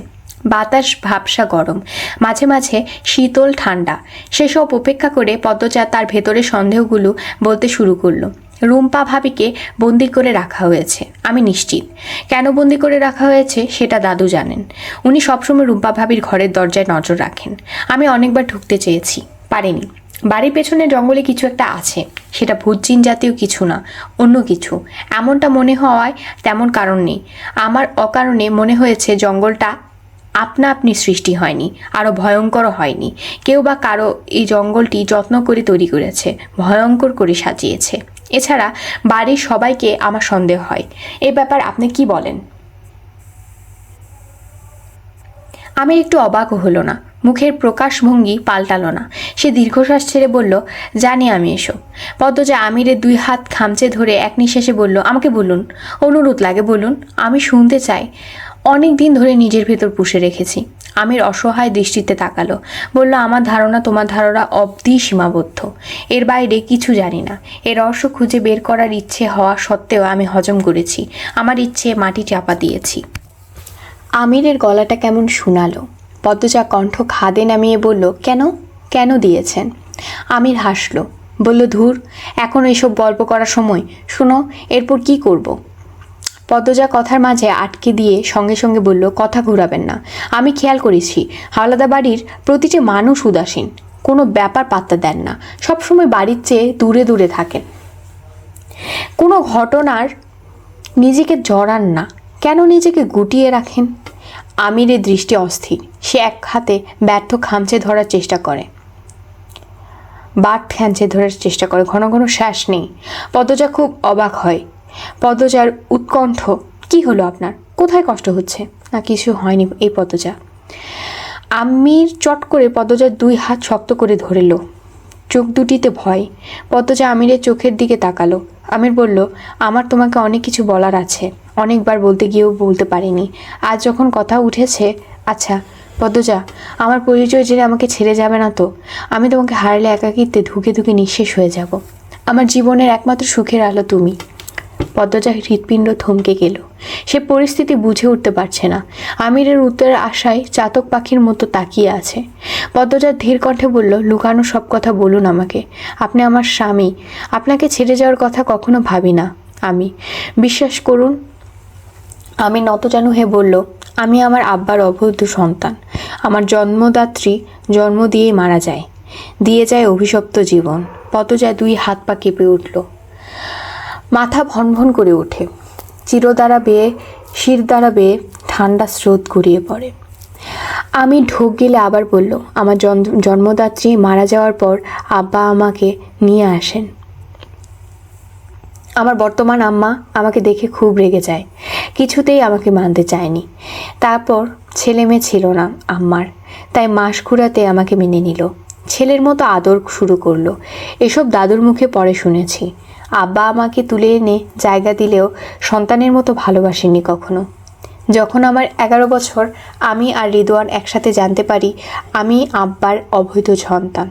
বাতাস ভাবসা গরম, মাঝে মাঝে শীতল ঠান্ডা। সেসব উপেক্ষা করে পদ্মজা তার ভেতরে সন্দেহগুলো বলতে শুরু করলো। রুম্পা ভাবিকে বন্দি করে রাখা হয়েছে, আমি নিশ্চিত। কেন বন্দি করে রাখা হয়েছে সেটা দাদু জানেন। উনি সবসময় রুম্পা ভাবির ঘরের দরজায় নজর রাখেন। আমি অনেকবার ঢুকতে চেয়েছি, পারিনি। বাড়ির পেছনে জঙ্গলে কিছু একটা আছে, সেটা ভূতজিন জাতীয় কিছু না, অন্য কিছু। এমনটা মনে হওয়ায় তেমন কারণ নেই। আমার অকারণে মনে হয়েছে জঙ্গলটা আপনি সৃষ্টি হয়নি, আরও ভয়ঙ্করও হয়নি। কেউ বা কারো এই জঙ্গলটি যত্ন করে তৈরি করেছে, ভয়ঙ্কর করে সাজিয়েছে। এছাড়া বাড়ির সবাইকে আমার সন্দেহ হয়। এ ব্যাপার আপনি কি বলেন? আমি একটু অবাকও হলো না। মুখের প্রকাশভঙ্গি পাল্টালো না। সে দীর্ঘশ্বাস ছেড়ে বলল, জানি আমি এসব। পদ্মজা আমিরের 2 হাত খামচে ধরে এক নিঃশ্বাসে বলল, আমাকে বলুন, অনুরোধ লাগে বলুন, আমি শুনতে চাই। অনেক দিন ধরে নিজের ভেতর পুষে রেখেছি। আমির অসহায় দৃষ্টিতে তাকালো, বলল, আমার ধারণা তোমার ধারণা অবধি সীমাবদ্ধ, এর বাইরে কিছু জানি না। এর রহস্য খুঁজে বের করার ইচ্ছে হওয়া সত্ত্বেও আমি হজম করেছি, আমার ইচ্ছে মাটি চাপা দিয়েছি। আমিরের গলাটা কেমন শোনালো। পদ্মজা কণ্ঠ খাদে নামিয়ে বলল, কেন কেন দিয়েছেন? আমির হাসলো, বলল, ধুর, এখন এইসব গল্প করার সময়। শোনো, এরপর কি করব? পদ্মজা কথার মাঝে আটকে দিয়ে সঙ্গে সঙ্গে বলল, কথা ঘুরাবেন না। আমি খেয়াল করেছি হাওলাদা বাড়ির প্রতিটি মানুষ উদাসীন, কোনো ব্যাপার পাত্তা দেন না, সবসময় বাড়ির চেয়ে দূরে দূরে থাকেন, কোনো ঘটনার নিজেকে জড়ান না। কেন নিজেকে গুটিয়ে রাখেন? আমিরের দৃষ্টি অস্থির। সে এক হাতে ব্যর্থ খামচে ধরার চেষ্টা করে, ঘন ঘন শ্বাস নেই। পদ্মজা খুব অবাক হয়। পদ্মজার উৎকণ্ঠ, কি হলো আপনার? কোথায় কষ্ট হচ্ছে? না, কিছু হয়নি এই পদ্মজা। আমির চট করে পদ্মজার 2 হাত শক্ত করে ধরল, চোখ দুটিতে ভয়। পদ্মজা আমিরের চোখের দিকে তাকালো। আমির বলল, আমার তোমাকে অনেক কিছু বলার আছে, অনেকবার বলতে গিয়েও বলতে পারিনি, আজ যখন কথা উঠেছে। আচ্ছা পদ্মজা, আমার পরিচয় জেনে আমাকে ছেড়ে যাবে না তো? আমি তোমাকে হারালে একাকিত্বে ধুকে ধুকে নিঃশেষ হয়ে যাব। আমার জীবনের একমাত্র সুখের আলো তুমি। পদ্মজা হৃৎপিণ্ড থমকে গেল। সে পরিস্থিতি বুঝে উঠতে পারছে না। আমিরের উত্তরের আশায় চাতক পাখির মতো তাকিয়ে আছে। পদ্মজা ধীর কণ্ঠে বলল, লুকানো সব কথা বলুন আমাকে। আপনি আমার স্বামী, আপনাকে ছেড়ে যাওয়ার কথা কখনো ভাবি না আমি, বিশ্বাস করুন। আমি নতজানু হয়ে বলল, আমি আমার আব্বার অবৈধ সন্তান। আমার জন্মদাত্রী জন্ম দিয়েই মারা যায়, দিয়ে যায় অভিশপ্ত জীবন। পদ্মজা 2 হাত পা কেঁপে উঠল, মাথা ভনভন করে ওঠে, শির দ্বারা বেয়ে ঠান্ডা স্রোত গড়িয়ে পড়ে। আমি ঢোক গেলে আবার বলল, আমার জন্মদাত্রী মারা যাওয়ার পর আব্বা আমাকে নিয়ে আসেন। আমার বর্তমান আম্মা আমাকে দেখে খুব রেগে যায়, কিছুতেই আমাকে মানতে চায়নি। তারপর ছেলে মেয়ে ছিল না আম্মার, তাই মাস ঘুরাতে আমাকে মেনে নিল, ছেলের মতো আদর শুরু করলো। এসব দাদুর মুখে পরে শুনেছি। আব্বা আমাকে তুলে এনে জায়গা দিলেও সন্তানের মতো ভালোবাসেননি কখনো। যখন আমার 11 বছর, আমি আর রিদওয়ান একসাথে জানতে পারি আমি আব্বার অবৈধ সন্তান।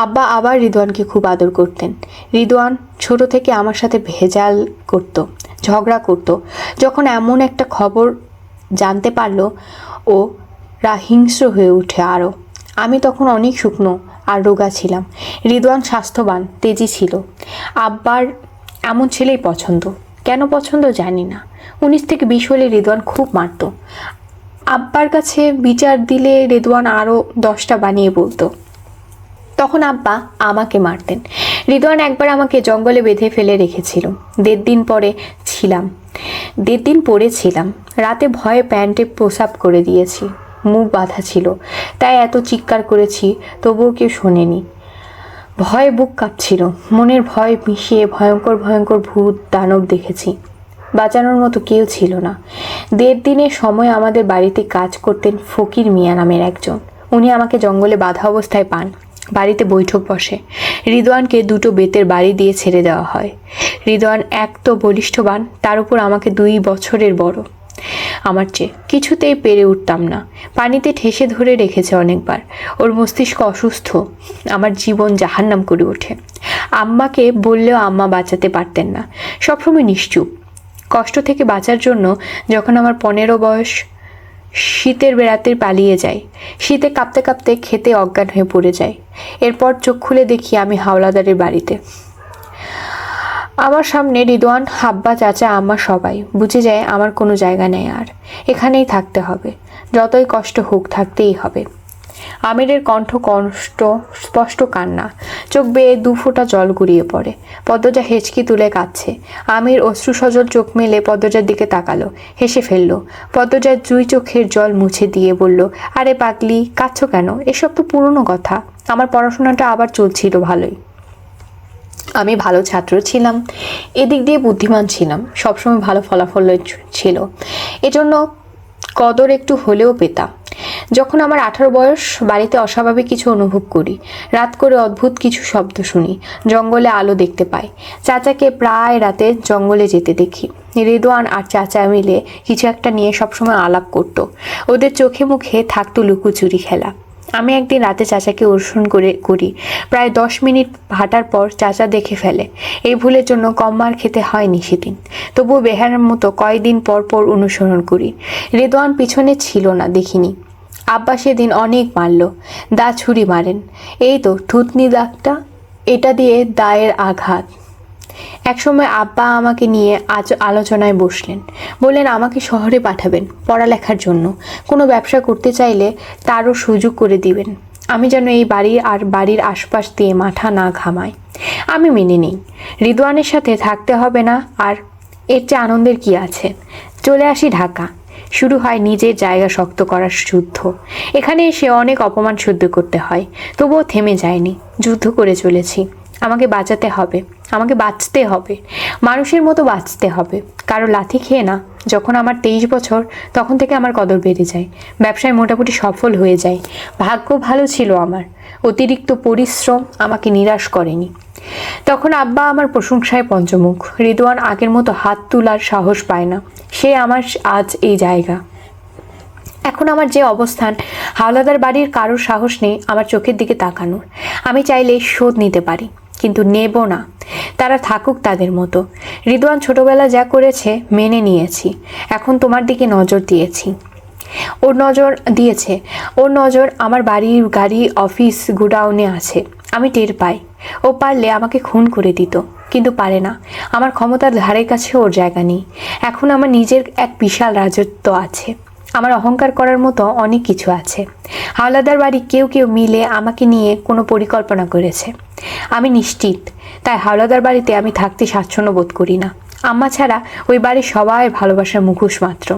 আব্বা আবার রিদওয়ানকে খুব আদর করতেন। রিদওয়ান ছোট থেকে আমার সাথে ভেজাল করত, ঝগড়া করত। যখন এমন একটা খবর জানতে পারলো, ও হিংস্র হয়ে উঠে আরও। আমি তখন অনেক শুকনো আর রোগা ছিলাম। রিদওয়ান স্বাস্থ্যবান, তেজি ছিল। আব্বার এমন ছেলেই পছন্দ, কেন পছন্দ জানি না। 19 থেকে 20 হলে রিদওয়ান খুব মারত। আব্বার কাছে বিচার দিলে রিদওয়ান আরও 10টা বানিয়ে বলতো। তখন আব্বা আমাকে মারতেন। রিদওয়ান একবার আমাকে জঙ্গলে বেঁধে ফেলে রেখেছিল। 1.5 দিন পরে ছিলাম। রাতে ভয়ে প্যান্টে প্রসাব করে দিয়েছি, মুখ বাঁধা ছিল, তাই এত চিৎকার করেছি, তবুও কেউ শোনেনি। ভয়ে বুক কাঁপছিল, মনের ভয় মিশিয়ে ভয়ঙ্কর ভয়ঙ্কর ভূত দানব দেখেছি। বাঁচানোর মতো কেউ ছিল না। 1.5 দিনের সময় আমাদের বাড়িতে কাজ করতেন ফকির মিয়া নামের একজন। উনি আমাকে জঙ্গলে বাঁধা অবস্থায় পান। বাড়িতে বৈঠক বসে। রিদওয়ানকে 2টো বেতের বাড়ি দিয়ে ছেড়ে দেওয়া হয়। রিদওয়ান এক তো বলিষ্ঠবান, তার উপর আমাকে 2 বছরের বড় আমার চেয়ে। কিছুতেই পেরে উঠতাম না। পানিতে ঠেসে ধরে রেখেছে অনেকবার। ওর মস্তিষ্ক অসুস্থ। আমার জীবন জাহান্নাম করে ওঠে। আম্মাকে বললেও আম্মা বাঁচাতে পারতেন না, সবসময় নিশ্চুপ। কষ্ট থেকে বাঁচার জন্য যখন আমার 15 বয়স, শীতের বেড়াতে পালিয়ে যাই। শীতে কাঁপতে কাঁপতে খেতে অজ্ঞান হয়ে পড়ে যাই। এরপর চোখ খুলে দেখি আমি হাওলাদারের বাড়িতে। আমার সামনে রিদওয়ান, আব্বা, চাচা, আম্মা সবাই। বুঝে যায় আমার কোনো জায়গা নেই আর, এখানেই থাকতে হবে, যতই কষ্ট হোক থাকতেই হবে। আমিরের কণ্ঠ স্পষ্ট কান্না, চোখ বেয়ে 2 ফোঁটা জল গড়িয়ে পড়ে। পদ্মজা হেঁচকি তুলে কাঁদছে। আমির অশ্রুসজল চোখ মেলে পদ্মজার দিকে তাকালো, হেসে ফেলল। পদ্মজার 2 চোখের জল মুছে দিয়ে বলল, আরে পাগলি, কাঁদছো কেন? এসব তো পুরনো কথা। আমার পড়াশোনাটা আবার চলছিল ভালোই। আমি ভালো ছাত্র ছিলাম, এদিক দিয়ে বুদ্ধিমান ছিলাম, সবসময় ভালো ফলাফল ছিল, এজন্য কদর একটু হলেও পেতাম। যখন আমার 18 বয়স, বাড়িতে অস্বাভাবিক কিছু অনুভব করি। রাত করে অদ্ভুত কিছু শব্দ শুনি, জঙ্গলে আলো দেখতে পাই। চাচাকে প্রায় রাতে জঙ্গলে যেতে দেখি। রেদওয়ান আর চাচা মিলে কিছু একটা নিয়ে সবসময় আলাপ করত। ওদের চোখে মুখে থাকতো লুকোচুরি খেলা। আমি একদিন রাতে চাচাকে অনুসরণ করি। প্রায় 10 মিনিট হাঁটার পর চাচা দেখে ফেলে। এই ভুলের জন্য কম মার খেতে হয়নি সেদিন। তবুও বেহারার মতো কয়েকদিন পর পর অনুসরণ করি। রেদওয়ান পিছনে ছিল না, দেখিনি। আব্বা সেদিন অনেক মারল, দা ছুরি মারেন। এই তো থুতনি দাগটা, এটা দিয়ে দায়ের আঘাত। একসময় আব্বা আমাকে নিয়ে আলোচনায় বসলেন। বললেন আমাকে শহরে পাঠাবেন পড়ালেখার জন্য, কোনো ব্যবসা করতে চাইলে তারও সুযোগ করে দিবেন। আমি যেন এই বাড়ি আর বাড়ির আশপাশ দিয়ে মাথা না ঘামাই। আমি মেনে নিই। রিদওয়ানের সাথে থাকতে হবে না, আর এর চেয়ে আনন্দের কি আছে। চলে আসি ঢাকা। শুরু হয় নিজের জায়গা শক্ত করার যুদ্ধ। এখানে এসে অনেক অপমান সহ্য করতে হয়, তবুও থেমে যায়নি। যুদ্ধ করে চলেছি। আমাকে বাঁচাতে হবে, আমাকে বাঁচতে হবে, মানুষের মতো বাঁচতে হবে, কারো লাথি খেয়ে না। যখন আমার 23 বছর, তখন থেকে আমার কদর বেড়ে যায়। ব্যবসায় মোটামুটি সফল হয়ে যায়। ভাগ্য ভালো ছিল আমার। অতিরিক্ত পরিশ্রম আমাকে নিরাশ করেনি। তখন আব্বা আমার প্রশংসায় পঞ্চমুখ। রিদওয়ান আগের মতো হাত তোলার সাহস পায় না। সে আমার আজ এই জায়গা। এখন আমার যে অবস্থান, হাওলাদার বাড়ির কারোর সাহস নেই আমার চোখের দিকে তাকানোর। আমি চাইলে শোধ নিতে পারি, কিন্তু নেব না। তারা থাকুক তাদের মতো। রিদওয়ান ছোটবেলা যা করেছে মেনে নিয়েছি। এখন তোমার দিকে নজর দিয়েছি। ওর নজর আমার বাড়ির গাড়ি, অফিস, গুডাউনে আছে। আমি টের পাই। ও পারলে আমাকে খুন করে দিত, কিন্তু পারে না। আমার ক্ষমতার ধারে কাছে ওর জায়গা নেই। এখন আমার নিজের এক বিশাল রাজত্ব আছে। আমার অহংকার করার মতো অনেক কিছু আছে। হাওলাদার বাড়ি কেউ মিলে আমাকে নিয়ে কোনো পরিকল্পনা করেছে। আমি নিশ্চিত। তাই হাওলাদার বাড়িতে আমি থাকতে স্বাচ্ছন্দ্য বোধ করি না। আম্মা ছাড়া ওই বাড়ির সবাই ভালোবাসার মুখোশ মাত্র।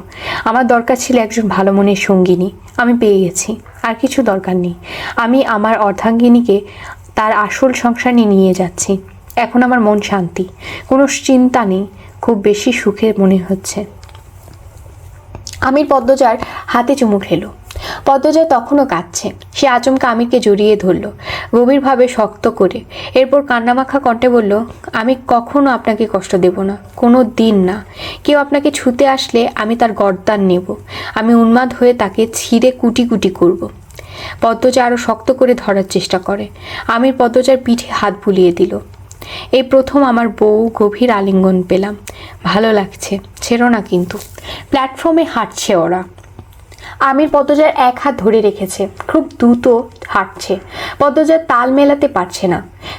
আমার দরকার ছিল একজন ভালো মনের সঙ্গিনী। আমি পেয়ে গেছি। আর কিছু দরকার নেই। আমি আমার অর্ধাঙ্গিনীকে তার আসল সংসারে নিয়ে যাচ্ছি। এখন আমার মন শান্তি, কোনো চিন্তা নেই। খুব বেশি সুখের মনে হচ্ছে। আমির পদ্মজার হাতে চুমু খেলো। পদ্মজা তখনও কাঁদছে। সে আচমকা আমিরকে জড়িয়ে ধরল, গভীরভাবে শক্ত করে। এরপর কান্নামাখা কণ্ঠে বলল, আমি কখনো আপনাকে কষ্ট দেব না, কোনো দিন না। কেউ আপনাকে ছুতে আসলে আমি তার গর্দান নেব। আমি উন্মাদ হয়ে তাকে ছিঁড়ে কুটি কুটি করব। পদ্মজা আরও শক্ত করে ধরার চেষ্টা করে। আমির পদ্মজার পিঠে হাত বুলিয়ে দিল। এই প্রথম আমার বউ গভীর আলিঙ্গন পেলাম। ভালো লাগছে, ছেড়ো না কিন্তু। প্ল্যাটফর্মে হাঁটছে ওরা। আমির পদ্মজার এক হাত ধরে রেখেছে। খুব দ্রুত হাঁটছে। পদ্মজার তাল মেলাতে পারছে না,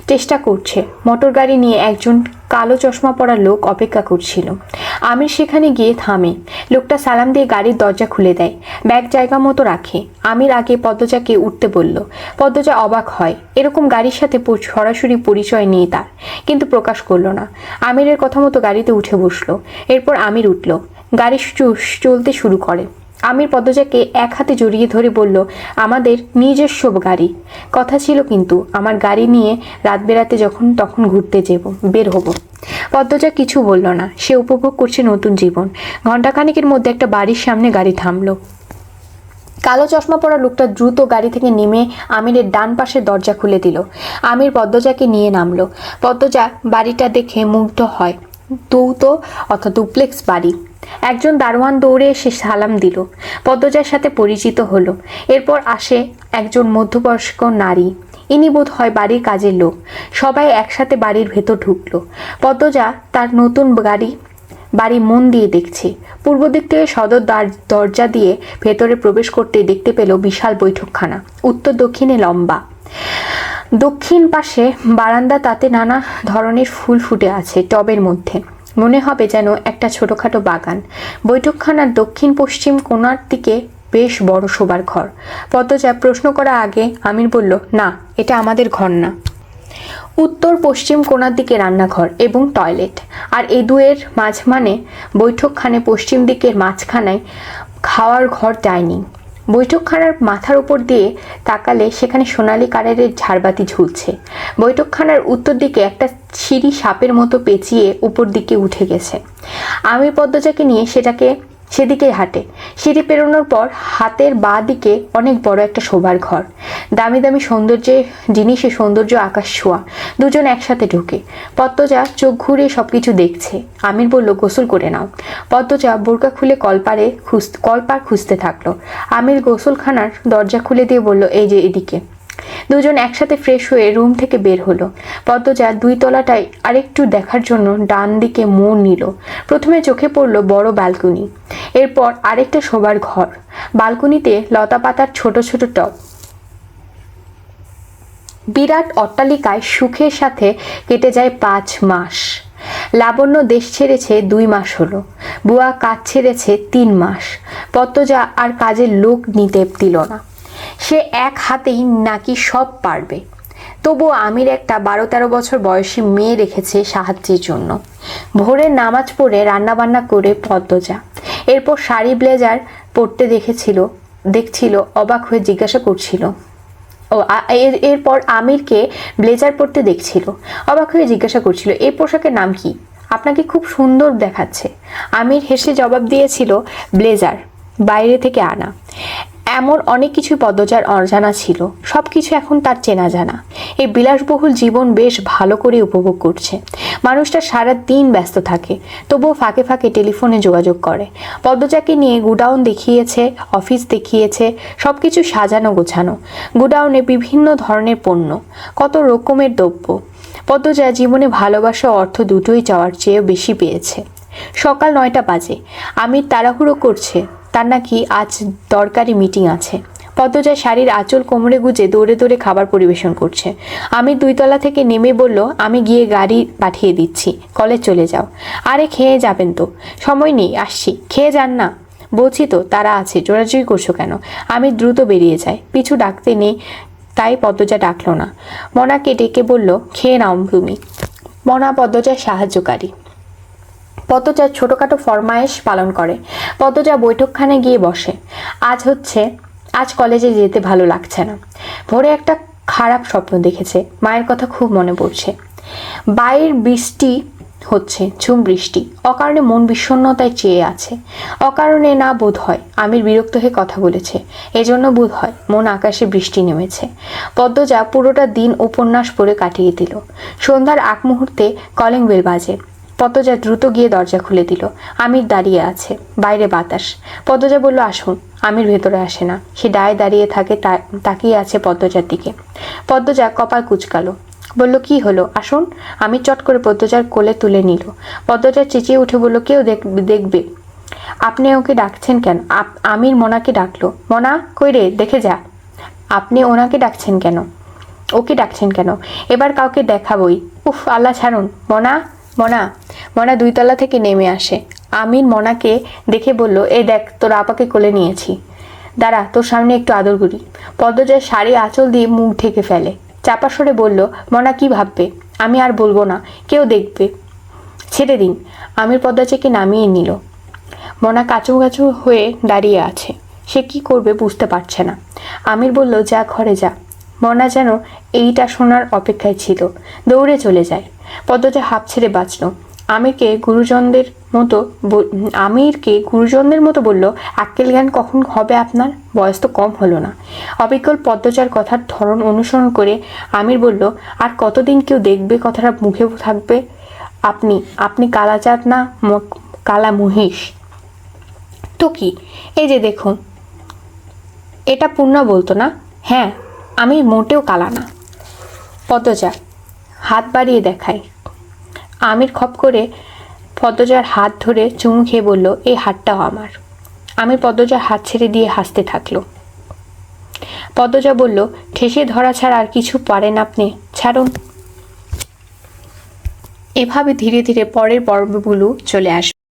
চেষ্টা করছে। মোটর গাড়ি নিয়ে একজন কালো চশমা পরা লোক অপেক্ষা করছিল। আমির সেখানে গিয়ে থামে। লোকটা সালাম দিয়ে গাড়ির দরজা খুলে দেয়, ব্যাগ জায়গা মতো রাখে। আমির আগে পদ্মজাকে উঠতে বলল। পদ্মজা অবাক হয়। এরকম গাড়ির সাথে সরাসরি পরিচয় নেই তার, কিন্তু প্রকাশ করলো না। আমিরের কথা মতো গাড়িতে উঠে বসলো। এরপর আমির উঠল। গাড়ি চলতে শুরু করে। আমির পদ্মজাকে এক হাতে জড়িয়ে ধরে বলল, আমাদের নিজস্ব গাড়ি। কথা ছিল কিন্তু আমার গাড়ি নিয়ে রাত বেরাতে যখন তখন ঘুরতে বের হব। পদ্মজা কিছু বলল না। সে উপভোগ করছে নতুন জীবন। ঘণ্টাখানেকের মধ্যে একটা বাড়ির সামনে গাড়ি থামলো। কালো চশমা পরা লোকটা দ্রুত গাড়ি থেকে নেমে আমিরের ডান পাশে দরজা খুলে দিল। আমির পদ্মজাকে নিয়ে নামলো। পদ্মজা বাড়িটা দেখে মুগ্ধ হয়। দ্বৈত অর্থাৎ ডুপ্লেক্স বাড়ি। একজন দারোয়ান দৌড়ে এসে সালাম দিল। পদ্মজার সাথে পরিচিত হলো। এরপর আসে একজন মধ্যবয়স্ক নারী। ইনি বোধ হয় বাড়ির কাজের লোক। সবাই একসাথে বাড়ির ভেতর ঢুকলো। পদ্মজা তার নতুন বাড়ি মন দিয়ে দেখছে। পূর্ব দিক থেকে সদর দরজা দিয়ে ভেতরে প্রবেশ করতে দেখতে পেল বিশাল বৈঠকখানা, উত্তর দক্ষিণে লম্বা। দক্ষিণ পাশে বারান্দা, তাতে নানা ধরনের ফুল ফুটে আছে টবের মধ্যে। মনে হবে যেন একটা ছোটখাটো বাগান। বৈঠকখানার দক্ষিণ পশ্চিম কোণার দিকে বেশ বড় শোবার ঘর। পদ্মজা প্রশ্ন করা আগে আমির বলল, না, এটা আমাদের ঘর না। উত্তর পশ্চিম কোণার দিকে রান্নাঘর এবং টয়লেট, আর এ দুয়ের মাঝখানে বৈঠকখানে। পশ্চিম দিকের মাঝখানায় খাওয়ার ঘর, ডাইনিং। বৈঠকখানার মাথার উপর দিয়ে তাকালে সেখানে সোনালি কালারের ঝাড়বাতি ঝুলছে। বৈঠকখানার উত্তর দিকে একটা সিঁড়ি সাপের মতো পেঁচিয়ে উপর দিকে উঠে গেছে। আমির পদ্মজাকে নিয়ে সেদিকেই হাঁটে। সিঁড়ি পেরোনোর পর হাতের বাঁ দিকে অনেক বড় একটা শোবার ঘর, দামি দামি জিনিসে সৌন্দর্য আকাশ ছোঁয়া। দুজন একসাথে ঢুকে। পদ্মজা চোখ ঘুরিয়ে সবকিছু দেখছে। আমির বলল, গোসল করে নাও। পদ্মজা বোরকা খুলে কলপার খুঁজতে থাকলো। আমির গোসলখানার দরজা খুলে দিয়ে বলল, এই যে এদিকে। দুজন একসাথে ফ্রেশ হয়ে রুম থেকে বের হলো। পদ্মজা 2 তলাটায় আরেকটু দেখার জন্য ডান দিকে মোড় নিল। প্রথমে চোখে পড়ল বড় ব্যালকনি, এরপর আরেকটা শোবার ঘর। ব্যালকনিতে লতা পাতার ছোট ছোট টব। বিরাট অট্টালিকায় সুখের সাথে কেটে যায় 5 মাস। লাবণ্য দেশ ছেড়েছে 2 মাস হলো। বুয়া কাজ ছেড়েছে 3 মাস। পদ্মজা আর কাজের লোক নিতে দিল না। সে এক হাতেই নাকি সব পারবে। তবুও আমির একটা 12-13 বছর বয়সী মেয়ে রেখেছে সাহায্যের জন্য। ভোরের নামাজ পড়ে রান্নাবান্না করে পদ্মজা এরপর শাড়ি ব্লেজার পরতে দেখছিল, অবাক হয়ে জিজ্ঞাসা করছিল। এরপর আমিরকে ব্লেজার পরতে দেখছিল, অবাক হয়ে জিজ্ঞাসা করছিল, এই পোশাকের নাম কি? আপনাকে খুব সুন্দর দেখাচ্ছে। আমির হেসে জবাব দিয়েছিল, ব্লেজার, বাইরে থেকে আনা। এমন অনেক কিছু পদ্মজার অজানা ছিল, সব কিছু এখন তার চেনা জানা। এই বিলাসবহুল জীবন বেশ ভালো করে উপভোগ করছে। মানুষটা সারা দিন ব্যস্ত থাকে, তবুও ফাঁকে ফাঁকে টেলিফোনে যোগাযোগ করে। পদ্মজাকে নিয়ে গুডাউন দেখিয়েছে, অফিস দেখিয়েছে, সব কিছু সাজানো গোছানো। গুডাউনে বিভিন্ন ধরনের পণ্য, কত রকমের দ্রব্য। পদ্মজা জীবনে ভালোবাসা ও অর্থ দুটোই চাওয়ার চেয়ে বেশি পেয়েছে। সকাল 9টা বাজে। আমির তাড়াহুড়ো করছে, তার নাকি আজ দরকারি মিটিং আছে। পদ্মজা শাড়ির আঁচল কোমরে গুজে দৌড়ে দৌড়ে খাবার পরিবেশন করছে। আমি 2 তলা থেকে নেমে বলল, আমি গিয়ে গাড়ি পাঠিয়ে দিচ্ছি, কলেজ চলে যাও। আরে খেয়ে যাবেন তো? সময় নেই, আসছি। খেয়ে যান না। বলছি তো তারা আছে, জোরাজুরি করছো কেন? আমি দ্রুত বেরিয়ে যাই। পিছু ডাকতে নেই, তাই পদ্মজা ডাকলো না। মনাকে ডেকে বলল, খেয়ে নাও তুমি। মনা পদ্মজার সাহায্যকারী। পদ্মজা ছোটখাটো ফরমায়েশ পালন করে। পদ্মজা বৈঠকখানে গিয়ে বসে। আজ কলেজে যেতে ভালো লাগছে না। ভোরে একটা খারাপ স্বপ্ন দেখেছে। মায়ের কথা খুব মনে পড়ছে। বাইরের বৃষ্টি হচ্ছে, ঝুম বৃষ্টি। অকারণে মন বিষণ্ণতায় চেয়ে আছে। অকারণে না, বোধ হয় আমির বিরক্ত হয়ে কথা বলেছে, এজন্য বোধ হয় মন আকাশে বৃষ্টি নেমেছে। পদ্মজা পুরোটা দিন উপন্যাস পড়ে কাটিয়ে দিল। সন্ধ্যার আগ মুহূর্তে কলিং বেল বাজে। পদ্মজা দ্রুত গিয়ে দরজা খুলে দিল। আমির দাঁড়িয়ে আছে, বাইরে বাতাস। পদ্মজা বলল, আসুন। আমির ভেতরে আসে না, সে ডায়ে দাঁড়িয়ে থাকে, তাকিয়ে আছে পদ্মজার দিকে। পদ্মজা কপাল কুঁচকালো, বলল, কি হলো, আসুন। আমির চট করে পদ্মজার কোলে তুলে নিল। পদ্মজা চেঁচিয়ে উঠে বলল, কেউ দেখবে। আপনি ওকে ডাকছেন কেন? আমির মনাকে ডাকলো। মনা, কই রে, দেখে যা। আপনি ওনাকে ডাকছেন কেন? ওকে ডাকছেন কেন? এবার কাউকে দেখাবই। উফ, আল্লাহ ছাড়ুন। মনা 2 তলা থেকে নেমে আসে। আমির মনাকে দেখে বলল, এই দেখ, তোর আপাকে কোলে নিয়েছি, দাঁড়া, তোর সামনে একটু আদর করি। পদ্মজার শাড়ি আঁচল দিয়ে মুখ ঢেকে ফেলে। চাপা সরে বলল, মনা কি ভাববে? আমি আর বলবো না, কেউ দেখবে, ছেড়ে দিন। আমির পদ্মজাকে নামিয়ে নিল। মনা কাচু কাচু হয়ে দাঁড়িয়ে আছে, সে কি করবে বুঝতে পারছে না। আমির বলল, যা, ঘরে যা। মনা যেন এইটা শোনার অপেক্ষায় ছিল, দৌড়ে চলে যায়। পদ্মজা হাঁপ ছেড়ে বাঁচল। আমিরকে গুরুজনদের মতো বলল, আক্কেল জ্ঞান কখন হবে আপনার? বয়স তো কম হলো না। অবিকল পদ্মজার কথার ধরন অনুসরণ করে আমির বলল, আর কতদিন কেউ দেখবে কথাটা মুখে থাকবে? আপনি কালাজাত না, কালা মহিষ তো কি? এই যে দেখুন, এটা পূর্ণা বলতো না? হ্যাঁ, আমি মোটেও কালা না। পদ্মজা হাত বাড়িয়ে দেখায়। আমির খপ করে পদ্মজার হাত ধরে চুমু খেয়ে বলল, এই হাতটাও আমার। আমির পদ্মজার হাত ছেড়ে দিয়ে হাসতে থাকলো। পদ্মজা বলল, ঠেসে ধরা ছাড়া আর কিছু পারেন আপনি, ছাড়ুন। এভাবে ধীরে ধীরে পরের পর্বগুলো চলে আসবে।